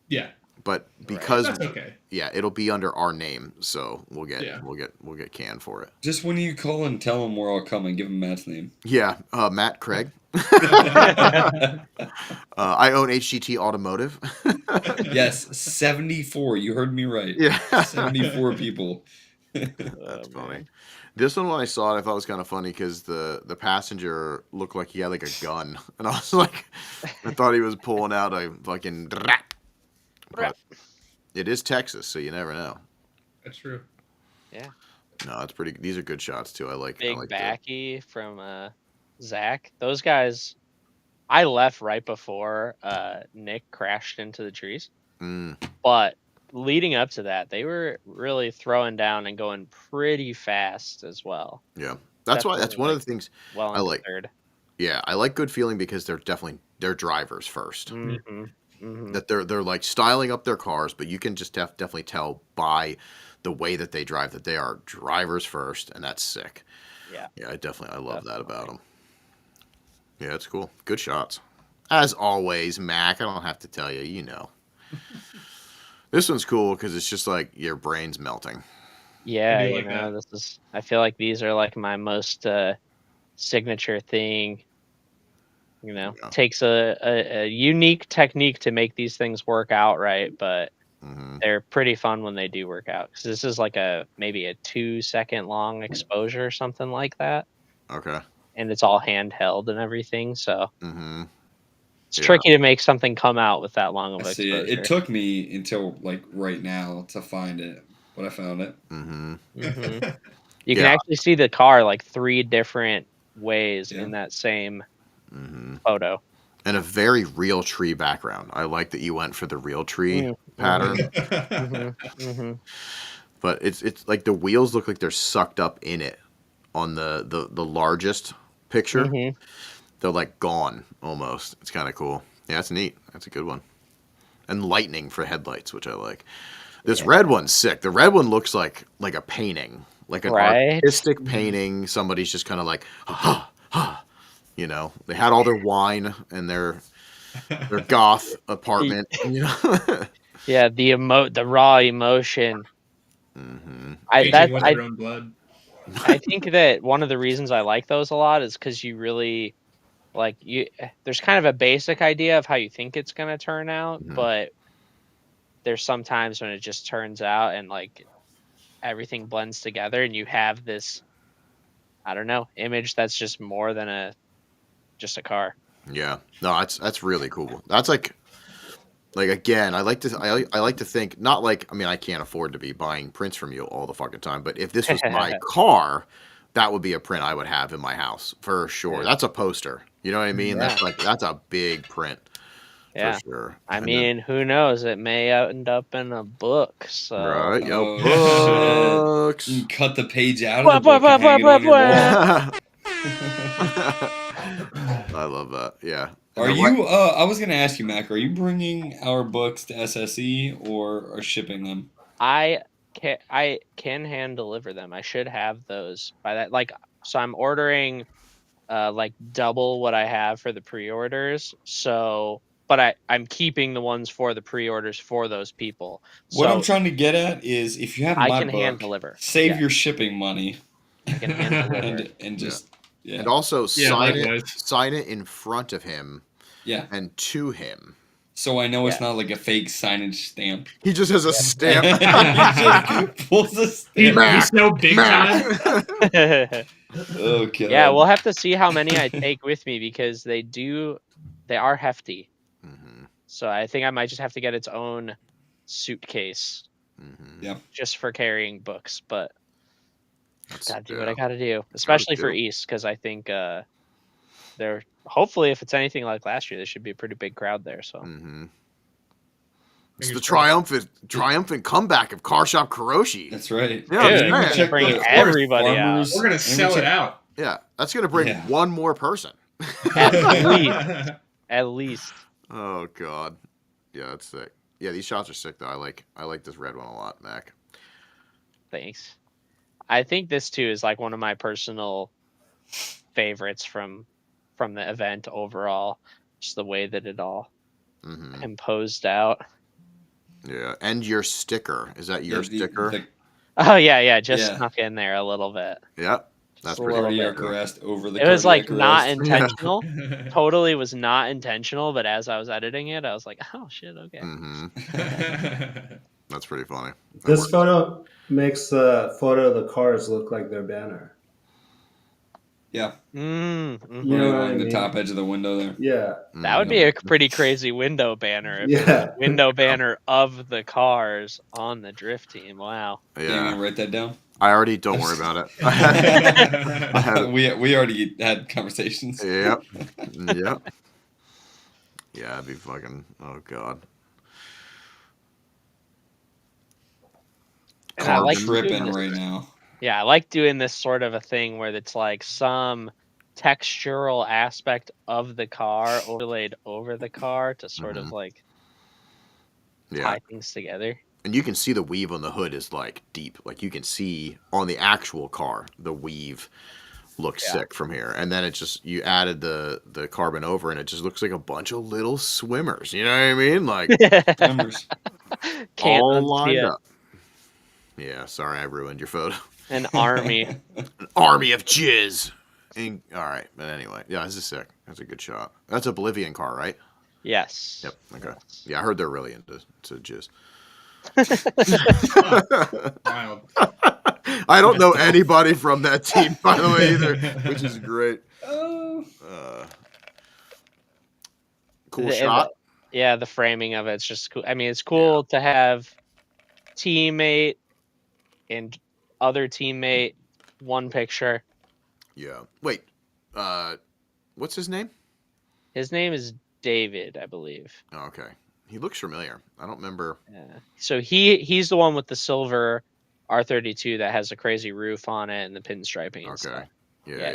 Yeah, but because that's okay. yeah, it'll be under our name, so we'll get Yeah. we'll get canned for it. Just when you call and tell them we're all coming, give them Matt's name. Yeah, Matt Craig. I own HGT Automotive. Yes, 74. You heard me right. Yeah. 74 people. That's funny. This one, when I saw it, I thought it was kind of funny because the passenger looked like he had like a gun, and I was like, I thought he was pulling out a fucking. But it is Texas, so you never know. That's true. Yeah. No, it's pretty. These are good shots too. I like. Big I like Backy from Zach. Those guys, I left right before Nick crashed into the trees. But leading up to that, they were really throwing down and going pretty fast as well. Yeah, that's why. That's one of the things well I into like. third. Yeah, I like good feeling because they're drivers 1st. Mm-hmm. That they're like styling up their cars, but you can just definitely tell by the way that they drive that they are drivers first, and that's sick. Yeah. Yeah, I love that about them. Yeah, it's cool. Good shots. As always, Mac, I don't have to tell you, you know. This one's cool because it's just like your brain's melting. Yeah, I do you like know, that. this is. I feel like these are like my most signature thing. You know, Yeah. takes a unique technique to make these things work out right, but they're pretty fun when they do work out. Because this is like maybe a 2-second long exposure or something like that, Okay. and it's all handheld and everything. So it's Yeah. tricky to make something come out with that long of I see exposure. it. It took me until like right now to find it, but I found it. You can Yeah. actually see the car like 3 different ways in that same photo. And a very real tree background. I like that you went for the real tree pattern. But it's like the wheels look like they're sucked up in it on the largest picture. They're like gone almost. It's kind of cool. Yeah, that's neat. That's a good one. And lightning for headlights, which I like. This red one's sick. The red one looks like a painting, like an artistic painting. Somebody's just kind of like, ha, ha. You know, they had all their wine and their goth apartment. You know, Yeah, the raw emotion. Painting with their own blood. I think that one of the reasons I like those a lot is because you really there's kind of a basic idea of how you think it's going to turn out, but there's some times when it just turns out and like everything blends together and you have this, I don't know, image that's just more than just a car. Yeah, no, that's really cool. That's like again, I like to think not like, I mean, I can't afford to be buying prints from you all the fucking time, but if this was my car, that would be a print I would have in my house for sure. That's a poster. You know what I mean? Yeah. That's a big print. Yeah. For sure. I mean, who knows? It may end up in a book. So Right, yo, books. You can cut the page out of the book and hang it on your wall. I love that. Yeah. Are you? I was gonna ask you, Mac. Are you bringing our books to SSE or are shipping them? I can hand deliver them. I should have those by that. So I'm ordering like double what I have for the pre-orders. So, but I'm keeping the ones for the pre-orders for those people. What I'm trying to get at is if you have I my can book, hand deliver. save your shipping money I can hand deliver. and just yeah. And also Yeah, likewise. sign it in front of him Yeah. and to him. So I know it's Yeah. not like a fake signage stamp. He just has a stamp. He just pulls a stamp. He's so big time. Oh, God. Yeah, we'll have to see how many I take with me because they are hefty. Mm-hmm. So I think I might just have to get its own suitcase Mm-hmm. Yeah. just for carrying books, but gotta do what I yeah. gotta do, especially for do. East, because I think they're hopefully if it's anything like last year, there should be a pretty big crowd there. So Mm-hmm. It's Fingers the triumphant comeback of Car Shop Kuroshi. That's right. Yeah, Dude, man. Check bring the everybody farmers- We're gonna and we sell check- it out. Yeah, that's gonna bring Yeah. one more person. at least. Oh God, yeah, that's sick. Yeah, these shots are sick though. I like this red one a lot, Mac. Thanks. I think this too is like one of my personal favorites from the event overall. Just the way that it all Mm-hmm. imposed out. Yeah, and your sticker, is that your Yeah, sticker? Oh yeah, just Yeah. snuck in there a little bit. Yep, that's Just a pretty little Cardiac bit. arrest over the It was like cardiac not arrest. intentional. Totally was not intentional, but as I was editing it, I was like, oh shit, okay. Mm-hmm. That's pretty funny. That This works. photo makes the photo of the cars look like their banner. Yeah. Mm-hmm. You know what I along the mean? top edge of the window there. Yeah. That would be a pretty crazy window banner. If it was Yeah. a window banner of the cars on the drift team. Wow. Yeah. You Yeah, gonna write that down? I already don't worry about it. I have- we already had conversations. Yep. Yep. Yeah, I'd be fucking. Oh God. And I like Carbon. doing Tripping this- right now. Yeah, I like doing this sort of a thing where it's like some textural aspect of the car overlaid over the car to sort of like Yeah, tie things together. and you can see the weave on the hood is like deep. Like you can see on the actual car, the weave looks Yeah. sick from here. And then it's just you added the carbon over, and it just looks like a bunch of little swimmers. You know what I mean? Like Members. Can't all unsee lined it. up. Yeah, sorry I ruined your photo. An army. An army of jizz. And, all right, but anyway, yeah, this is sick. That's a good shot. That's a Bolivian car, right? Yes. Yep. Okay. Yeah, I heard they're really into jizz. Wild. I don't know anybody from that team, by the way, either, which is great. Oh. Cool The- shot. Yeah, the framing of it's just cool. I mean, it's cool to have teammate and other teammate, one picture. Yeah. Wait. What's his name? His name is David, I believe. Oh, okay. He looks familiar. I don't remember. Yeah. So he's the one with the silver R32 that has a crazy roof on it and the pinstriping and Okay. stuff. Yeah.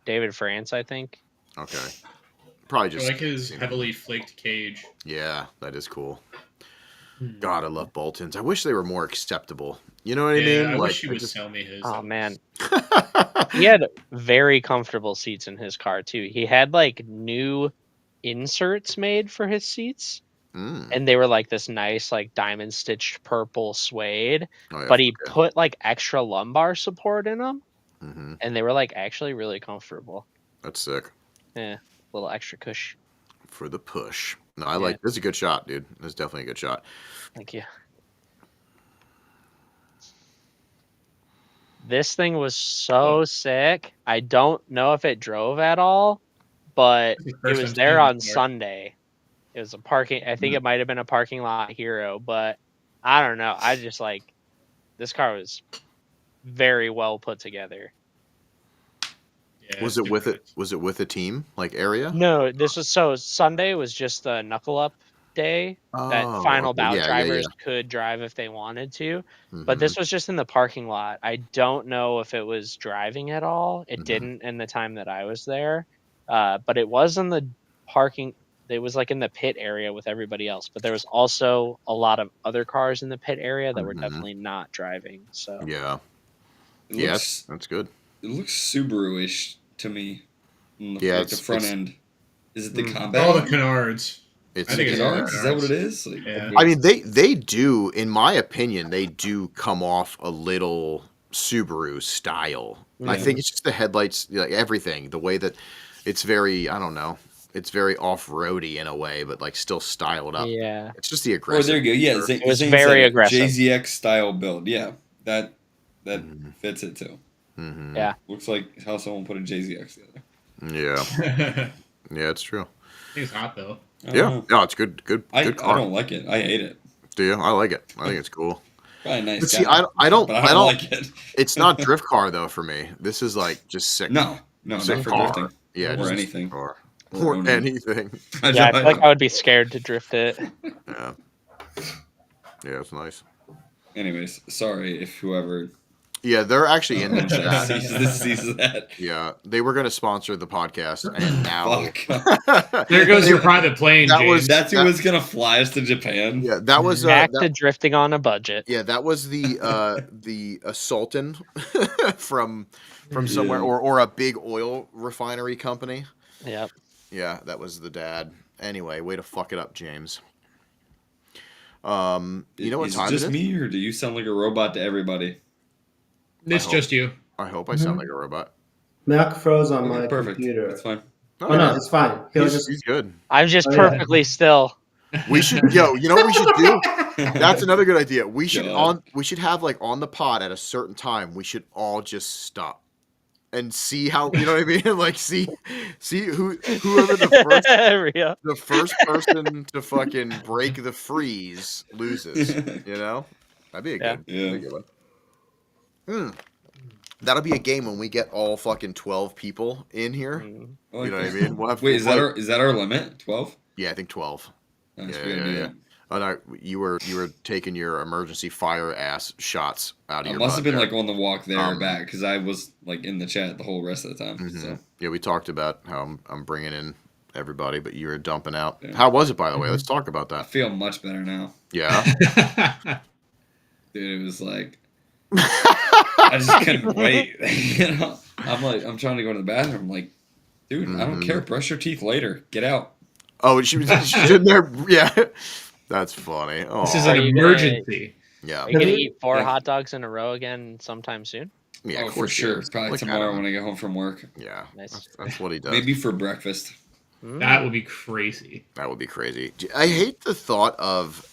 David France, I think. Okay. Probably I just like his heavily flaked cage. Yeah, that is cool. God, I love Boltons. I wish they were more acceptable. You know what I Yeah, mean? I Like, wish he would sell me his. Oh man. He had very comfortable seats in his car too. He had like new inserts made for his seats. Mm. And they were like this nice like diamond stitched purple suede, Oh, yeah, but he okay. put like extra lumbar support in them, Mhm. and they were like actually really comfortable. That's sick. Yeah, little extra cush. For the push. No, I like this is a good shot, dude. This is definitely a good shot. Thank you. This thing was so sick. I don't know if it drove at all, but This is the it first was time there seeing on it before. Sunday. It was a parking. I think it might have been a parking lot hero, but I don't know. I just like this car was very well put together. Yeah, Was it's it with good. it? Was it with a team like area? No, this was so Sunday was just the knuckle up day that Oh, final okay. bout Yeah, yeah, drivers could drive if they wanted to. But Mhm. this was just in the parking lot. I don't know if it was driving at all. It Mhm. didn't in the time that I was there. But it was in the parking. It was like in the pit area with everybody else. But there was also a lot of other cars in the pit area that were Mhm. definitely not driving. So Yeah. It Yeah, looks, that's good. it looks Subaru-ish to me. On the, Yeah, like the front it's- end. Is it the combat? All the one? canards. It's I think it's all the Canards? Is that what it canards. is? Like, Yeah. I mean, they do, in my opinion, they do come off a little Subaru style I think it's just the headlights, like everything, the way that it's very, I don't know, it's very off-roady in a way, but like still styled up. Yeah. It's just the Oh, aggressive. there you go. Yeah, It was very aggressive. JZX style build. Yeah, that fits it too. Mm-hmm. Yeah. Looks like how someone put a JZX together. Yeah. Yeah, it's true. I think it's hot though. Yeah. No, it's good. Good I car. don't like it. I hate it. Do you? I like it. I think it's cool. Probably a nice. But see, guy, I don't but I don't like it. It's not drift car though for me. This is like just sick. No, sick not for car. drifting. Yeah, or just anything. Car. Or Or owning. anything. Yeah, I feel like I would be scared to drift it. Yeah. Yeah, it's nice. Anyways, sorry if whoever Yeah, they're actually in the chat. sees that. Yeah, they were going to sponsor the podcast, and now There goes your private plane, James. That's who was gonna fly us to Japan. Yeah, that was Back to drifting on a budget. Yeah, that was the Sultan from somewhere, or a big oil refinery company. Yep. Yeah, that was the dad. Anyway, way to fuck it up, James. You know what Is time it just it is? me, or do you sound like a robot to everybody? It's just you. I hope I sound like a robot. Mac froze on Okay, my perfect. computer. That's fine. Oh no, it's fine. He's good. I'm just Oh, yeah. perfectly still. We should, you know what we should do? That's another good idea. We should God. we should have like on the pod at a certain time. We should all just stop and see how, you know what I mean? Like see whoever the first person to fucking break the freeze loses. You know, that'd be a good, that'd be a good one. That'll be a game when we get all fucking 12 people in here. You know what I mean? We'll have, Wait, is that our limit? 12? Yeah, I think 12. That's Yeah. Oh no, you were taking your emergency fire ass shots out of I your. must have been butt like on the walk there there. or back because I was like in the chat the whole rest of the time. So. Yeah, we talked about how I'm bringing in everybody, but you were dumping out. Yeah. How was it, by the way? Let's talk about that. I feel much better now. Yeah. Dude, it was like I just couldn't wait. You know, I'm trying to go to the bathroom. I'm like, dude, I don't care. Brush your teeth later. Get out. Oh, she's in there. Yeah, that's funny. Oh. This is an emergency. Yeah. Are you gonna eat 4 hot dogs in a row again sometime soon? Yeah, for sure. Probably Look tomorrow when I get home from work. Yeah, Nice. that's what he does. Maybe for breakfast. That would be crazy. That would be crazy. I hate the thought of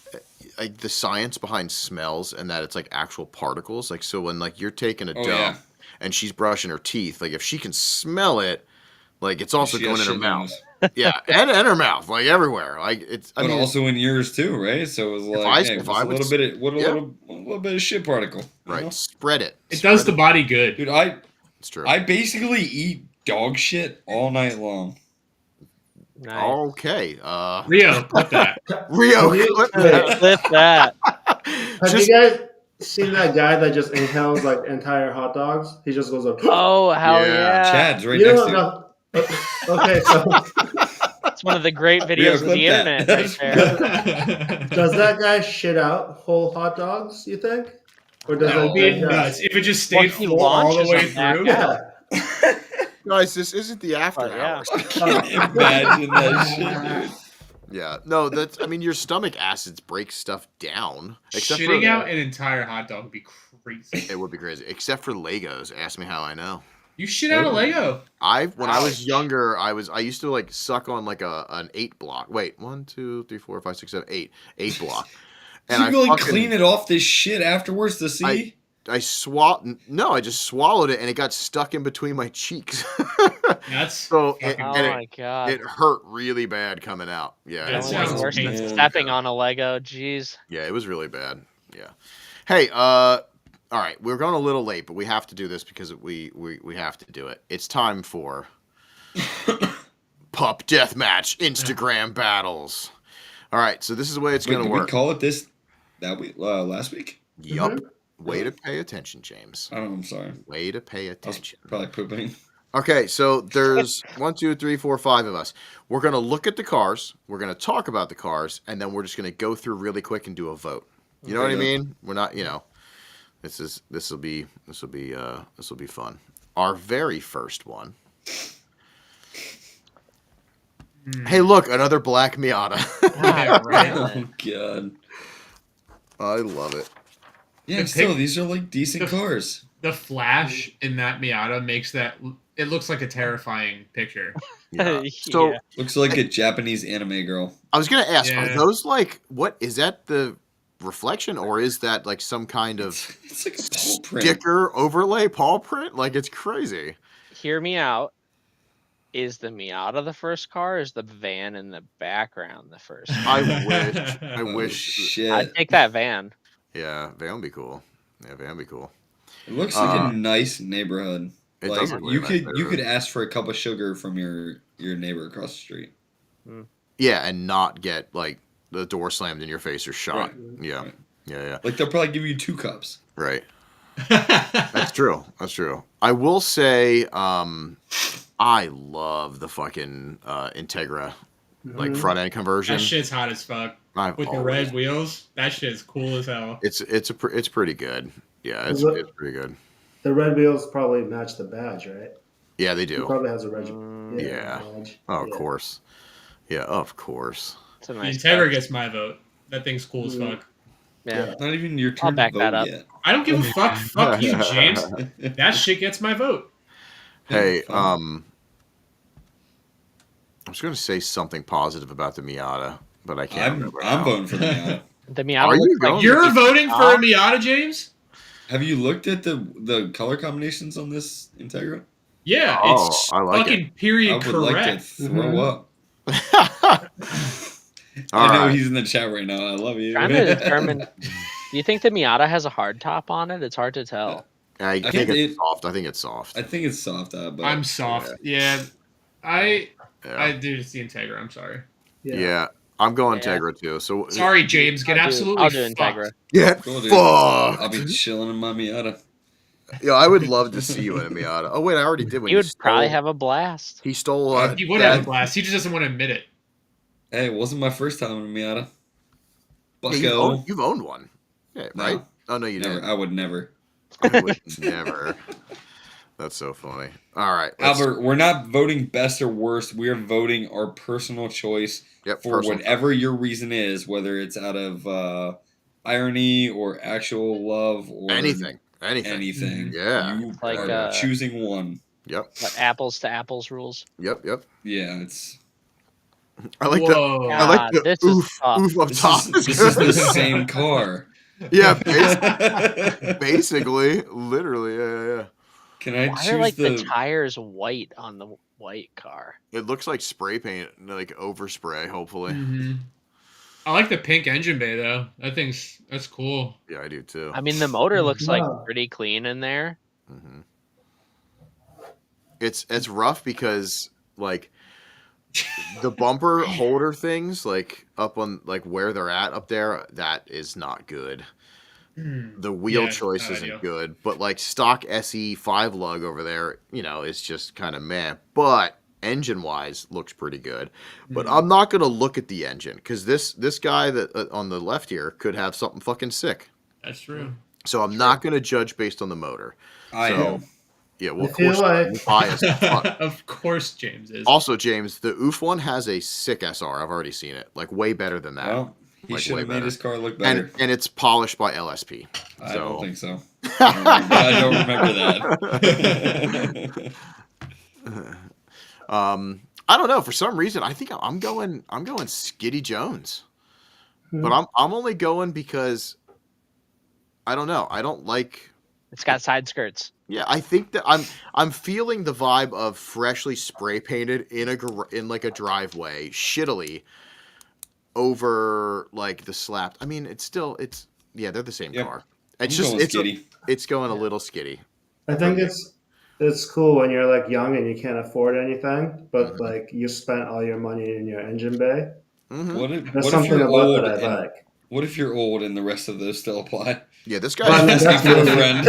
like the science behind smells and that it's like actual particles. Like so when like you're taking a dump and she's brushing her teeth, like if she can smell it, like it's also going in her mouth. Yeah, and her mouth, like everywhere. Like it's. But also in yours too, right? So it was like, if I a little bit of shit particle, right? Know? Spread it. It does the body good, dude. It's true. I basically eat dog shit all night long. Nice. Okay. Rio, clip that. Rio, clip that. Clip that. Have you guys seen that guy that just inhales like entire hot dogs? He just goes up. Oh hell yeah! Chad's right next to you. Okay, so it's one of the great videos of the internet right there. Does that guy shit out whole hot dogs? You think, or does That would be nuts if it just stayed full all the way through. Yeah. Guys, this isn't the after hours. Imagine that shit, dude. Yeah, no, that's. I mean, your stomach acids break stuff down. Shitting out an entire hot dog would be crazy. It would be crazy, except for Legos. Ask me how I know. You shit out a Lego. When I was younger, I used to like suck on like an 8 block. Wait, 1, 2, 3, 4, 5, 6, 7, 8 block. And you really clean it off this shit afterwards to see? I just swallowed it and it got stuck in between my cheeks. That's so my god, it hurt really bad coming out. Yeah, that sounds worse than stepping on a Lego. Jeez. Yeah, it was really bad. Yeah. Hey, all right, we're going a little late, but we have to do this because we have to do it. It's time for Pup Deathmatch Instagram Battles. All right, so this is the way it's going to work. Did we call it this last week? Yup. Mm-hmm. Way to pay attention, James. Oh, I'm sorry. Way to pay attention. Probably pooping. Okay, so there's 1, 2, 3, 4, 5 of us. We're going to look at the cars. We're going to talk about the cars, and then we're just going to go through really quick and do a vote. You know what I mean? We're not, you know. This will be fun. Our very first one. Hey, look, another black Miata. Yeah, right. Oh god. I love it. Yeah, still these are like decent cars. the flash in that Miata makes that it looks like a terrifying picture. Yeah. So looks like a Japanese anime girl. I was gonna ask, are Yeah. those like what is that the reflection or is that like some kind of It's like a paw print. sticker overlay paw print? Like it's crazy. Hear me out. Is the Miata the first car? Or is the van in the background the first car? I Oh, wish. shit. I'd take that van. Yeah, van would be cool. Yeah, van would be cool. It looks like a nice neighborhood. It Like does look like you a nice could you neighborhood. could ask for a cup of sugar from your neighbor across the street. Yeah, and not get like the door slammed in your face or shot. Right. Yeah. Right. Yeah. Like they'll probably give you 2 cups. Right. That's true. That's true. I will say, I love the fucking Integra, like front end conversion. That shit's hot as fuck. I've With the always- red wheels, that shit's cool as hell. It's pretty good. Yeah, it's pretty good. The red wheels probably match the badge, right? Yeah, they It do. probably has a red. Yeah. badge. Oh, of Yeah. course. Yeah, of course. It's a The nice Integra car. gets my vote. That thing's cool as fuck. Yeah. Not even your turn I'll back to that vote up. yet. I don't give a fuck. Fuck you, James. That shit gets my vote. Hey, fine. I was going to say something positive about the Miata, but I can't remember. I'm now. voting for the Miata. The Miata Are you looks like going? You're voting for a Miata, James? Have you looked at the color combinations on this Integra? Yeah, Oh, it's I like fucking I period would like to correct. throw up. All I know right. he's in the chat right now. I love you. trying to determine. Do you think the Miata has a hard top on it? It's hard to tell. I think think it's it- soft. I think it's soft. I think it's soft, but I'm soft. Yeah. I Yeah. dude, it's the Integra. I'm sorry. Yeah. I'm going Yeah. Integra too. So Sorry, James. Get absolutely I'll do fucked. Integra. Get Cool, dude. fucked. I'll be chilling in my Miata. Yeah, I would love to see you in a Miata. Oh wait, I already did. When He would stole, probably have a blast. He stole. He would have a blast. He just doesn't want to admit it. Hey, it wasn't my first time in a Miata. Yeah, Bucko. you've owned one. Yeah, No. right? Oh no, you Never. didn't. I would never. I would never. That's so funny. All right, let's- Albert, we're not voting best or worst. We are voting our personal choice Yep, for personal whatever your reason is, whether it's out of irony or actual love or anything. Anything. Yeah. You Like, are choosing one. Yep. What, apples to apples rules. Yep. Yeah, it's I like Whoa. the. I like God, the this is oof tough. oof up this top. is the same car. Yeah, basically, literally. Yeah. Can I Why choose are like the tires white on the white car? It looks like spray paint, like overspray. Hopefully. Mhm. I like the pink engine bay though. That's cool. Yeah, I do too. I mean, the motor looks like Wow. pretty clean in there. Mm-hmm. It's rough because like the bumper holder things like up on like where they're at up there, that is not good. The wheel Yeah, choice not isn't ideal. good, but like stock SE 5 lug over there, is just kind of meh. But engine wise, looks pretty good. But I'm not gonna look at the engine because this guy that on the left here could have something fucking sick. That's true. So I'm not gonna judge based on the motor. I So, am. Yeah, well, I of feel course, like- I'm biased as fuck. Of course, James is. Also, James, the OOF one has a sick SR. I've already seen it. Like, way better than that. Well, he Like, should way have made better. his car look better. And it's polished by LSP. I So- don't think so. I don't remember that. I don't know. For some reason, I think I'm going Skitty Jones. But I'm only going because I don't know. I don't like. It's got side skirts. Yeah, I think that I'm feeling the vibe of freshly spray painted in like a driveway shittily over like the slapped. I mean, it's they're the same Yep. car. It's I'm just going it's Skitty. it's going a little skitty. I think it's cool when you're like young and you can't afford anything, but like you spent all your money in your engine bay. Mhm. What if, There's what if something you're about old? that I And, like. what if you're old and the rest of those still apply? Yeah, this But I guy mean, Asking that's for a me. friend.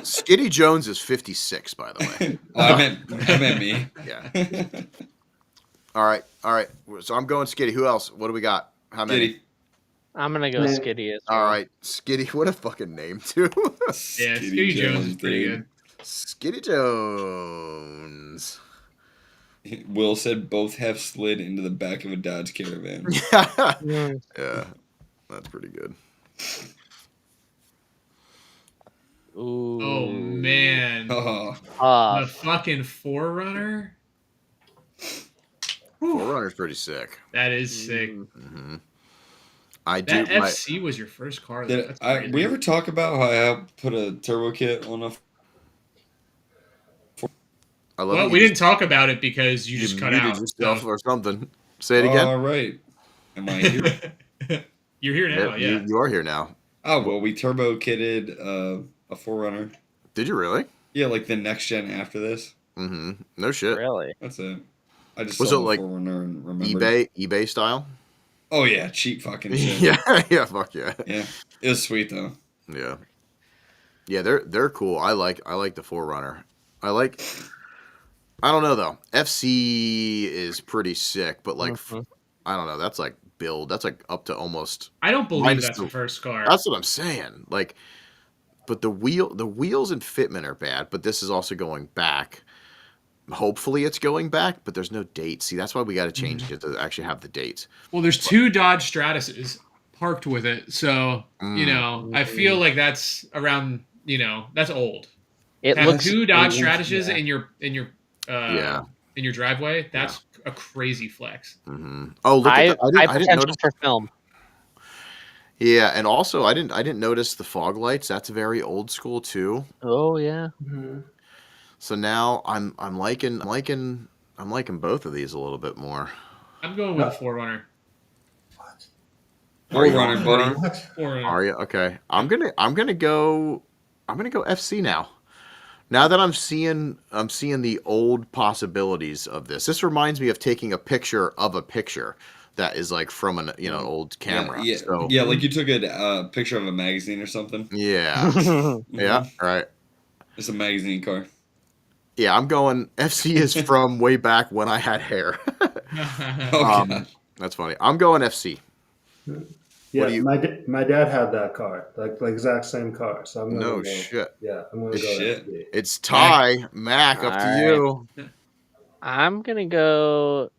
Skitty Jones is 56, by the way. Oh, I meant me. Yeah. All right. So I'm going Skitty. Who else? What do we got? How many? Skitty. I'm gonna go Man. Skitty as All well. right, Skitty. What a fucking name, too. Yeah, Skitty Jones is pretty dude. good. Skitty Jones. Will said both have slid into the back of a Dodge Caravan. Yeah, that's pretty good. Ooh. Oh man, Oh, the fucking Forerunner. Whew, Forerunner's pretty sick. that is sick. Hmm. I do. That FC was your first car. Though. did That's I? crazy. We ever talk about how I put a turbo kit on a? I love Well, it. we didn't talk about it because you You just cut muted out. yourself So. or something. Say it again. All right. Am I here? You're here now. Yeah. You are here now. Oh well, we turbo kitted a Forerunner. Did you really? Yeah, like the next gen after this. Mm-hmm. No shit. Really? That's it. I just Was saw it the like Forerunner and remembered. eBay style? Oh yeah, cheap fucking shit. Yeah, fuck yeah. Yeah, it was sweet though. Yeah. Yeah, they're cool. I like the Forerunner. I don't know though. FC is pretty sick, but like Mhm. I don't know. That's like build. That's like up to almost. I don't believe minus that's the first car. That's what I'm saying. Like, but the wheels and fitment are bad. But this is also going back. Hopefully, it's going back, but there's no date. See, that's why we got to change it to actually have the dates. Well, there's two Dodge Stratuses parked with it, so I feel like that's around. That's old. It Have looks. two Dodge it looks- Stratuses yeah. Yeah. in your driveway. That's a crazy flex. Mm-hmm. Oh, look High, at that! high I didn't potential notice. for film. Yeah, and also I didn't notice the fog lights. That's very old school too. Oh yeah. So now I'm liking both of these a little bit more. I'm going with a Forerunner. Forerunner, buddy. Forerunner. Are you okay? I'm gonna go FC now. Now that I'm seeing the old possibilities of this. This reminds me of taking a picture of a picture that is like from an old camera. Yeah, So, yeah, like you took a picture of a magazine or something. yeah. Yeah, right. It's a magazine car. Yeah, I'm going FC is from way back when I had hair. Oh god. That's funny. I'm going FC. Yeah, do you- my dad had that car, like the exact same car. So I'm gonna No go, shit. Yeah, I'm gonna go. Shit. FD. It's Ty, Mac, up to All you. I'm gonna go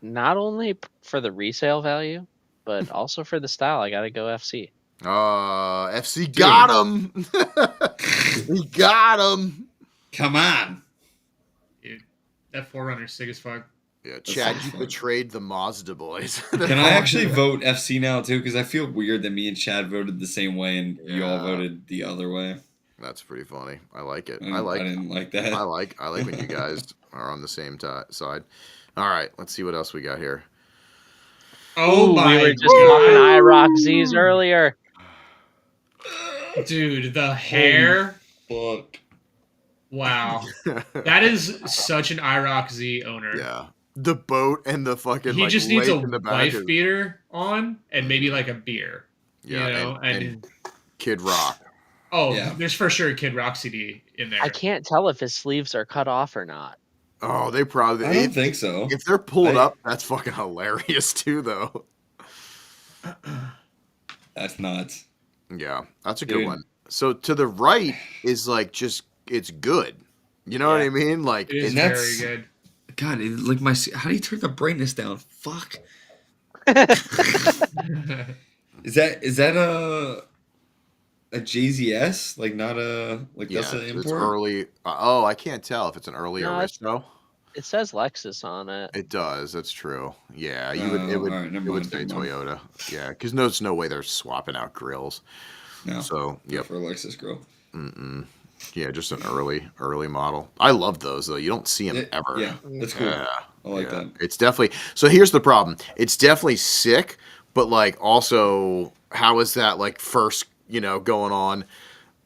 not only for the resale value, but also for the style. I gotta go FC. FC got him. He got him. Come on. Dude, that Forerunner's sick as fuck. Yeah, Chad, so you fun. betrayed the Mazda boys. Can I actually vote FC now too? Because I feel weird that me and Chad voted the same way and you all Yeah. voted the other way. That's pretty funny. I like it. I didn't like that. I like when you guys are on the same side. All right, let's see what else we got here. Oh Ooh, my we were just talking IROC Z's earlier. dude, the hair. Fuck. Wow, that is such an IROC Z owner. Yeah. The boat and the fucking He just needs a lake in the back wife is- beater on and maybe like a beer. Yeah, you know, and Kid Rock. yeah. There's for sure a Kid Rock CD in there. I can't tell if his sleeves are cut off or not. Oh, they probably. I don't think so. If they're pulled up, that's fucking hilarious too, though. That's nuts. Yeah, that's a good Dude. one. So to the right is like just it's good. You know what I mean? Like It is And that's- very good. God, like how do you turn the brightness down? Fuck. Is that a JZS? Like not a like yeah, that's an it's import? early. I can't tell if it's an early No, Aristo. It says Lexus on it. It does. That's true. Yeah, Oh, all right, never it would mind, say never mind. Toyota. Yeah, because there's no way they're swapping out grills. No. So yep. For a Lexus girl. Yeah, just an early model. I love those though. You don't see them ever. Yeah, that's cool. Yeah, I like yeah. that. It's definitely. So here's the problem. It's definitely sick, but like also, how is that like first? Going on.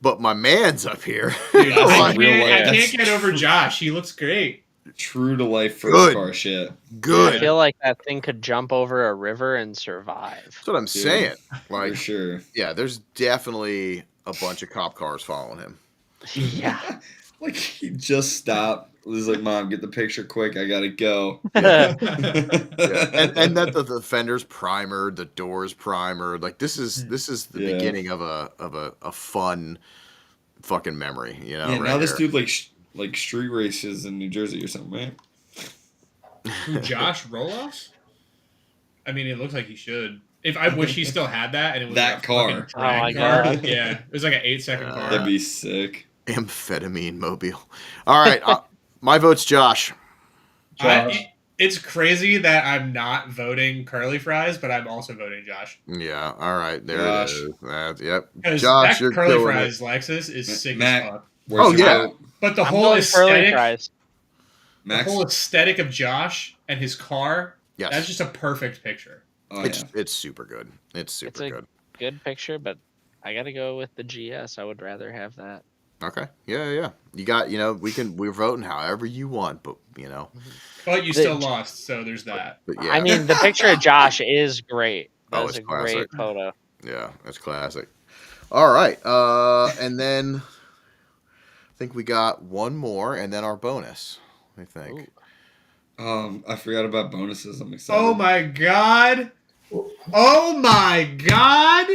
But my man's up here. Dude, I real life. can't get over Josh. He looks great. True to life first Good. car shit. Good. I feel like that thing could jump over a river and survive. That's what I'm saying. Like, For sure. yeah, there's definitely a bunch of cop cars following him. Yeah. Like he just stopped. Was like, Mom, get the picture quick. I gotta go. Yeah. And that the fender's primered, the doors primered. Like this is the Yeah. beginning of a fun fucking memory. Yeah, right now this here. dude like street races in New Jersey or something, right? Who, Josh Roloffs? I mean, it looks like he should. If I wish he still had that, and it was That like a car. fucking Oh my drag car. God. Yeah, it was like an 8-second car. That'd be sick. Amphetamine mobile. All right, my vote's Josh. Josh. It's crazy that I'm not voting curly fries, but I'm also voting Josh. Yeah, all right, there Josh. it is. Yep, Because Josh, that you're curly killing fries it. Lexus is sick Mac, as fuck. where's Oh, your yeah. vote? But the I'm whole going curly aesthetic, fries. the Max? whole aesthetic of Josh and his car, Yes. that's just a perfect picture. Oh, It's super good. It's super a good. good picture, but I gotta go with the GS. I would rather have that. Okay. Yeah. You got, we're voting however you want, but But you still lost, so there's that. but yeah. I mean, the picture of Josh is great. Oh, That's it's a great classic. photo. Yeah, that's classic. All right. And then I think we got one more and then our bonus, I think. I forgot about bonuses. I'm excited. Oh my god! Oh my god!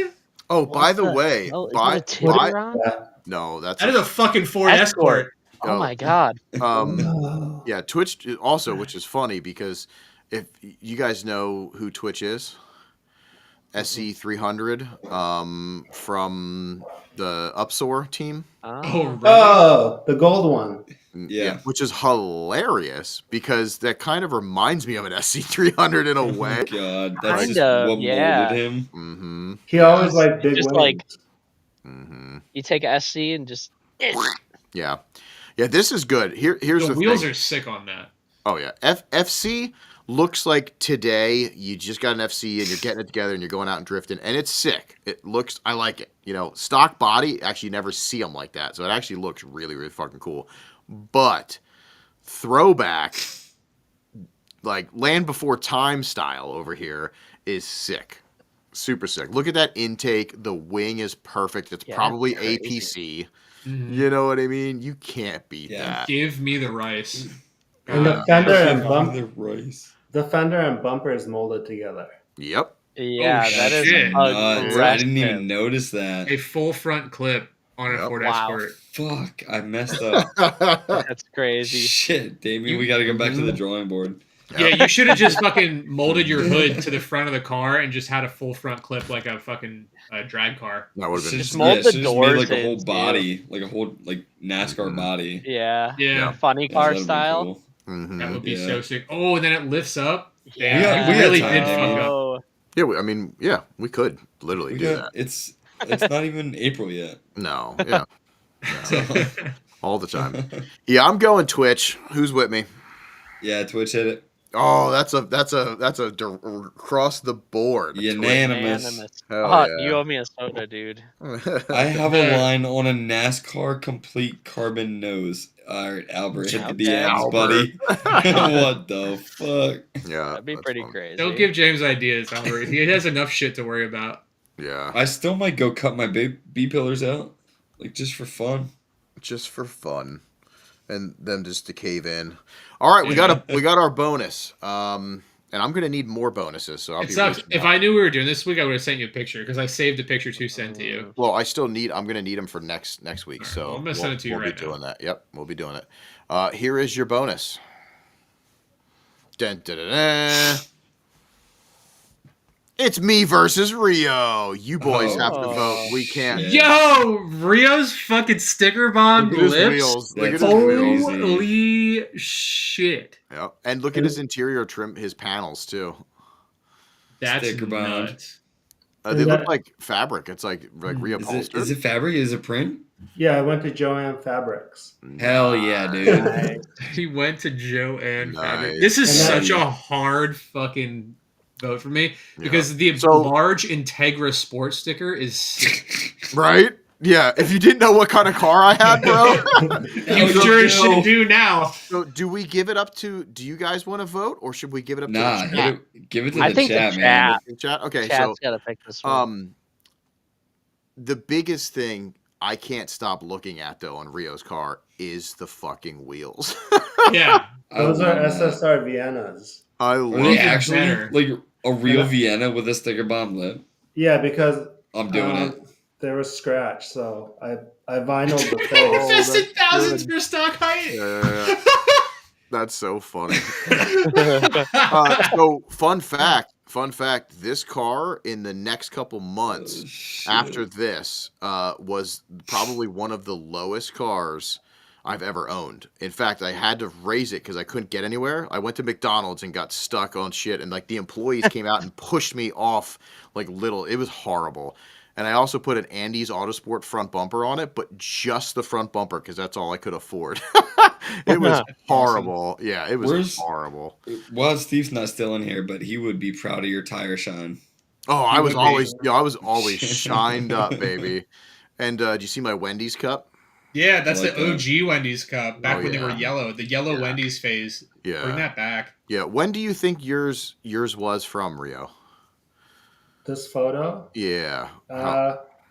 Oh, by the way, Oh, is that a Tiburon? no, that's That is a fucking Ford Escort. Oh my god. Yeah, Twitch also, which is funny because if you guys know who Twitch is, SC300 from the Upsoar team. Oh, really? Oh, the gold one. Yeah. Which is hilarious because that kind of reminds me of an SC300 in a way. God, that's Kind just of, what yeah. molded him. Mm-hmm. He always liked big Just wings. like Mm-hmm. you take a SC and just Yeah. This is good. Here's The the wheels thing. are sick on that. Oh yeah, FC looks like today you just got an FC and you're getting it together and you're going out and drifting and it's sick. I like it. Stock body actually you never see them like that, so it actually looks really really fucking cool. But throwback, like Land Before Time style over here is sick, super sick. Look at that intake. The wing is perfect. It's probably APC. Mhm. You know what I mean? You can't beat that. Give me the rice. And the fender and The rice. the fender and bumper is molded together. Yep. yeah, that is shit. Nuts. I didn't even aggressive. notice that. A full front clip on a Yep. Ford Wow. Escort. Fuck, I messed up. That's crazy. Shit, Damien, we got to go back to the drawing board. Yeah, you should have just fucking molded your hood to the front of the car and just had a full front clip like a fucking drag car. That would have been. Just mold the made doors like a whole in, too. body, like a whole NASCAR body. Yeah. Yeah. Funny car that'd be style. cool. Mhm. That would be Yeah. so sick. Oh, and then it lifts up. Yeah. Damn, We you got really time, did Damien. fuck up. Oh, Yeah, we could literally We do got, that. it's not even April yet. No, yeah, all the time. Yeah, I'm going Twitch. Who's with me? Yeah, Twitch hit it. Oh, that's a across the board. Unanimous. Hell oh, yeah. you owe me a soda, dude. I have a line on a NASCAR complete carbon nose. All right, Albert, hit the Okay. DMs, buddy. What the fuck? Yeah, That'd be that's pretty fun. crazy. Don't give James ideas, Albert. He has enough shit to worry about. Yeah, I still might go cut my B pillars out, like just for fun. just for fun, and them just to cave in. All right, we got our bonus. And I'm gonna need more bonuses, so I'll It be. sucks. reaching If out. I knew we were doing this week, I would have sent you a picture because I saved a picture to send to you. Well, I'm gonna need them for next week. All right, So well, I'm gonna send it to you we'll right be now. doing that. Yep, we'll be doing it. Here is your bonus. Dun, dun, dun, dun. It's me versus Rio. You boys have to vote. We can't. Yeah. Yo, Rio's fucking sticker bomb Look at his lips. wheels. Look at his That's wheels. crazy. Holy shit. Yep. And look at his interior trim, his panels too. That's Sticker bomb. nuts. They look like fabric. It's like reupholstered. Is it fabric? Is it print? Yeah, I went to Joanne Fabrics. Hell yeah, dude. He went to Joanne Fabric. Nice. This is And such then- a hard fucking vote for me Yeah. because the So- large Integra sports sticker is sick. Right? Yeah. If you didn't know what kind of car I had, bro. You sure should do now. So do we give it up to? Do you guys want to vote, or should we give it up Nah, to the hit it, give it to I the think the chat, man. chat. chat? Okay. Chat's gotta pick this one. So, the biggest thing I can't stop looking at though on Rio's car is the fucking wheels. Yeah. Those are love that. SSR Viennas. I Are love they Even actually better. like a real Yeah. Vienna with a sticker bomb lip? Yeah, because I'm doing it. they were scratched, so I vinyled the Oh, face. Invested that's thousands good. for stock height. Yeah. That's so funny. So fun fact, this car in the next couple months after this was probably one of the lowest cars I've ever owned. In fact, I had to raise it because I couldn't get anywhere. I went to McDonald's and got stuck on shit, and like the employees came out and pushed me off like little. It was horrible. And I also put an Andes Autosport front bumper on it, but just the front bumper because that's all I could afford. It was horrible. Yeah, it was horrible. Well, Steve's not still in here, but he would be proud of your tire shine. Oh, He I was would be. always, I was always shined up, baby. And do you see my Wendy's cup? Yeah, that's I like the OG Wendy's cup back Oh, when they were yeah. yellow. The yellow Yeah. Wendy's phase. Yeah. Bring that back. Yeah. When do you think yours was from, Rio? This photo, Yeah.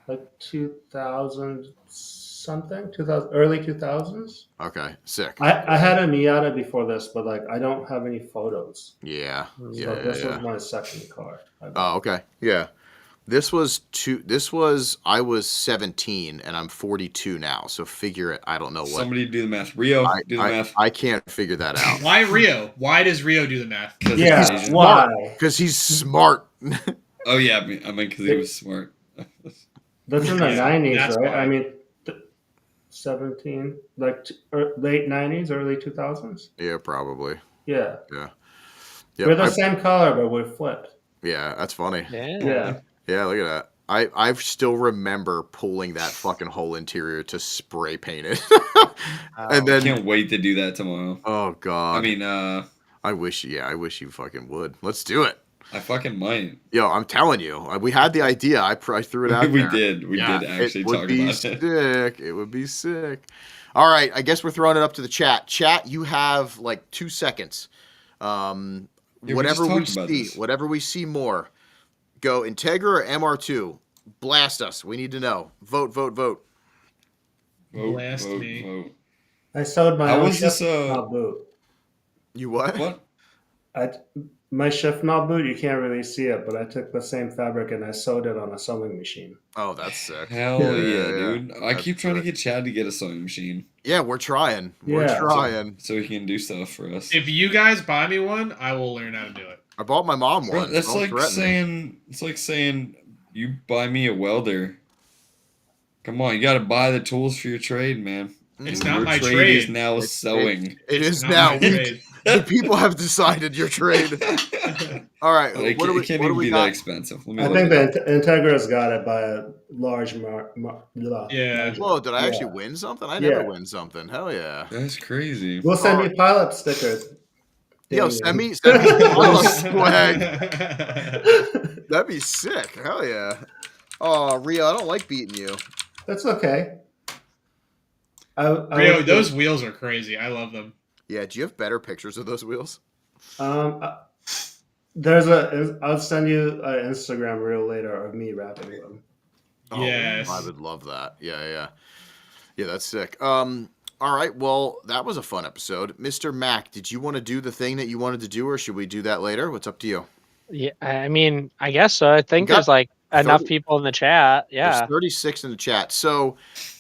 like 2000 something, 2000, early 2000s. Okay. Sick. I had a Miata before this, but like I don't have any photos. Yeah. So Yeah. this Yeah. was my second car. Oh, okay. Yeah. I was 17 and I'm 42 now. So figure it. I don't know what. Somebody do the math. Rio, do the math. I can't figure that out. Why Rio? Why does Rio do the math? Yeah, why? Because he's smart. Oh yeah, I mean because he was smart. That's in the Yeah, 90s, that's right? why. I mean, 17, like late 90s, early 2000s. Yeah, probably. Yeah, Yeah. we're the I- same color, but we're flipped. yeah, that's funny. Yeah. Yeah, look at that. I still remember pulling that fucking whole interior to spray paint it. And I then can't wait to do that tomorrow. oh god. I mean, I wish you fucking would. Let's do it. I fucking might. Yo, I'm telling you. We had the idea. I threw it out We there. did. We did actually it would talk be about sick. it. It would be sick. All right, I guess we're throwing it up to the chat. Chat, you have like 2 seconds. we Whatever just we talked about see, this. whatever we see more. Go Integra or MR2. Blast us. We need to know. Vote. Vote, Blast vote, me. vote. I sewed my How own was this, shift knob boot. You what? What? My shift knob boot, you can't really see it, but I took the same fabric and I sewed it on a sewing machine. Oh, that's sick. Hell yeah, dude! I That's keep trying to sick. get Chad to get a sewing machine Yeah, we're trying. We're Yeah. trying. so he can do stuff for us. If you guys buy me one, I will learn how to do it. I bought my mom Bro, one. that's Don't like threaten me. saying you buy me a welder. Come on, you got to buy the tools for your trade, man. It's Your not my trade trade. is now sewing. It is Not now. my trade. The people have decided your trade. All right. But it What do we, can't what do even we be got? that expensive. Let me I look think it up. the Integra's got it by a large Yeah. Whoa, did I actually Yeah. win something? I never Yeah. win something. Hell yeah. That's crazy. We'll send you pilot stickers. Yo, Damien. send me some swag. That'd be sick. Hell yeah. Oh, Rio, I don't like beating you. That's okay. Rio, those wheels are crazy. I love them. Yeah, do you have better pictures of those wheels? I'll send you an Instagram reel later of me rapping them. Oh, Yes. I would love that. Yeah. Yeah, that's sick. All right, well, that was a fun episode. Mr. Mac, did you want to do the thing that you wanted to do, or should we do that later? What's up to you? Yeah, I mean, I guess so. I think got there's like enough 30 people in the chat. Yeah. There's 36 in the chat. So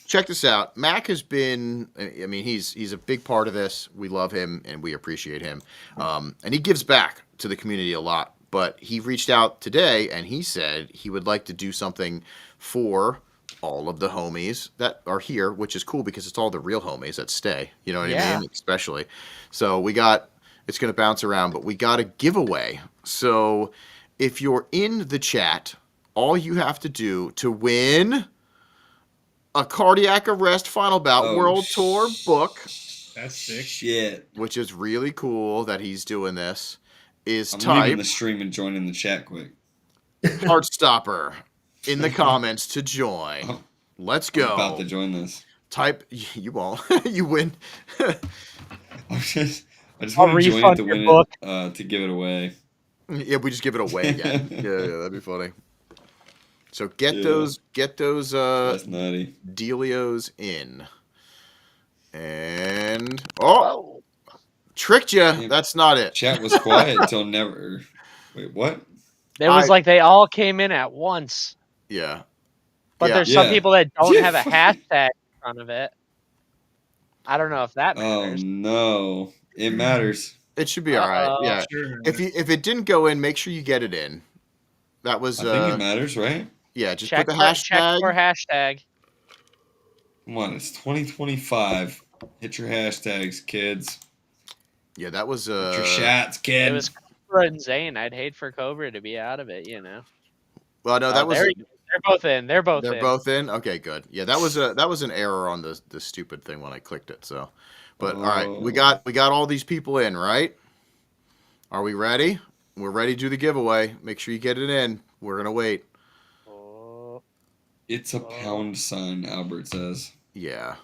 check this out. Mac has been, I mean, he's a big part of this. We love him and we appreciate him. And he gives back to the community a lot. But he reached out today and he said he would like to do something for all of the homies that are here, which is cool because it's all the real homies that stay. You know what I mean? Especially. So it's going to bounce around, but we got a giveaway. So if you're in the chat, all you have to do to win a Cardiac Arrest Final Bout World Tour book, That's sick. Shit. which is really cool that he's doing this, is I'm leaving type the stream and joining the chat quick. Heartstopper in the comments to join. Let's I'm about to go. join this. Type, you won't. You win. I just I'll want to join it refund to your win book. it, to give it away. Yeah, we just give it away again. Yeah, that'd be funny. So get Yeah. those That's nutty. Dealios in. And tricked you. Yeah. That's not it. Chat was quiet until never. Wait, what? It was like they all came in at once. Yeah. But Yeah. there's some Yeah. people that don't Yeah, have a fuck. hashtag in front of it. I don't know if that Oh matters. no. It matters. It should be all right. Uh-oh. Yeah. Sure. If it didn't go in, make sure you get it in. That was I think it matters, right? yeah. Just Check put the for hashtag. hashtag. Come on, it's 2025. Hit your hashtags, kids. Yeah, that was Hit your shots, kid. It was Cobra and Zane. I'd hate for Cobra to be out of it, you know. Well, no, that was. They're both in. They're both They're in. both in. Okay, good. Yeah, that was an error on the stupid thing when I clicked it. So, but all right, we got all these people in, right? Are we ready? We're ready to do the giveaway. Make sure you get it in. We're gonna wait. Oh. It's a pound sign, Albert says. Yeah.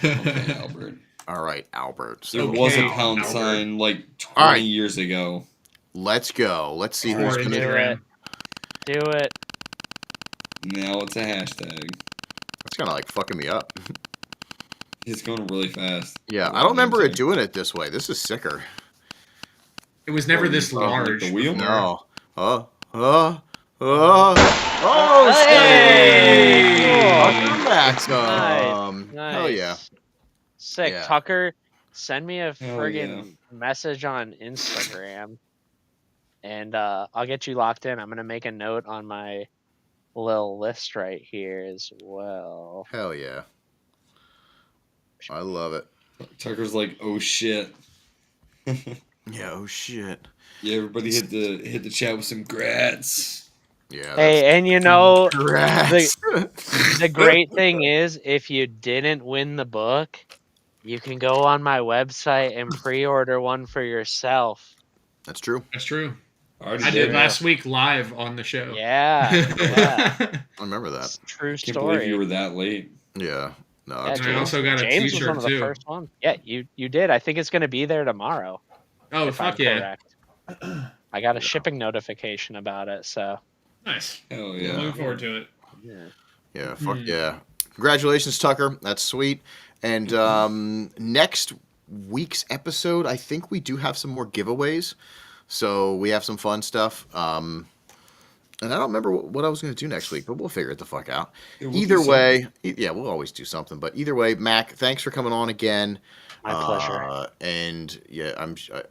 Okay, Albert. All right, Albert. There Okay, was a pound Albert. sign like 20 All right. years ago. Let's go. Let's see Or who's Do gonna. Instagram. it. Do it. Now it's a hashtag. That's kind of like fucking me up. It's going really fast. Yeah, I don't remember it doing it this way. This is sicker. It was never this Like large. the wheel? before. No. Oh, Hey! Steve! Cool. That's Nice. hell yeah. Sick. Yeah. Tucker, send me a Hell friggin' message on Instagram, and I'll get you locked in. I'm gonna make a note on my little list right here as well. Hell yeah. I love it. Tucker's like, oh shit. Yeah, oh shit. Yeah, everybody hit the chat with some grats. Yeah. Hey, and you know, Congrats. the great thing is, if you didn't win the book, you can go on my website and pre-order one for yourself. That's true. That's true. Already I did last week live on the show. Yeah, yeah. I remember that. It's a true Can't believe you story. were that late. Yeah. No, Yeah, that's And I cool. also got a James was t-shirt one of the too. first ones. Yeah, you did. I think it's going to be there tomorrow. Oh, if I'm fuck yeah. correct. I got a shipping notification about it, so Nice. Hell I'm yeah. looking forward to it. yeah. Yeah, fuck yeah. Congratulations, Tucker. That's sweet. And next week's episode, I think we do have some more giveaways. So we have some fun stuff. And I don't remember what I was going to do next week, but we'll figure it the fuck out. Yeah, we'll Either do way, yeah, we'll always do something. But either way, Mac, thanks for coming on again. My pleasure. And yeah,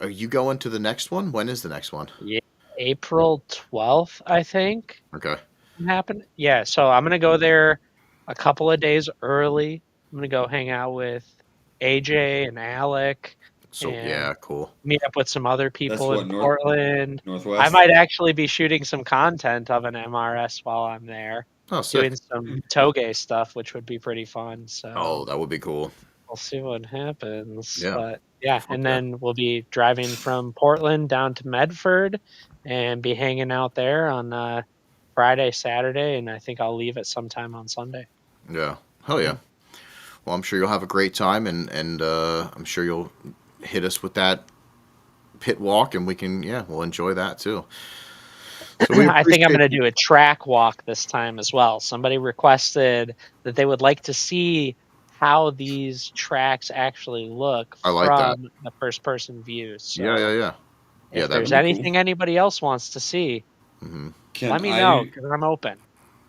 are you going to the next one? When is the next one? Yeah, April 12th, I think. Okay. Happened. Yeah, so I'm gonna go there a couple of days early. I'm gonna go hang out with AJ and Alec. So And yeah, cool. meet up with some other people what, in Portland. Northwest? I might actually be shooting some content of an MRS while I'm there, Oh, sick. doing some toge stuff, which would be pretty fun. So Oh, that would be cool. we'll see what happens. Yeah. But yeah, Fuck and yeah. then we'll be driving from Portland down to Medford and be hanging out there on Friday, Saturday, and I think I'll leave at sometime on Sunday. Yeah. Hell yeah. Well, I'm sure you'll have a great time, and I'm sure you'll hit us with that pit walk, and we'll enjoy that too. So I think I'm going to do a track walk this time as well. Somebody requested that they would like to see how these tracks actually look I like from the first person view. So Yeah. if that'd there's be anything anybody else wants to see, Can let me I- know because I'm open.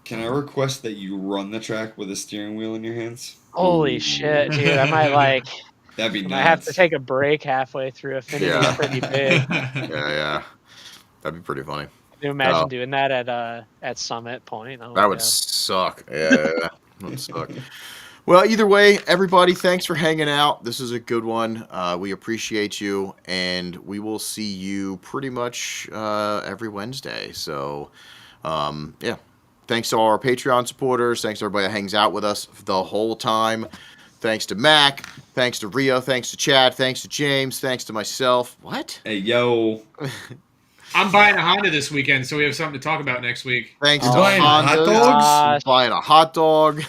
Can I request that you run the track with a steering wheel in your hands? Holy shit, dude! I might That'd be I nuts. might have to take a break halfway through. Affinity's Yeah. pretty big. Yeah. That'd be pretty funny. Can you imagine Oh. doing that at Summit Point? Oh, That would God. suck. Yeah. That would suck. Well, either way, everybody, thanks for hanging out. This is a good one. We appreciate you, and we will see you pretty much every Wednesday. So, yeah. Thanks to all our Patreon supporters. Thanks to everybody that hangs out with us the whole time. Thanks to Mac. Thanks to Rio. Thanks to Chad. Thanks to James. Thanks to myself. What? Hey, yo. I'm buying a Honda this weekend, so we have something to talk about next week. Thanks You're to buying hot Hondas. dogs? Buying a hot dog.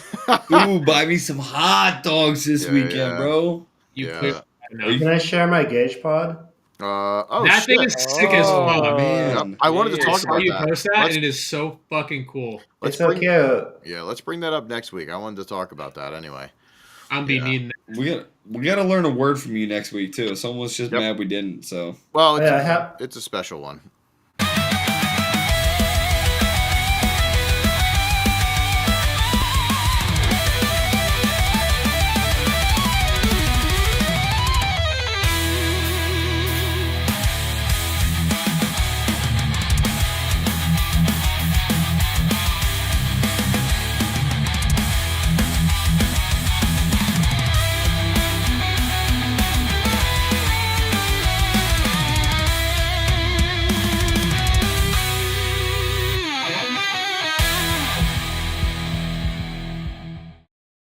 Ooh, buy me some hot dogs this Yeah, weekend, yeah. bro. You Yeah. clearly know. Can I share my gauge pod? Oh, that thing shit. is sick as Oh, fuck. man. Yep. I wanted to Jeez. I talk saw about you that. post that, Let's- and it is so fucking cool. Let's It's so bring, cute. yeah, let's bring that up next week. I wanted to talk about that anyway. I'm be Yeah. needing that. We gotta learn a word from you next week too. Someone was just Yep. mad we didn't. So Well, Yeah, I have. it's a special one.